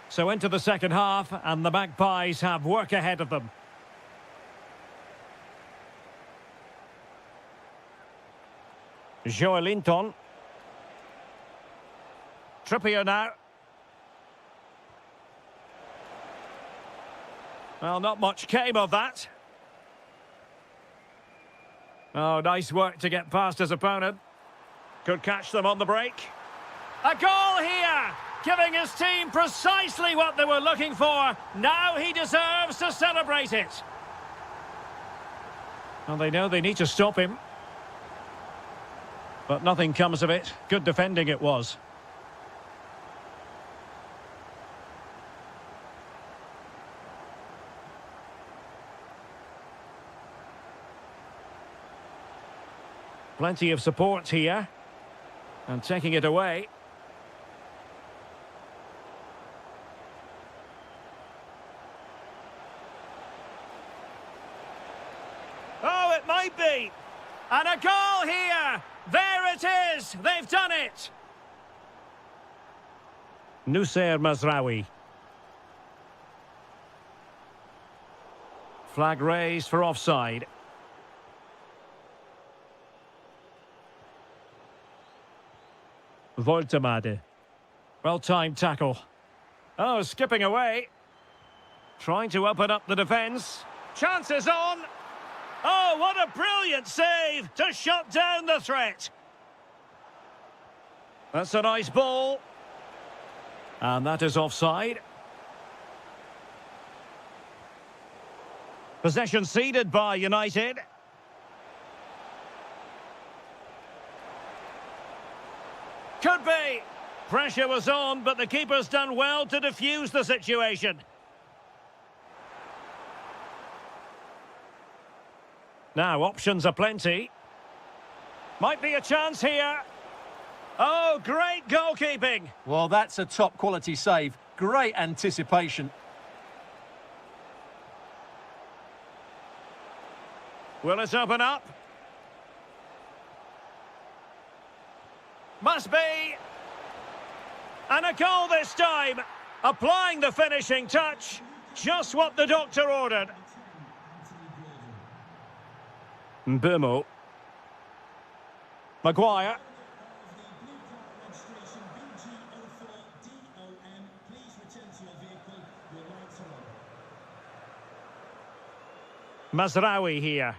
So into the second half, and the Magpies have work ahead of them. Joelinton. Trippier now. Well, not much came of that. Oh, nice work to get past his opponent. Could catch them on the break. A goal here! Giving his team precisely what they were looking for. Now he deserves to celebrate it. Well, they know they need to stop him. But nothing comes of it. Good defending it was. Plenty of support here. And taking it away. Oh, it might be. And a goal here. There it is. They've done it. Nusayr Mazraoui. Flag raised for offside. Voltemade. Well-timed tackle. Oh, skipping away. Trying to open up the defence. Chances on. Oh, what a brilliant save to shut down the threat. That's a nice ball. And that is offside. Possession ceded by United. Could be. Pressure was on, but the keeper's done well to defuse the situation. Now, options are plenty. Might be a chance here. Oh, great goalkeeping. Well, that's a top-quality save. Great anticipation. Will it open up? Must be. And a goal this time. Applying the finishing touch. Just what the doctor ordered. Mbumo. Maguire. Mazraoui here.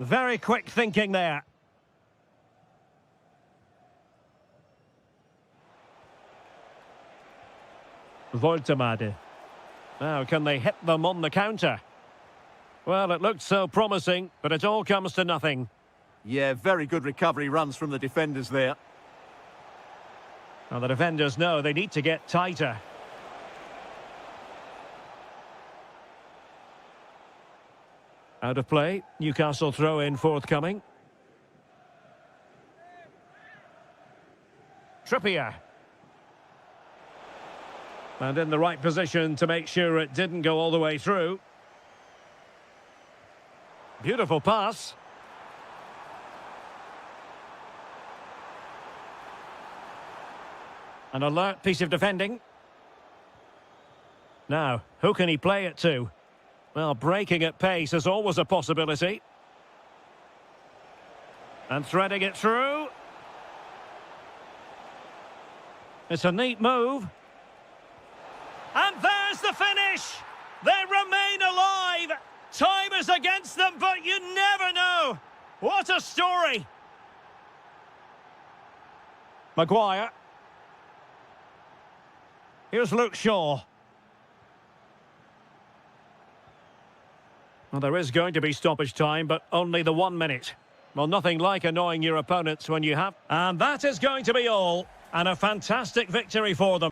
Very quick thinking there. Voltemade. Now, can they hit them on the counter? Well, it looked so promising, but it all comes to nothing. Yeah, very good recovery runs from the defenders there. Well, the defenders know they need to get tighter. Out of play, Newcastle throw-in forthcoming. Trippier. And in the right position to make sure it didn't go all the way through. Beautiful pass. An alert piece of defending. Now, who can he play it to? Well, breaking at pace is always a possibility. And threading it through. It's a neat move. And there's the finish! They remain alive! Time is against them, but you never know! What a story! Maguire. Here's Luke Shaw. Well, there is going to be stoppage time, but only the 1 minute. Well, nothing like annoying your opponents when you have. And that is going to be all. And a fantastic victory for them.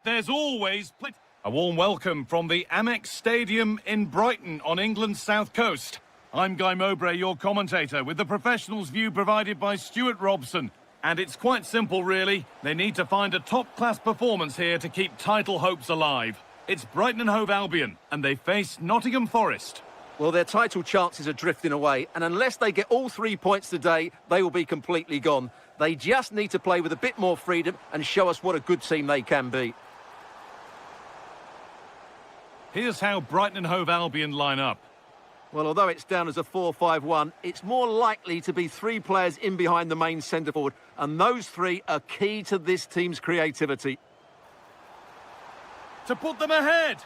There's always a warm welcome from the Amex Stadium in Brighton on England's south coast. I'm Guy Mowbray, your commentator, with the professionals' view provided by Stuart Robson. And it's quite simple, really. They need to find a top-class performance here to keep title hopes alive. It's Brighton and Hove Albion, and they face Nottingham Forest. Well, their title chances are drifting away, and unless they get all 3 points today, they will be completely gone. They just need to play with a bit more freedom and show us what a good team they can be. Here's how Brighton and Hove Albion line up. Well, although it's down as a 4-5-1, it's more likely to be three players in behind the main centre forward, and those three are key to this team's creativity. To put them ahead.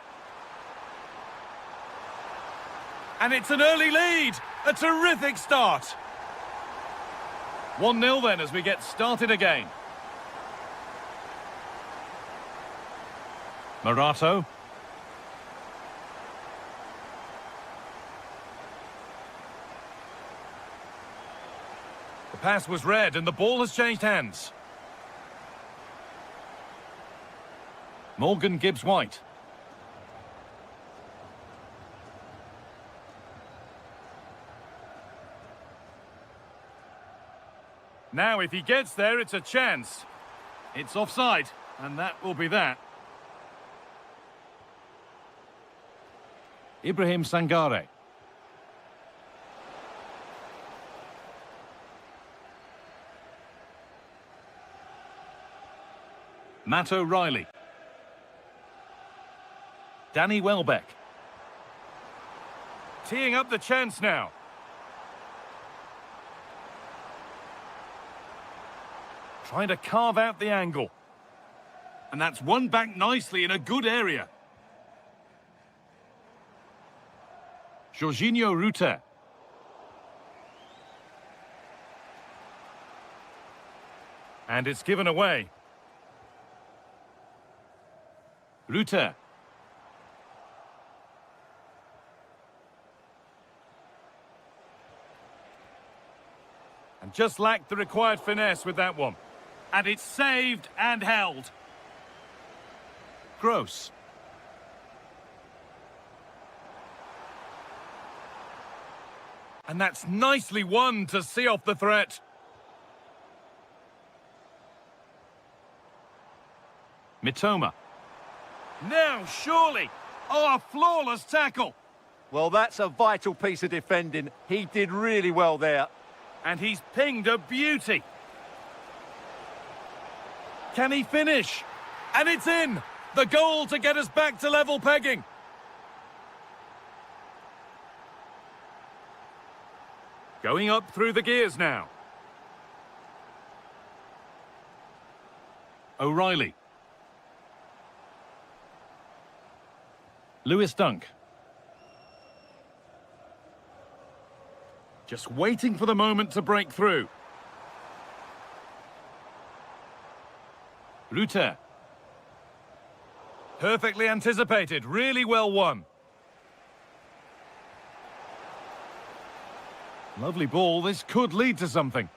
And it's an early lead. A terrific start. 1-0 then as we get started again. Marato. The pass was read and the ball has changed hands. Morgan Gibbs-White. Now, if he gets there, it's a chance. It's offside, and that will be that. Ibrahim Sangare. Matt O'Reilly. Danny Welbeck. Teeing up the chance now. Trying to carve out the angle. And that's won back nicely in a good area. Jorginho Rutter. And it's given away. Rutter. And just lacked the required finesse with that one. And it's saved and held. Gross. And that's nicely won to see off the threat. Mitoma. Now, surely. Oh, a flawless tackle. Well, that's a vital piece of defending. He did really well there. And he's pinged a beauty. Can he finish? And it's in! The goal to get us back to level pegging. Going up through the gears now. O'Reilly. Lewis Dunk. Just waiting for the moment to break through. Rutter. Perfectly anticipated, really well won. Lovely ball, this could lead to something.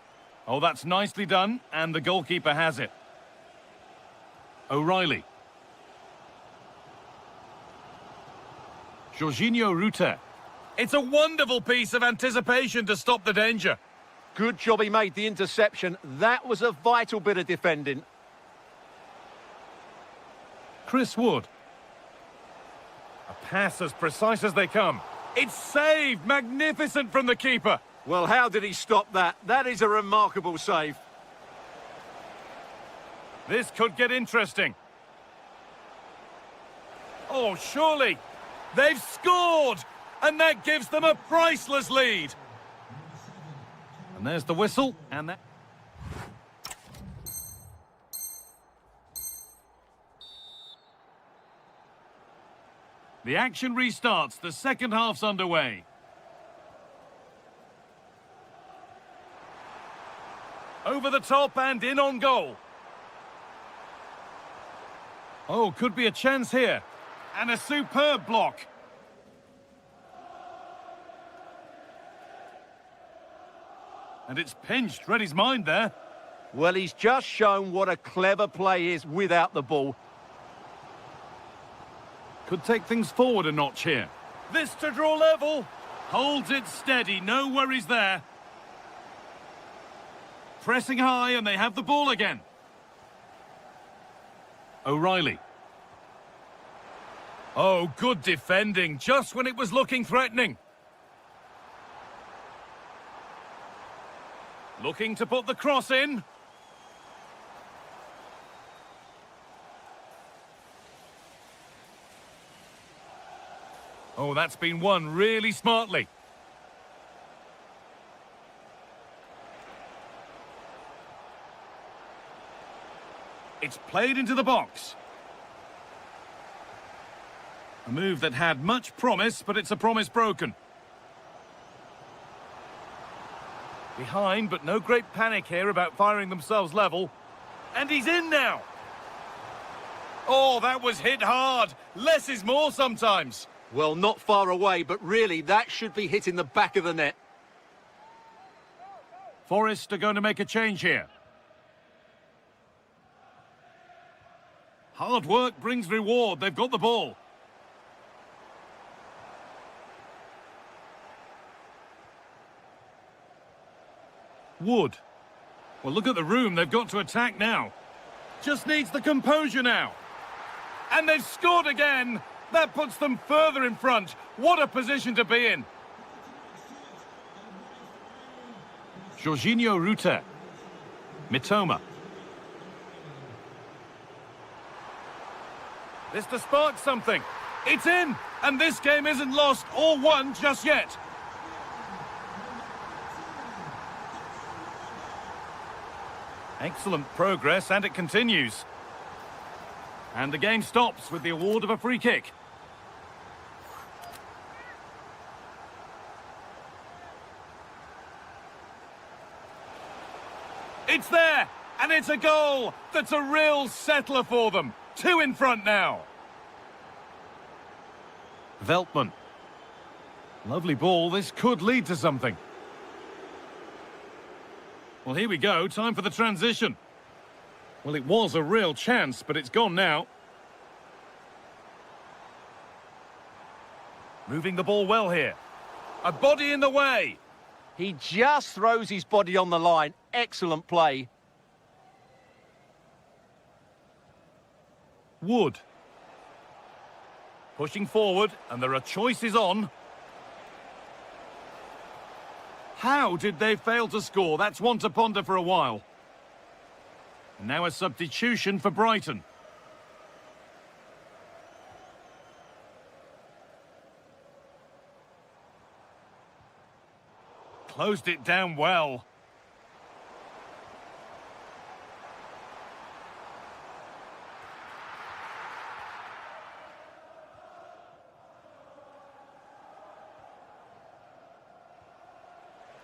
Oh, that's nicely done, and the goalkeeper has it. O'Reilly. Jorginho Rutter. It's a wonderful piece of anticipation to stop the danger. Good job he made the interception. That was a vital bit of defending. Chris Wood. A pass as precise as they come. It's saved! Magnificent from the keeper. Well, how did he stop that? That is a remarkable save. This could get interesting. Oh, surely. They've scored! And that gives them a priceless lead. And there's the whistle, and that... The action restarts. The second half's underway. Over the top and in on goal. Oh, could be a chance here. And a superb block. And it's pinched. Read his mind there. Well, he's just shown what a clever play is without the ball. Could take things forward a notch here. This to draw level. Holds it steady. No worries there. Pressing high and they have the ball again. O'Reilly. Oh, good defending. Just when it was looking threatening. Looking to put the cross in. Oh, that's been won really smartly. It's played into the box. A move that had much promise, but it's a promise broken. Behind, but no great panic here about firing themselves level. And he's in now. Oh, that was hit hard. Less is more sometimes. Well, not far away, but really, that should be hitting the back of the net. Forest are going to make a change here. Hard work brings reward. They've got the ball. Wood. Well, look at the room they've got to attack now. Just needs the composure now. And they've scored again. That puts them further in front. What a position to be in. Jorginho Ruta. Mitoma. This to spark something. It's in, and this game isn't lost or won just yet. Excellent progress, and it continues. And the game stops with the award of a free kick. It's there, and it's a goal that's a real settler for them. 2 in front now. Veltman. Lovely ball. This could lead to something. Well, here we go. Time for the transition. Well, it was a real chance, but it's gone now. Moving the ball well here. A body in the way. He just throws his body on the line. Excellent play. Wood. Pushing forward, and there are choices on. How did they fail to score? That's one to ponder for a while. Now a substitution for Brighton. Closed it down well.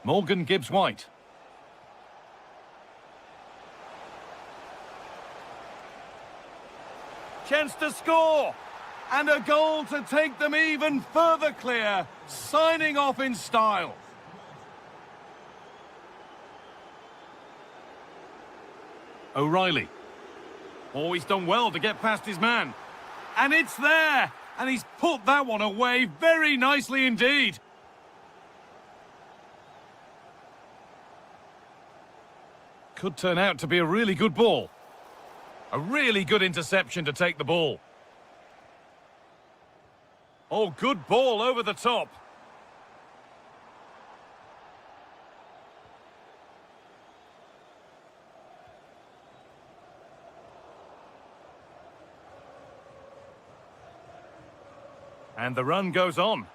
Morgan Gibbs-White. Chance to score! And a goal to take them even further clear, signing off in style. O'Reilly. Oh, he's done well to get past his man. And it's there! And he's put that one away very nicely indeed. Could turn out to be a really good ball. A really good interception to take the ball. Oh, good ball over the top. And the run goes on.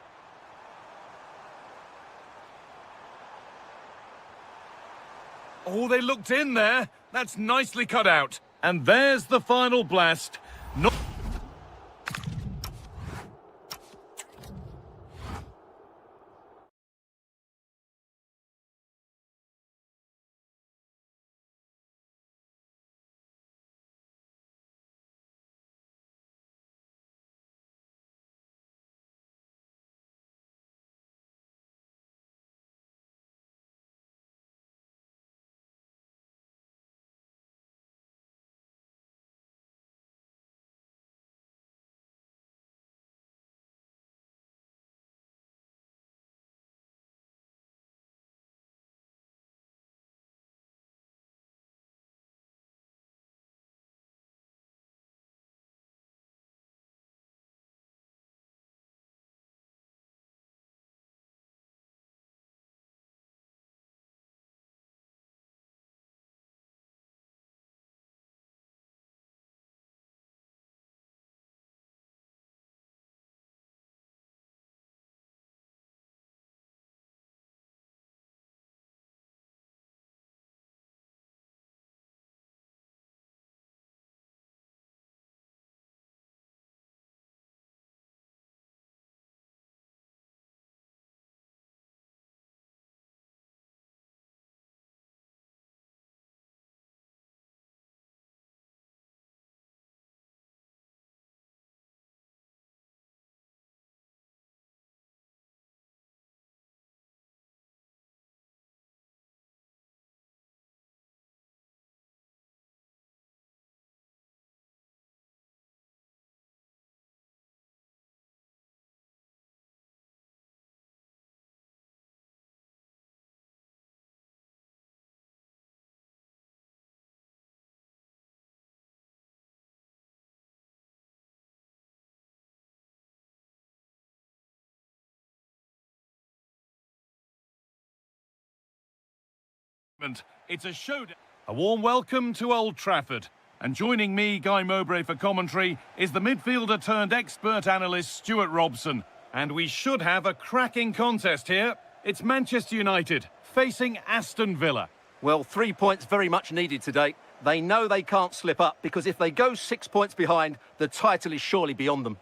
Oh, they looked in there. That's nicely cut out. And there's the final blast. Not It's a showdown. A warm welcome to Old Trafford. And joining me, Guy Mowbray, for commentary is the midfielder turned expert analyst Stuart Robson. And we should have a cracking contest here. It's Manchester United facing Aston Villa. Well, 3 points very much needed today. They know they can't slip up because if they go 6 points behind, the title is surely beyond them.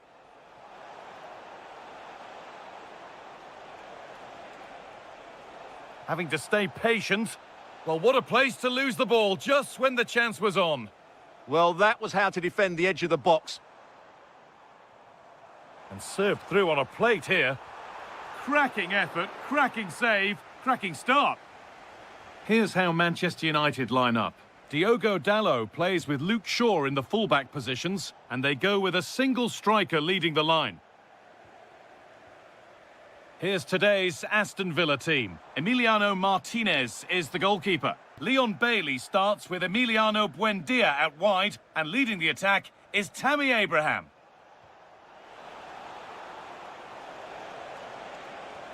Having to stay patient. Well, what a place to lose the ball just when the chance was on. Well, that was how to defend the edge of the box. And served through on a plate here. Cracking effort, cracking save, cracking start. Here's how Manchester United line up. Diogo Dalot plays with Luke Shaw in the fullback positions, and they go with a single striker leading the line. Here's today's Aston Villa team. Emiliano Martinez is the goalkeeper. Leon Bailey starts with Emiliano Buendia out wide, and leading the attack is Tammy Abraham.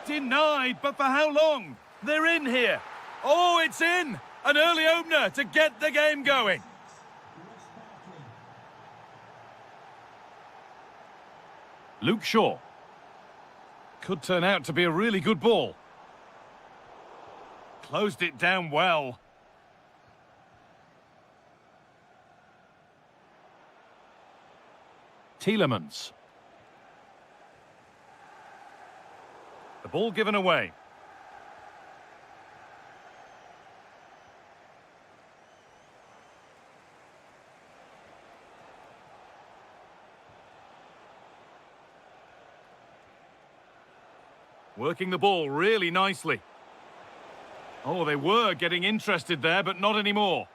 Denied, but for how long? They're in here. Oh, it's in! An early opener to get the game going. Luke Shaw. Could turn out to be a really good ball. Closed it down well. Tielemans. The ball given away. Working the ball really nicely. Oh, they were getting interested there, but not anymore.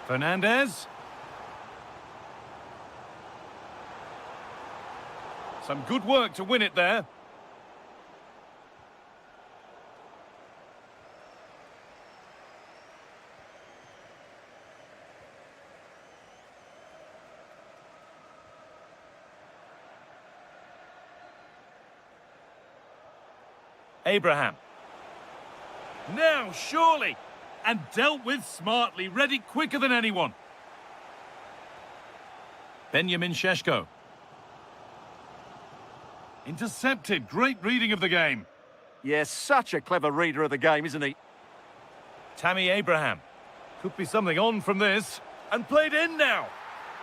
Fernandez. Some good work to win it there. Abraham. Now, surely. And dealt with smartly, read it quicker than anyone. Benjamin Šeško. Intercepted, great reading of the game. Yes, such a clever reader of the game, isn't he? Tammy Abraham. Could be something on from this. And played in now.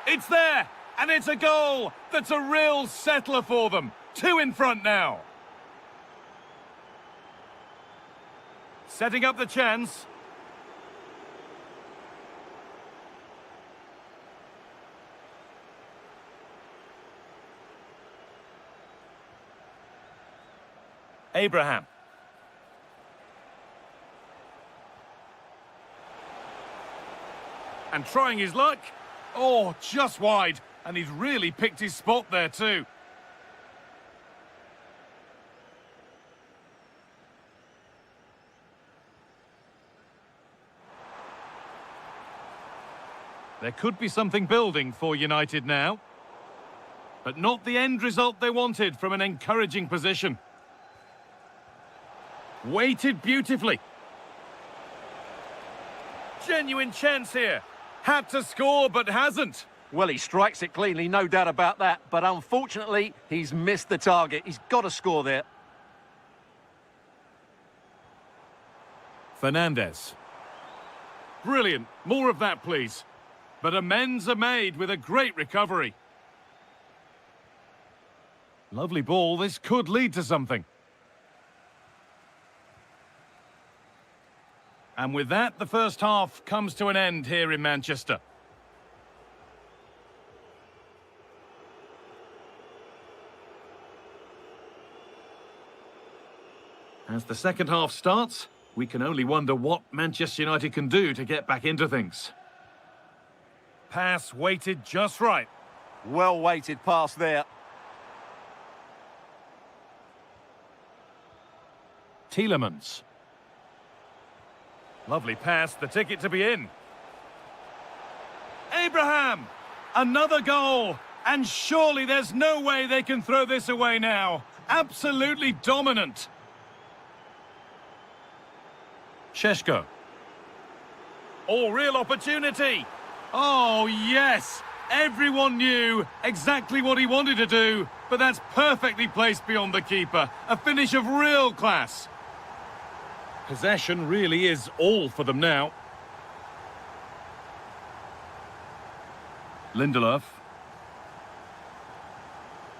It's there, and it's a goal. That's a real settler for them. 2 in front now. Setting up the chance. Abraham. And trying his luck. Oh, just wide. And he's really picked his spot there too. There could be something building for United now. But not the end result they wanted from an encouraging position. Weighted beautifully. Genuine chance here. Had to score, but hasn't. Well, he strikes it cleanly, no doubt about that. But unfortunately, he's missed the target. He's got to score there. Fernandez. Brilliant. More of that, please. But amends are made with a great recovery. Lovely ball. This could lead to something. And with that, the first half comes to an end here in Manchester. As the second half starts, we can only wonder what Manchester United can do to get back into things. Pass weighted just right. Well-weighted pass there. Tielemans. Lovely pass, the ticket to be in. Abraham! Another goal! And surely there's no way they can throw this away now. Absolutely dominant. Sheshko. Oh, real opportunity. Oh, yes. Everyone knew exactly what he wanted to do, but that's perfectly placed beyond the keeper. A finish of real class. Possession really is all for them now. Lindelof.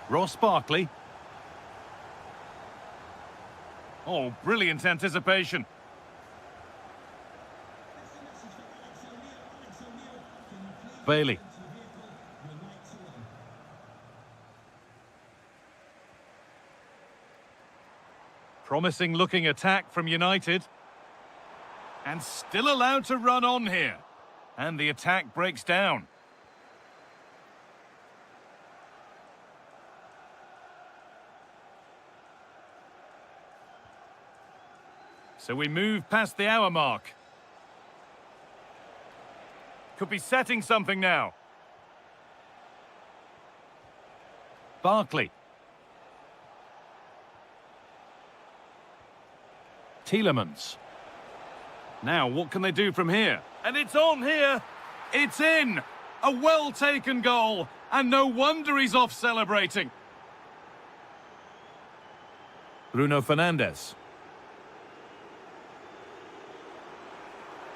Ross Barkley. Oh, brilliant anticipation. Bailey. Promising looking attack from United. And still allowed to run on here. And the attack breaks down. So we move past the hour mark. Could be setting something now. Barkley. Tielemans. Now, what can they do from here? And it's on here. It's in. A well-taken goal. And no wonder he's off celebrating. Bruno Fernandes.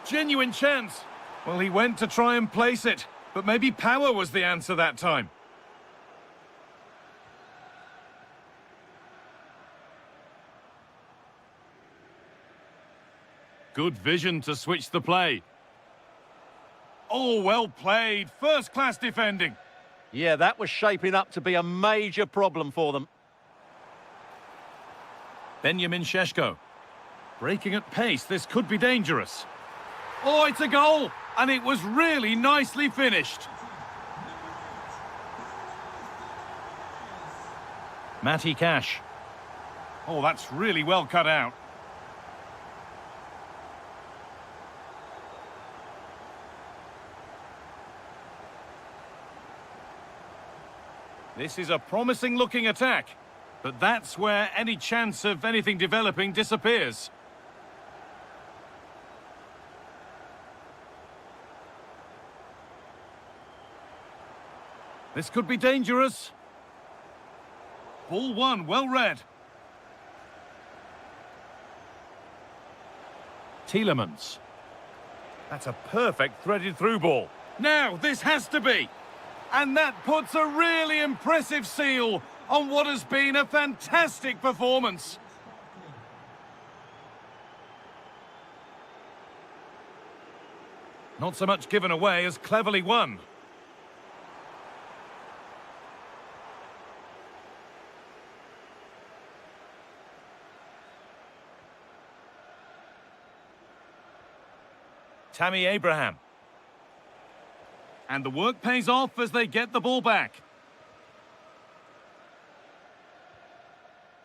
Genuine chance. Well, he went to try and place it, but maybe power was the answer that time. Good vision to switch the play. Oh, well played. First-class defending. Yeah, that was shaping up to be a major problem for them. Benjamin Sheshko. Breaking at pace, this could be dangerous. Oh, it's a goal! And it was really nicely finished. Matty Cash. Oh, that's really well cut out. This is a promising-looking attack, but that's where any chance of anything developing disappears. This could be dangerous. Ball one, well read. Tielemans. That's a perfect threaded through ball. Now, this has to be. And that puts a really impressive seal on what has been a fantastic performance. Not so much given away as cleverly won. Tammy Abraham. And the work pays off as they get the ball back.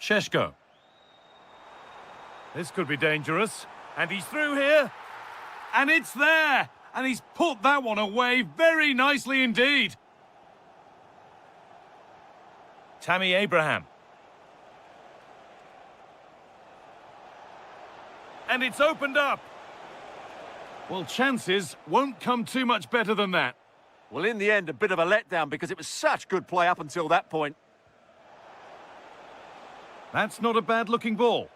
Sheshko. This could be dangerous. And he's through here. And it's there. And he's put that one away very nicely indeed. Tammy Abraham. And it's opened up. Well, chances won't come too much better than that. Well, in the end, a bit of a letdown because it was such good play up until that point. That's not a bad-looking ball.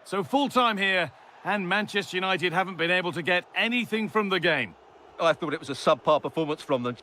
So full time here, and Manchester United haven't been able to get anything from the game. I thought it was a subpar performance from them.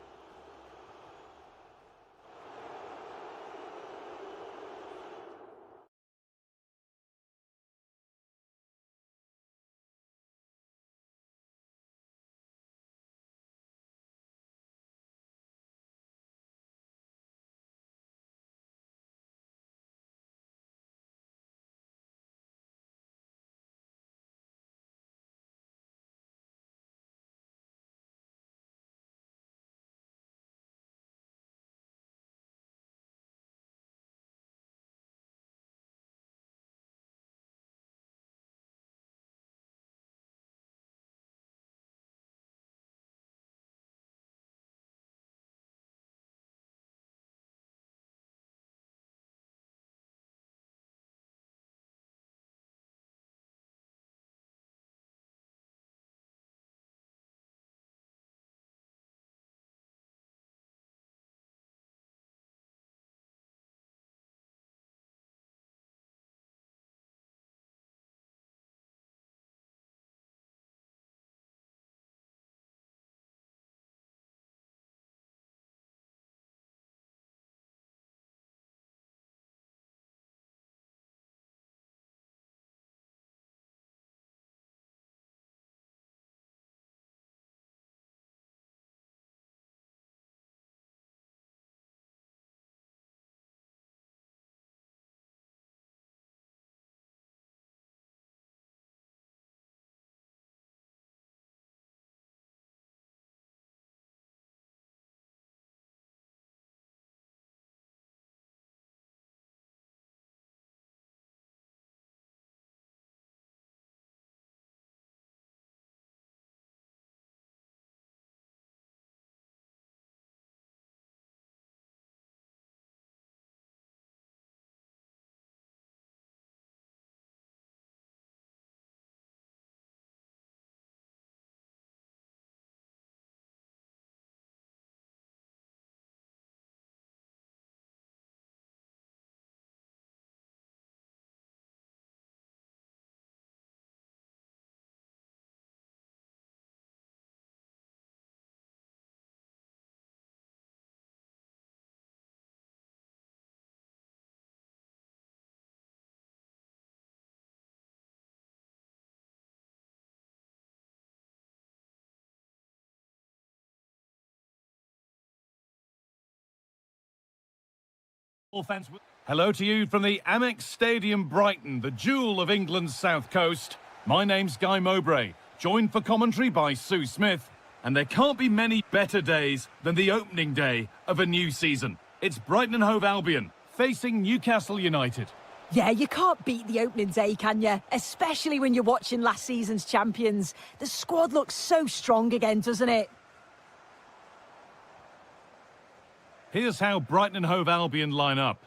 Offense. Hello to you from the Amex Stadium, Brighton, the jewel of England's south coast. My name's Guy Mowbray, joined for commentary by Sue Smith. And there can't be many better days than the opening day of a new season. It's Brighton and Hove Albion facing Newcastle United. Yeah, you can't beat the opening day, can you? Especially when you're watching last season's champions. The squad looks so strong again, doesn't it? Here's how Brighton and Hove Albion line up.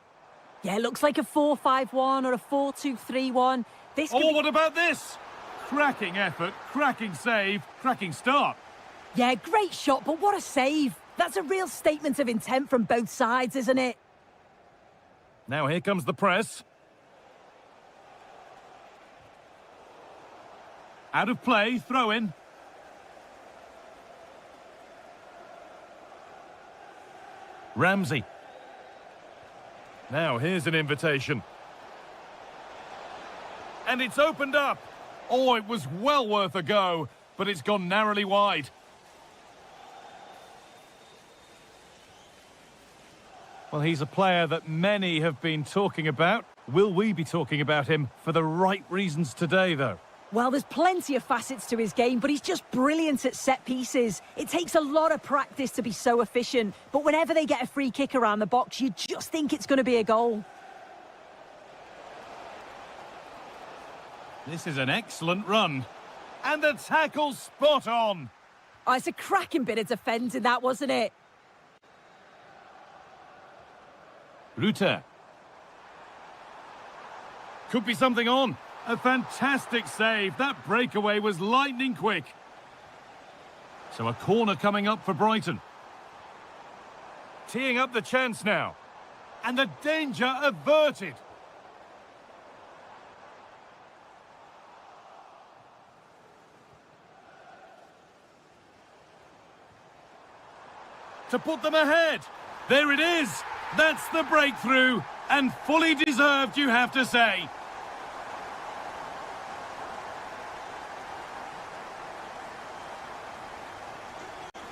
Yeah, it looks like a 4-5-1 or a 4-2-3-1. This could be... what about this? Cracking effort, cracking save, cracking start. Yeah, great shot, but what a save. That's a real statement of intent from both sides, isn't it? Now here comes the press. Out of play, throw in. Ramsey. Now here's an invitation. And it's opened up. Oh, it was well worth a go, but it's gone narrowly wide. Well, he's a player that many have been talking about. Will we be talking about him for the right reasons today, though? Well, there's plenty of facets to his game, but he's just brilliant at set pieces. It takes a lot of practice to be so efficient, but whenever they get a free kick around the box, you just think it's going to be a goal. This is an excellent run. And the tackle spot on. Oh, it's a cracking bit of defending that, wasn't it? Rute. Could be something on. A fantastic save. That breakaway was lightning quick. So a corner coming up for Brighton. Teeing up the chance now. And the danger averted. To put them ahead. There it is. That's the breakthrough. And fully deserved, you have to say.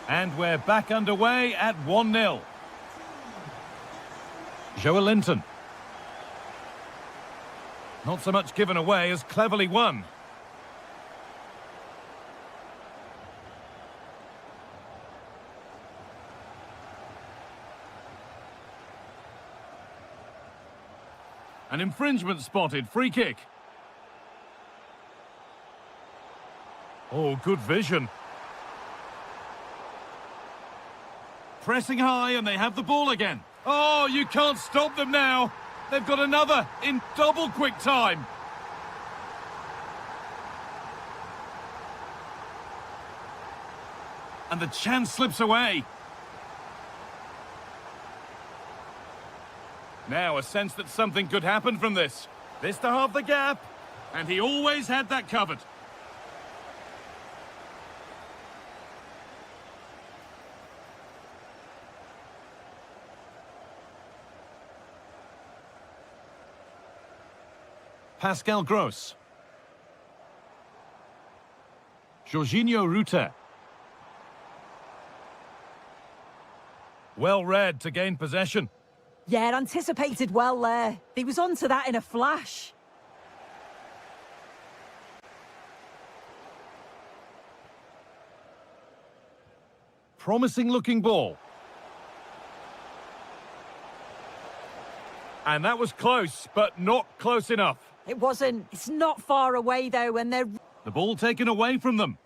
And we're back underway at 1-0. Joelinton. Not so much given away as cleverly won. An infringement spotted. Free kick. Oh, good vision. Pressing high and they have the ball again. Oh, you can't stop them now. They've got another in double quick time. And the chance slips away. Now a sense that something could happen from this. This to halve the gap. And he always had that covered. Pascal Gross. Jorginho Rute. Well read to gain possession. Yeah, anticipated well there. He was onto that in a flash. Promising looking ball. And that was close, but not close enough. It wasn't. It's not far away, though, and they're... The ball taken away from them.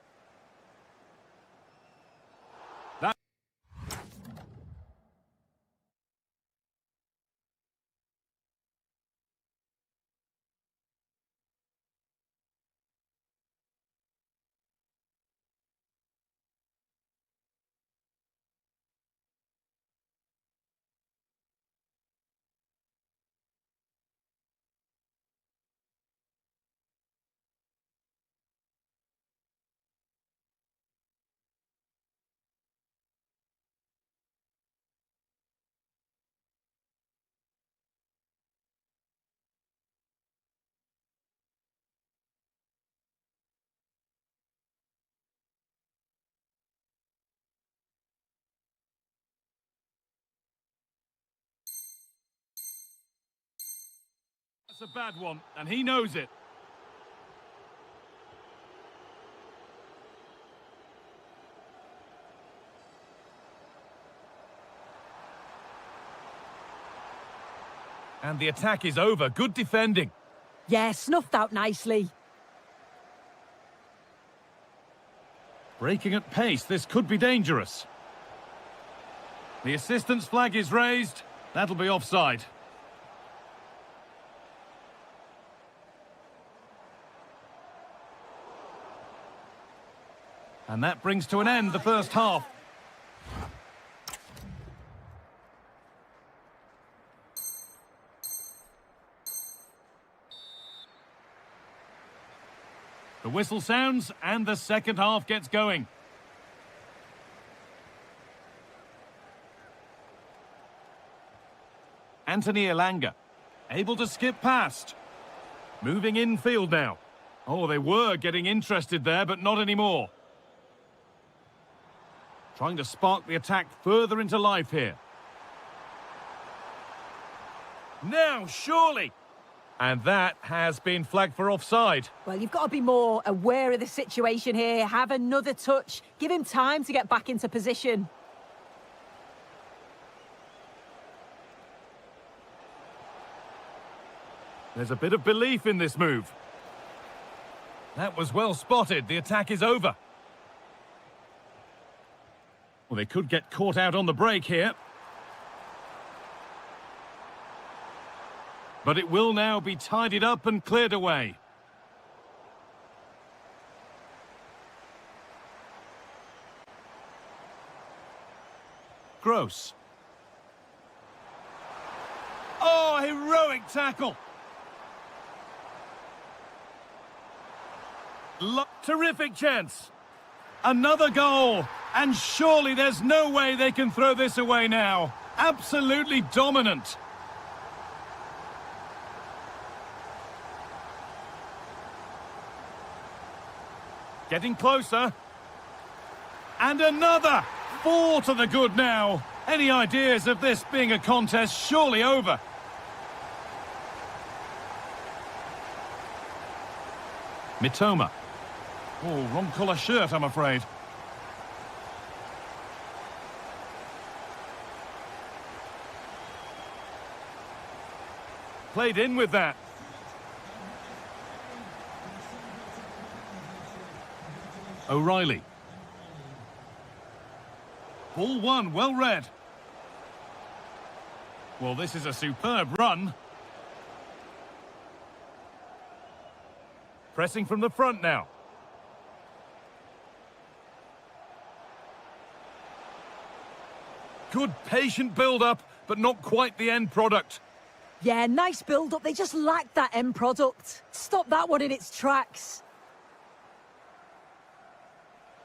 That's a bad one, and he knows it. And the attack is over. Good defending. Yeah, snuffed out nicely. Breaking at pace, this could be dangerous. The assistant's flag is raised. That'll be offside. And that brings to an end the first half. The whistle sounds and the second half gets going. Anthony Elanga, able to skip past. Moving infield now. Oh, they were getting interested there, but not anymore. Trying to spark the attack further into life here. Now, surely! And that has been flagged for offside. Well, you've got to be more aware of the situation here. Have another touch. Give him time to get back into position. There's a bit of belief in this move. That was well spotted. The attack is over. Well, they could get caught out on the break here. But it will now be tidied up and cleared away. Gross. Oh, heroic tackle. Terrific chance. Another goal. And surely there's no way they can throw this away now. Absolutely dominant. Getting closer. And another. 4 to the good now. Any ideas of this being a contest surely over? Mitoma. Oh, wrong colour shirt, I'm afraid. Played in with that. O'Reilly. Ball one, well read. Well, this is a superb run. Pressing from the front now. Good patient build-up, but not quite the end product. Yeah, nice build-up. They just lacked that end product. Stop that one in its tracks.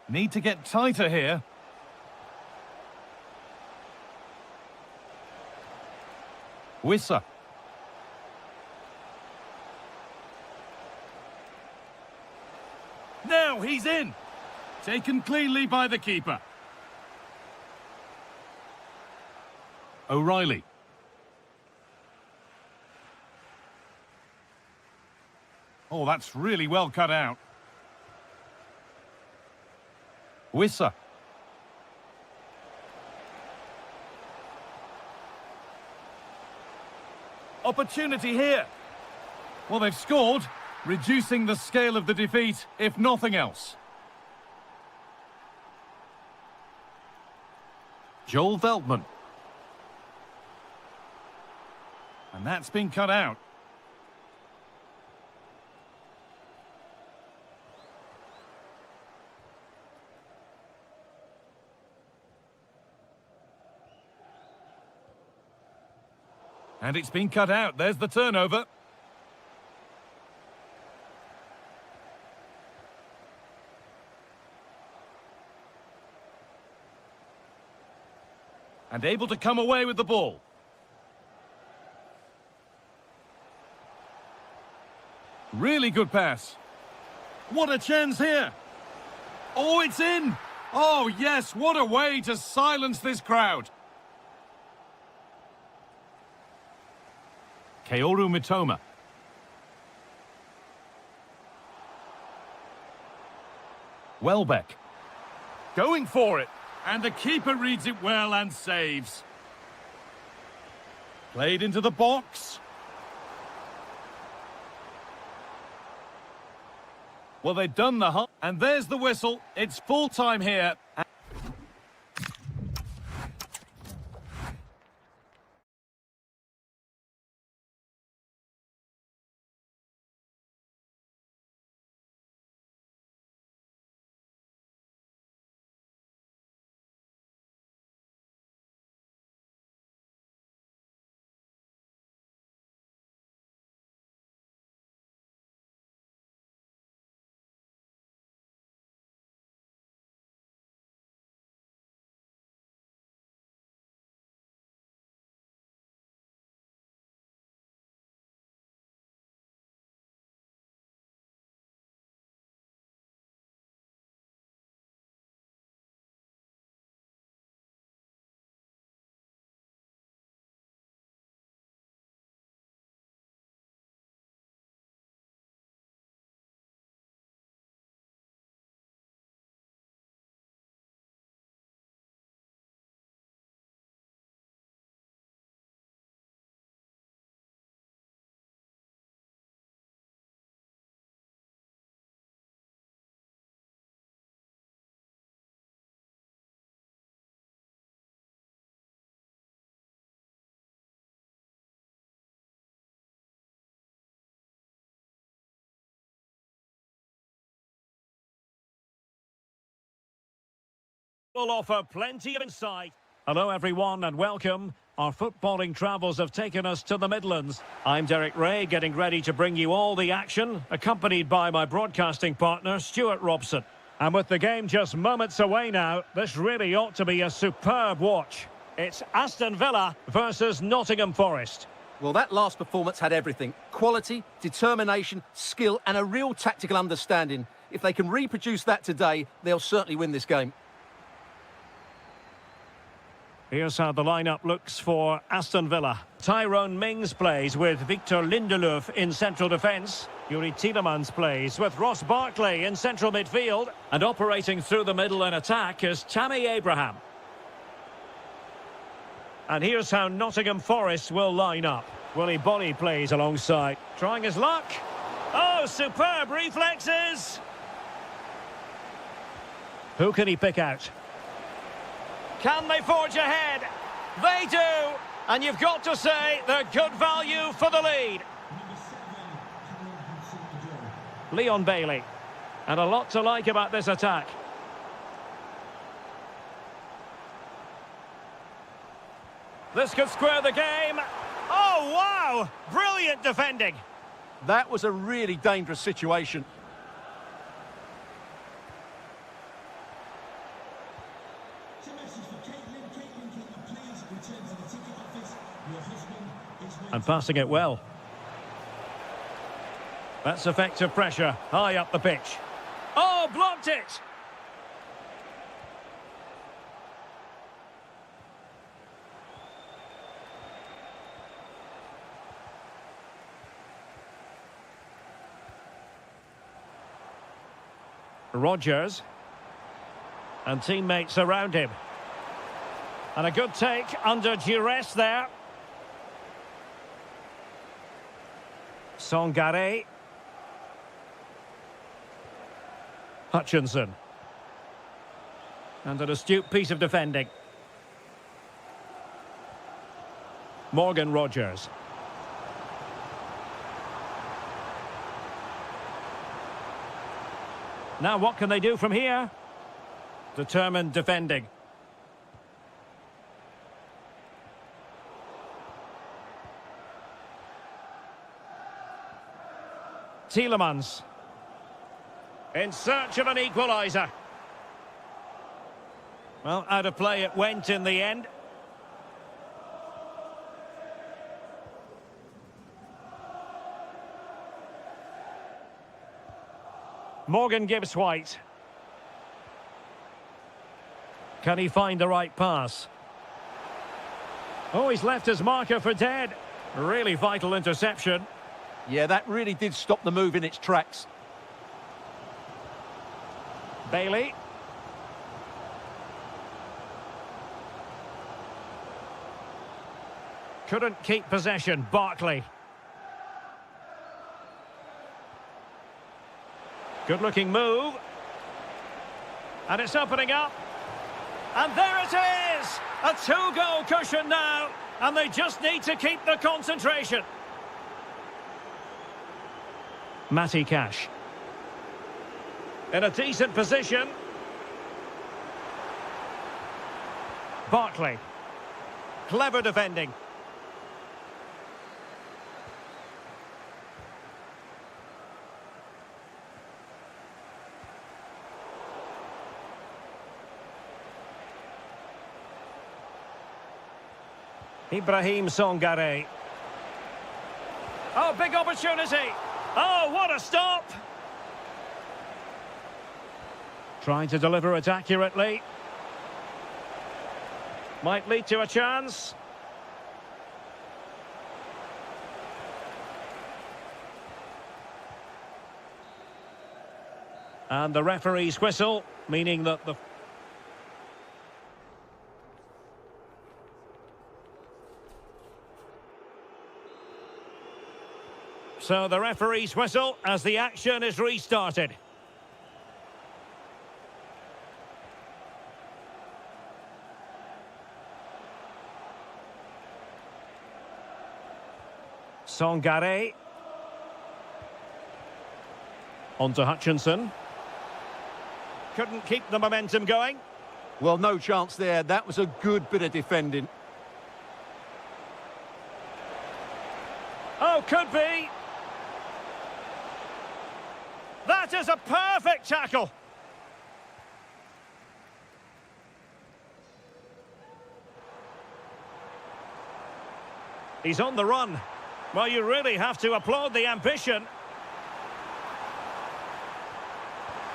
Need to get tighter here. Wissa. Now he's in. Taken cleanly by the keeper. O'Reilly. Oh, that's really well cut out. Wissa. Opportunity here. Well, they've scored, reducing the scale of the defeat, if nothing else. Joel Veltman. And that's been cut out. And it's been cut out. There's the turnover. And able to come away with the ball. Really good pass. What a chance here. Oh, it's in. Oh, yes, what a way to silence this crowd. Kaoru Mitoma. Welbeck. Going for it. And the keeper reads it well and saves. Played into the box. Well, they've done the hunt. And there's the whistle. It's full time here. Will offer plenty of insight. Hello everyone and welcome. Our footballing travels have taken us to the Midlands. I'm Derek Ray, getting ready to bring you all the action, accompanied by my broadcasting partner, Stuart Robson. And with the game just moments away now, this really ought to be a superb watch. It's Aston Villa versus Nottingham Forest. Well, that last performance had everything. Quality, determination, skill and a real tactical understanding. If they can reproduce that today, they'll certainly win this game. Here's how the lineup looks for Aston Villa. Tyrone Mings plays with Victor Lindelöf in central defence. Yuri Tielemans plays with Ross Barkley in central midfield. And operating through the middle in attack is Tammy Abraham. And here's how Nottingham Forest will line up. Willy Bolly plays alongside. Trying his luck. Oh, superb reflexes! Who can he pick out? Can they forge ahead? They do! And you've got to say they're good value for the lead. Leon Bailey. And a lot to like about this attack. This could square the game. Oh, wow! Brilliant defending. That was a really dangerous situation. And passing it well. That's effective pressure, high up the pitch. Oh, blocked it! Rodgers. And teammates around him. And a good take under duress there. Songare. Hutchinson. And an astute piece of defending. Morgan Rodgers. Now what can they do from here? Determined defending. Tielemans. In search of an equaliser. Well, out of play it went in the end. Morgan Gibbs White. Can he find the right pass? Oh, he's left his marker for dead. Really vital interception. Yeah, that really did stop the move in its tracks. Bailey. Couldn't keep possession, Barkley. Good-looking move. And it's opening up. And there it is! A two-goal cushion now. And they just need to keep the concentration. Matty Cash. In a decent position. Barkley. Clever defending. Ibrahim Songare. Oh, big opportunity. Oh, what a stop. Trying to deliver it accurately. Might lead to a chance. And the referee's whistle, meaning that the... So the referee's whistle as the action is restarted. Songare. On to Hutchinson. Couldn't keep the momentum going. Well, no chance there. That was a good bit of defending. Oh, could be. That is a perfect tackle. He's on the run. Well, you really have to applaud the ambition.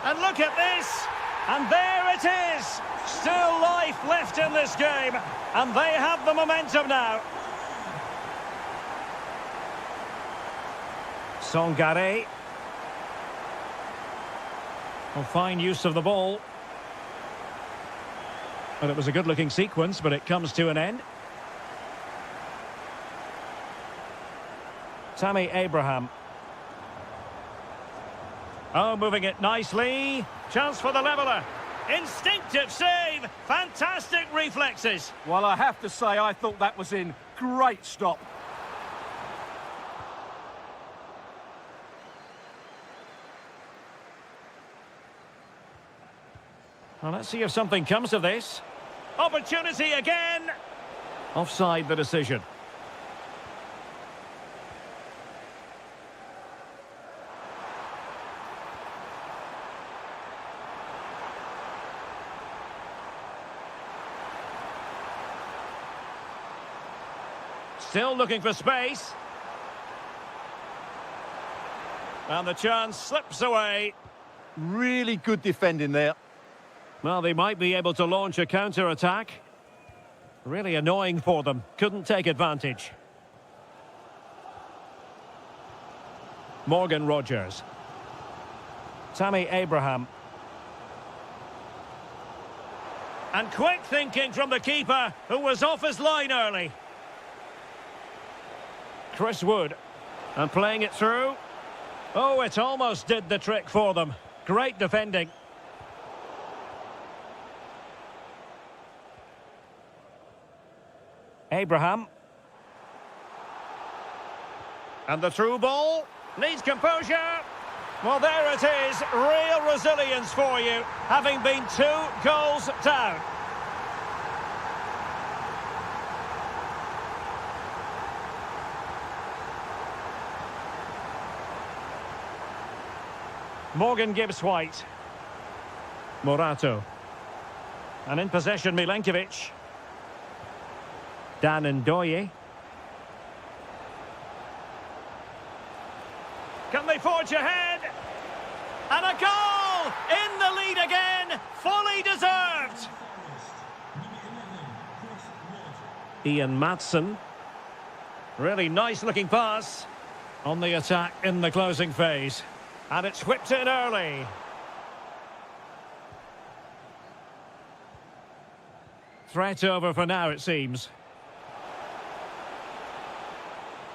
And look at this. And there it is. Still life left in this game. And they have the momentum now. Songare. Well, fine use of the ball. Well, it was a good-looking sequence, but it comes to an end. Tammy Abraham. Oh, moving it nicely. Chance for the leveller. Instinctive save. Fantastic reflexes. Well, I have to say, I thought that was in. Great stop. Well, let's see if something comes of this. Opportunity again. Offside the decision. Still looking for space. And the chance slips away. Really good defending there. Well, they might be able to launch a counter-attack. Really annoying for them. Couldn't take advantage. Morgan Rogers. Tammy Abraham. And quick thinking from the keeper, who was off his line early. Chris Wood. And playing it through. Oh, it almost did the trick for them. Great defending. Abraham. And the through ball. Needs composure. Well, there it is. Real resilience for you, having been 2 goals down. Morgan Gibbs-White. Morato. And in possession, Milenkovic. Dan Ndoye. Can they forge ahead? And a goal! In the lead again! Fully deserved! Ian Maatsen. Really nice looking pass. On the attack in the closing phase. And it's whipped in early. Threat over for now, it seems.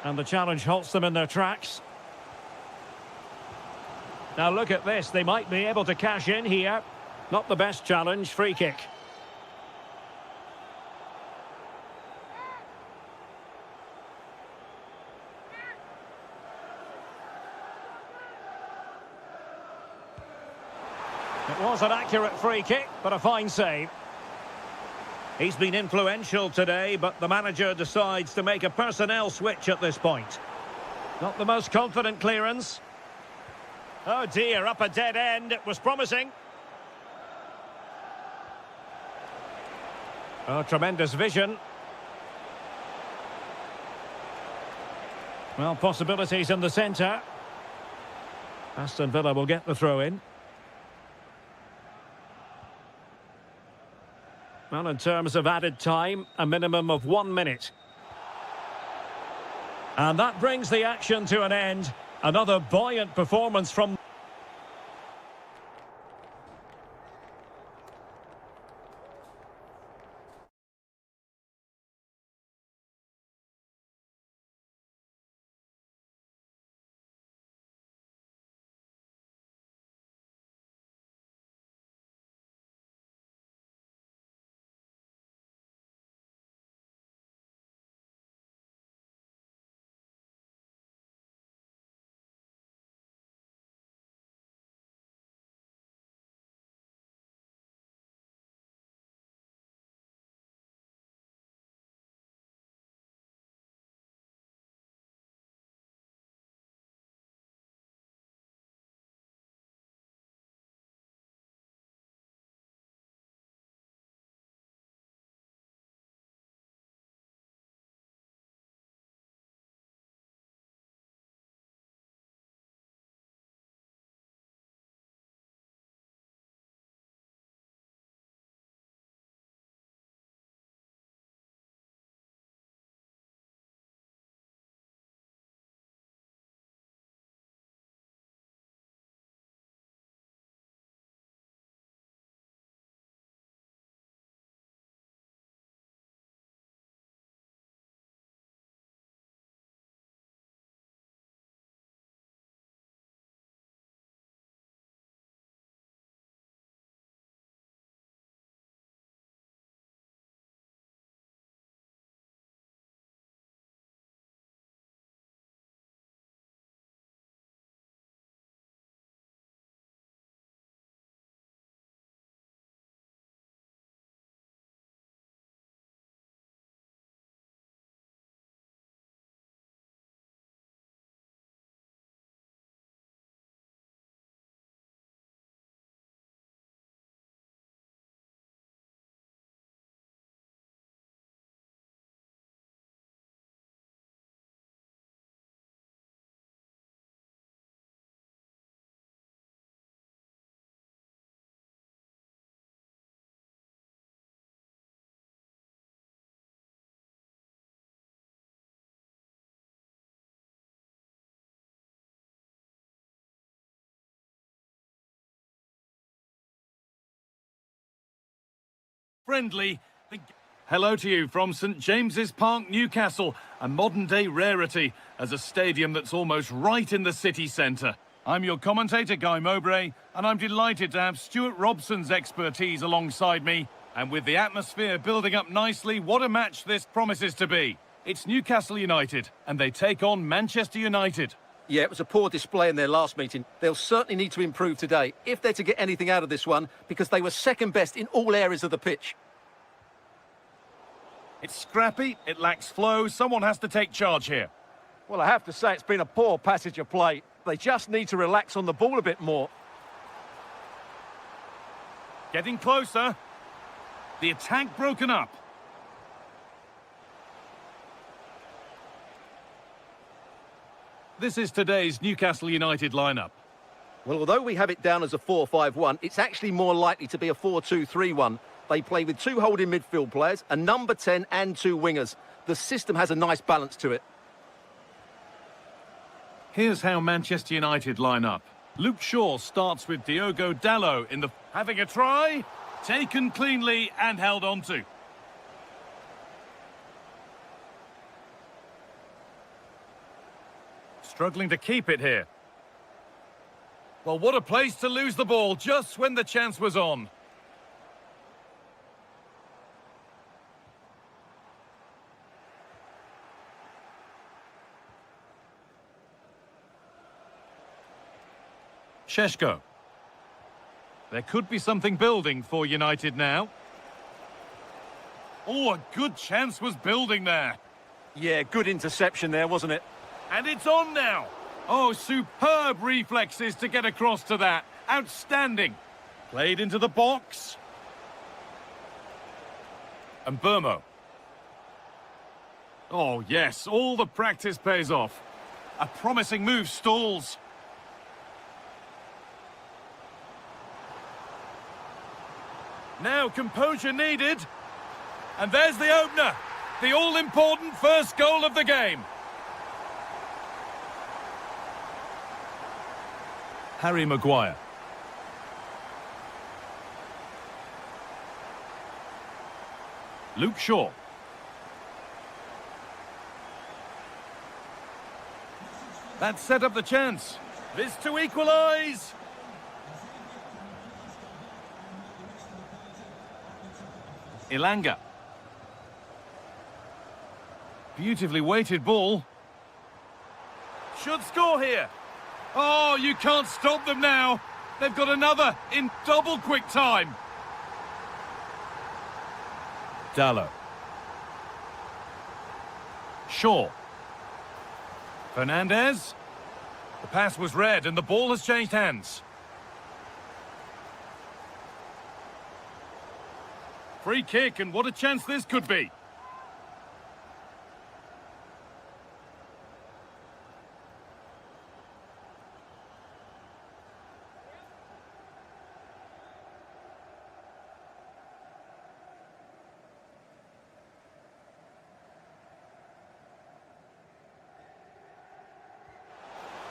And the challenge halts them in their tracks. Now look at this, they might be able to cash in here. Not the best challenge, free kick. It was an accurate free kick, but a fine save. He's been influential today, but the manager decides to make a personnel switch at this point. Not the most confident clearance. Oh dear, up a dead end. It was promising. Oh, tremendous vision. Well, possibilities in the centre. Aston Villa will get the throw in. Well, in terms of added time, a minimum of 1 minute. And that brings the action to an end. Another buoyant performance from... Friendly. Hello to you from St James's Park, Newcastle, a modern-day rarity as a stadium that's almost right in the city centre. I'm your commentator, Guy Mowbray, and I'm delighted to have Stuart Robson's expertise alongside me. And with the atmosphere building up nicely, what a match this promises to be. It's Newcastle United, and they take on Manchester United. Yeah, it was a poor display in their last meeting. They'll certainly need to improve today, if they're to get anything out of this one, because they were second best in all areas of the pitch. It's scrappy, it lacks flow, someone has to take charge here. Well, I have to say it's been a poor passage of play. They just need to relax on the ball a bit more. Getting closer. The attack broken up. This is today's Newcastle United lineup. Well, although we have it down as a 4-5-1, it's actually more likely to be a 4-2-3-1. They play with two holding midfield players, a number 10 and two wingers. The system has a nice balance to it. Here's how Manchester United line up. Luke Shaw starts with Diogo Dalot in the... Having a try, taken cleanly and held on to. Struggling to keep it here. Well, what a place to lose the ball just when the chance was on. Sheshko. There could be something building for United now. Oh, a good chance was building there. Yeah, good interception there, wasn't it? And it's on now. Oh, superb reflexes to get across to that. Outstanding. Played into the box. And Burmo. Oh, yes, all the practice pays off. A promising move stalls. Now composure needed. And there's the opener. The all-important first goal of the game. Harry Maguire. Luke Shaw. That set up the chance. This to equalise. Ilanga. Beautifully weighted ball. Should score here. Oh, you can't stop them now. They've got another in double quick time. Dallo. Shaw. Fernandez. The pass was read and the ball has changed hands. Free kick, and what a chance this could be.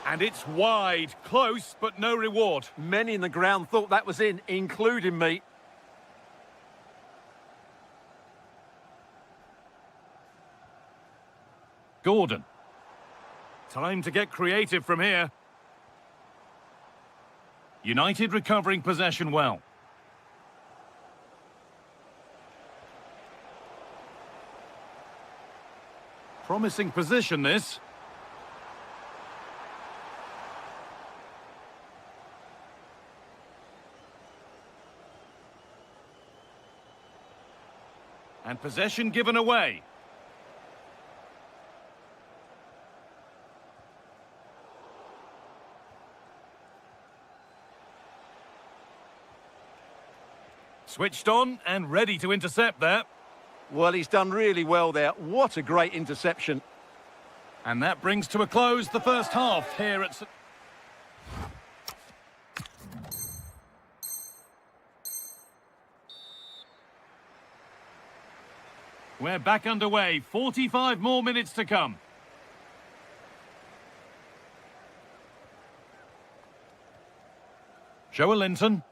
And it's wide, close, but no reward. Many in the ground thought that was in, including me. Gordon. Time to get creative from here. United recovering possession well. Promising position, this. And possession given away. Switched on and ready to intercept there. Well, he's done really well there. What a great interception. And that brings to a close the first half here at... We're back underway. 45 more minutes to come. Joe Linton.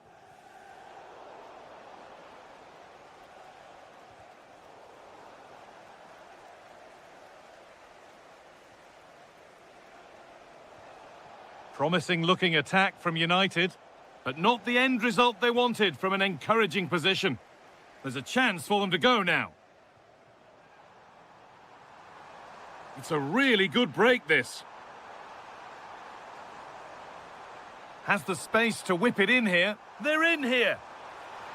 Promising looking attack from United, but not the end result they wanted from an encouraging position. There's a chance for them to go now. It's a really good break, this. Has the space to whip it in here. They're in here.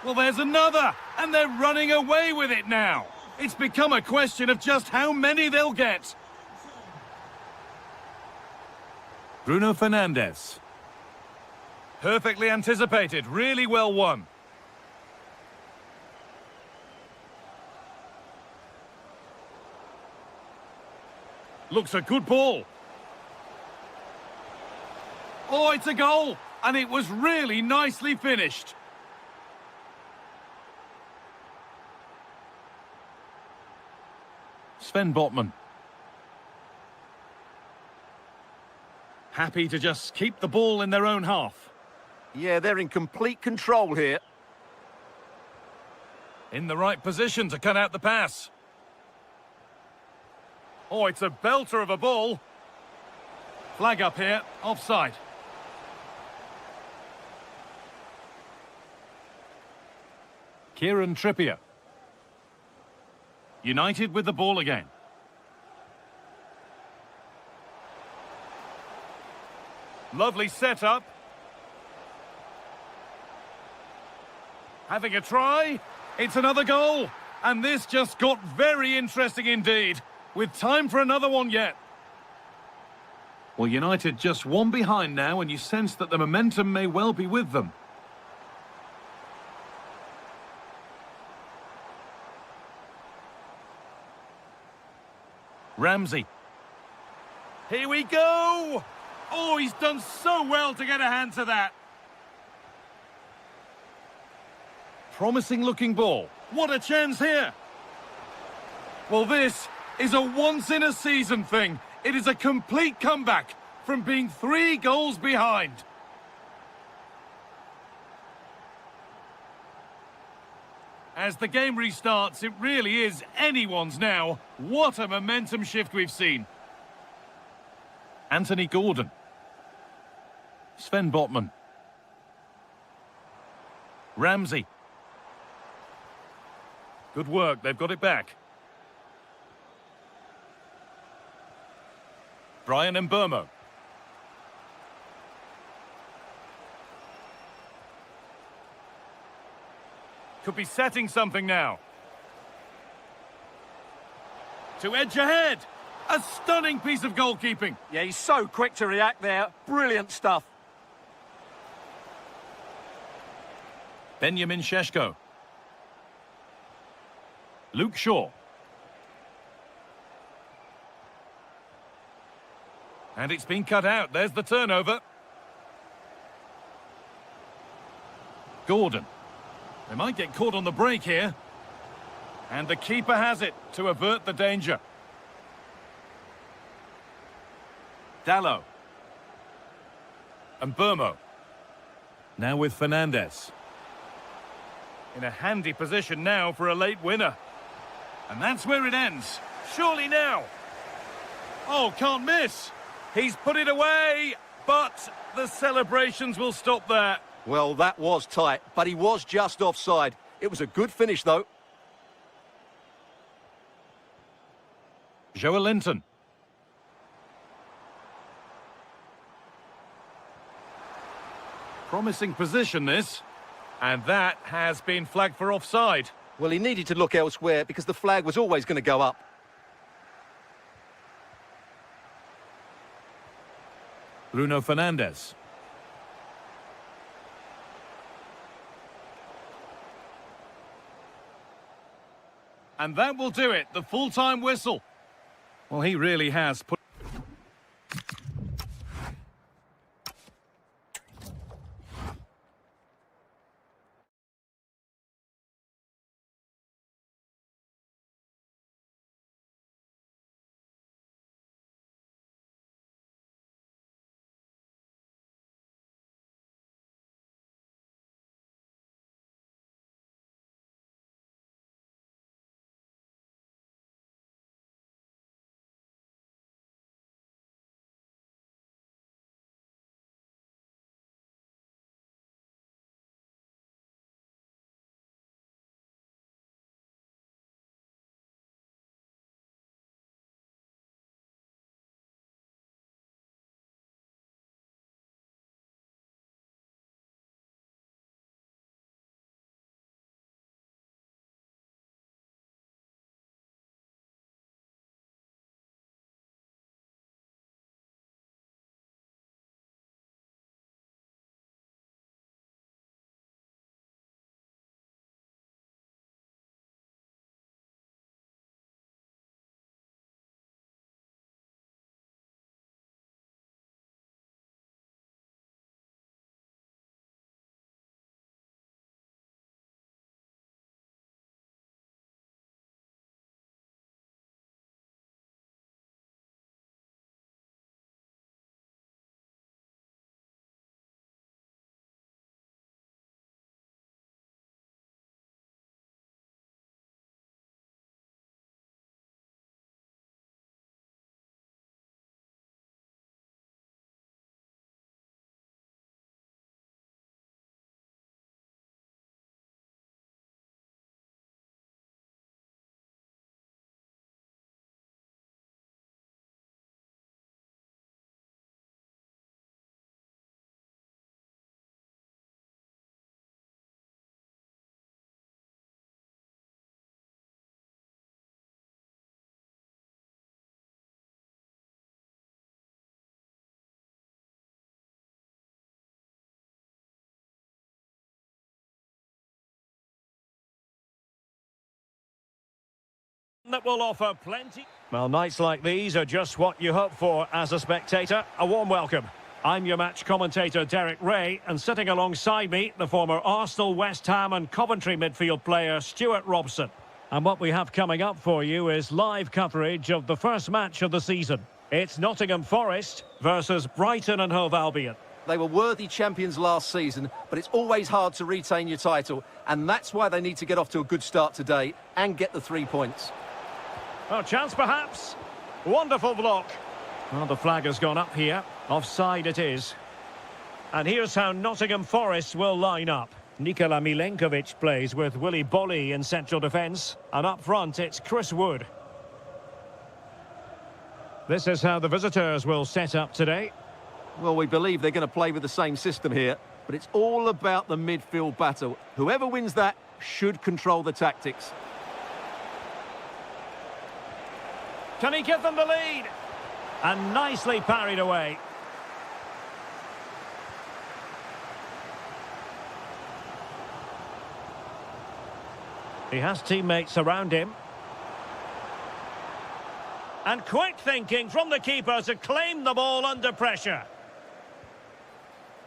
Well, there's another, and they're running away with it now. It's become a question of just how many they'll get. Bruno Fernandes. Perfectly anticipated, really well won. Looks a good ball. Oh, it's a goal, and it was really nicely finished. Sven Botman. Happy to just keep the ball in their own half. Yeah, they're in complete control here. In the right position to cut out the pass. Oh, it's a belter of a ball. Flag up here, offside. Kieran Trippier. United with the ball again. Lovely setup. Having a try. It's another goal. And this just got very interesting indeed, with time for another one yet. Well, United just one behind now, and you sense that the momentum may well be with them. Ramsey. Here we go! Oh, he's done so well to get a hand to that. Promising looking ball. What a chance here. Well, this is a once-in-a-season thing. It is a complete comeback from being 3 goals behind. As the game restarts, it really is anyone's now. What a momentum shift we've seen. Anthony Gordon. Sven Botman. Ramsey. Good work, they've got it back. Brian Mbermo. Could be setting something now. To edge ahead. A stunning piece of goalkeeping. Yeah, he's so quick to react there. Brilliant stuff. Benjamin Šeško. Luke Shaw. And it's been cut out. There's the turnover. Gordon. They might get caught on the break here. And the keeper has it to avert the danger. Dallo. And Burmo. Now with Fernandez. In a handy position now for a late winner. And that's where it ends. Surely now. Oh, can't miss. He's put it away, but the celebrations will stop there. Well, that was tight, but he was just offside. It was a good finish, though. Joe Linton. Promising position, this. And that has been flagged for offside. Well, he needed to look elsewhere because the flag was always going to go up. Bruno Fernandes. And that will do it, the full-time whistle. Well, he really has put... That will offer plenty. Well, nights like these are just what you hope for as a spectator. A warm welcome. I'm your match commentator, Derek Ray, and sitting alongside me, the former Arsenal, West Ham and Coventry midfield player, Stuart Robson. And what we have coming up for you is live coverage of the first match of the season. It's Nottingham Forest versus Brighton and Hove Albion. They were worthy champions last season, but it's always hard to retain your title, and that's why they need to get off to a good start today and get the 3 points. Oh, chance perhaps. Wonderful block. Well, the flag has gone up here. Offside it is. And here's how Nottingham Forest will line up. Nikola Milenkovic plays with Willy Bolly in central defence. And up front, it's Chris Wood. This is how the visitors will set up today. Well, we believe they're going to play with the same system here, but it's all about the midfield battle. Whoever wins that should control the tactics. Can he give them the lead? And nicely parried away. He has teammates around him. And quick thinking from the keeper to claim the ball under pressure.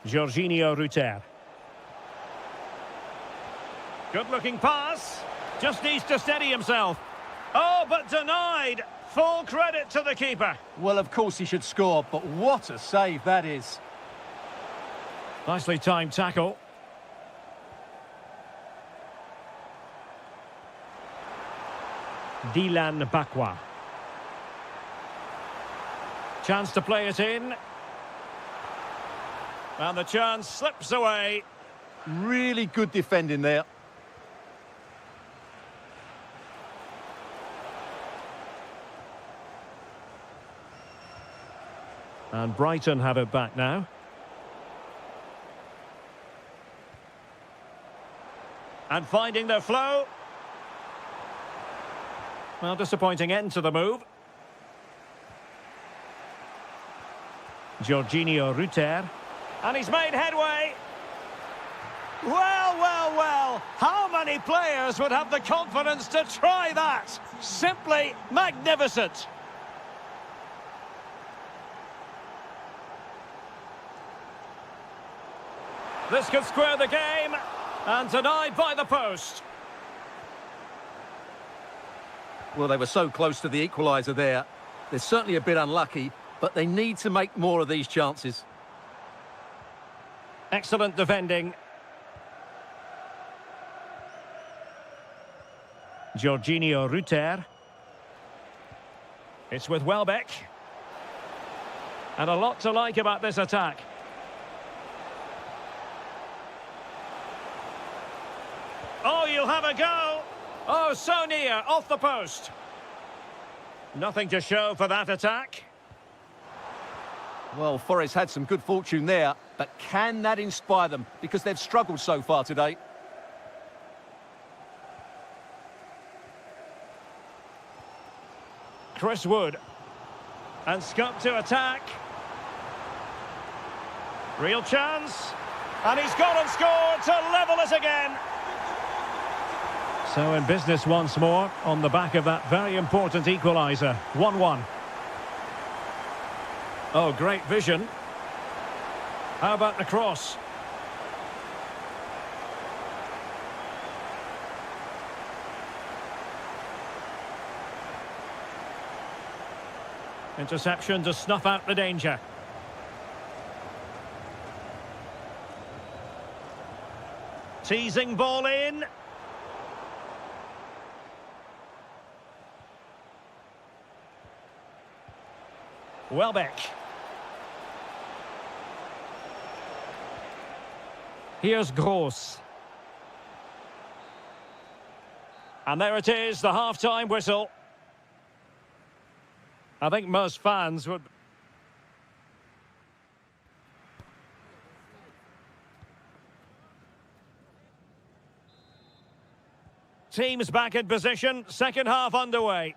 Jorginho Ruter. Good-looking pass. Just needs to steady himself. Oh, but denied. Full credit to the keeper. Well, of course he should score, but what a save that is. Nicely timed tackle. Dylan Bakwa. Chance to play it in. And the chance slips away. Really good defending there. And Brighton have it back now. And finding their flow. Well, disappointing end to the move. Jorginho Ruter. And he's made headway. Well, well, well. How many players would have the confidence to try that? Simply magnificent. This could square the game, and denied by the post. Well, they were so close to the equaliser there. They're certainly a bit unlucky, but they need to make more of these chances. Excellent defending. Jorginho Ruter. It's with Welbeck. And a lot to like about this attack. Oh, you'll have a go. Oh, so near, off the post. Nothing to show for that attack. Well, Forest had some good fortune there, but can that inspire them? Because they've struggled so far today. Chris Wood. And Scott to attack. Real chance. And he's gone and scored to level it again. So in business once more on the back of that very important equaliser. 1-1. Oh, great vision. How about the cross? Interception to snuff out the danger. Teasing ball in. Welbeck. Here's Gross. And there it is, the half-time whistle. I think most fans would... Teams back in position, second half underway.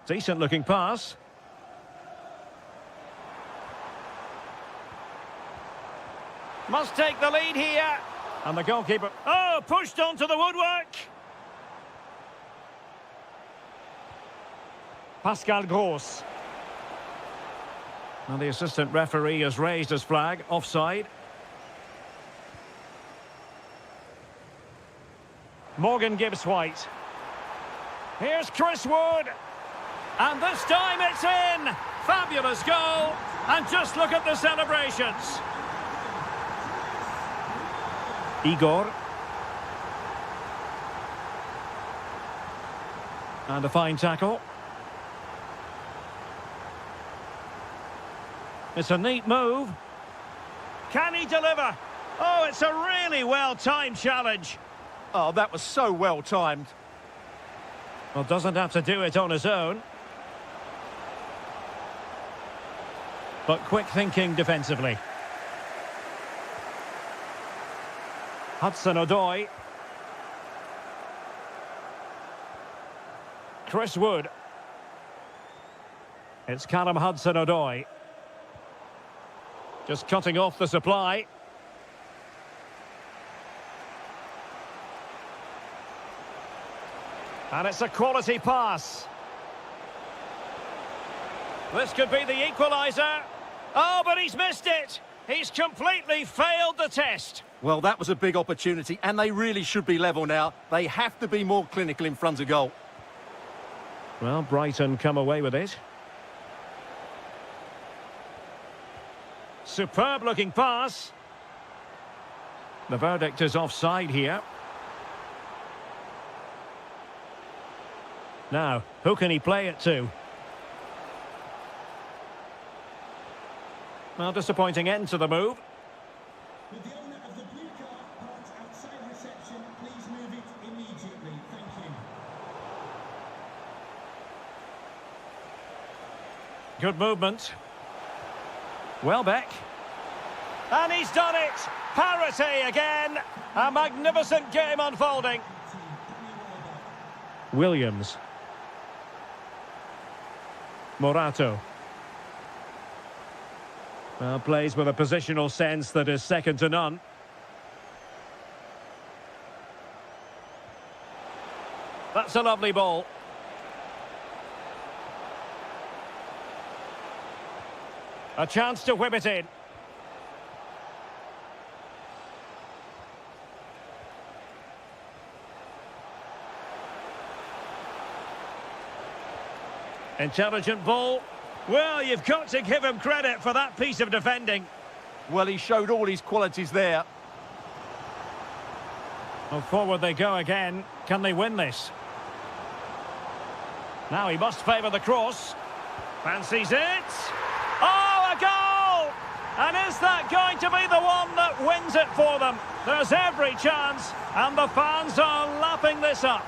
Decent looking pass. Must take the lead here. And the goalkeeper... Oh, pushed onto the woodwork! Pascal Gross. And the assistant referee has raised his flag, offside. Morgan Gibbs-White. Here's Chris Wood. And this time it's in! Fabulous goal! And just look at the celebrations. Igor. And a fine tackle. It's a neat move. Can he deliver? Oh, it's a really well-timed challenge. Oh, that was so well timed. Well, doesn't have to do it on his own. But quick thinking defensively. Hudson-Odoi. Chris Wood. It's Callum Hudson-Odoi. Just cutting off the supply. And it's a quality pass. This could be the equaliser. Oh, but he's missed it. He's completely failed the test. Well, that was a big opportunity, and they really should be level now. They have to be more clinical in front of goal. Well, Brighton come away with it. Superb-looking pass. The verdict is offside here. Now, who can he play it to? Well, disappointing end to the move. With the owner of the blue car parked outside reception, please move it immediately. Thank you. Good movement. Welbeck. And he's done it! Parity again! A magnificent game unfolding. Williams. Morato. Well, plays with a positional sense that is second to none. That's a lovely ball. A chance to whip it in. Intelligent ball. Well, you've got to give him credit for that piece of defending. Well, he showed all his qualities there. Well, forward they go again. Can they win this? Now he must favour the cross. Fancies it. Oh, a goal! And is that going to be the one that wins it for them? There's every chance, and the fans are lapping this up.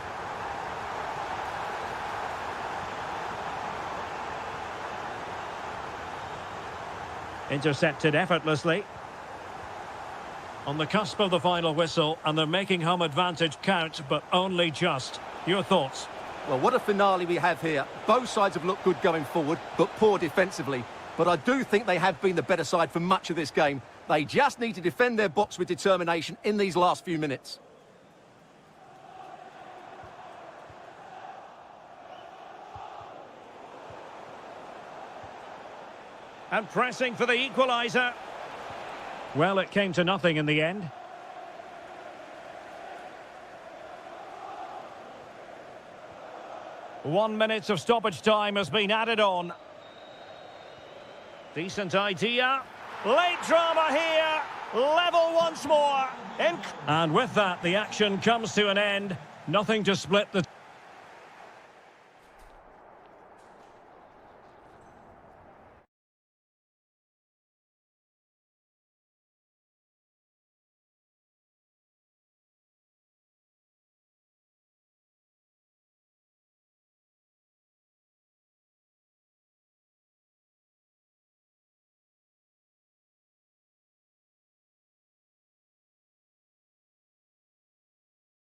Intercepted effortlessly. On the cusp of the final whistle, and they're making home advantage count, but only just. Your thoughts? Well, what a finale we have here. Both sides have looked good going forward, but poor defensively. But I do think they have been the better side for much of this game. They just need to defend their box with determination in these last few minutes. And pressing for the equaliser. Well, it came to nothing in the end. One minute of stoppage time has been added on. Decent idea. Late drama here. Level once more. And with that, the action comes to an end. Nothing to split the...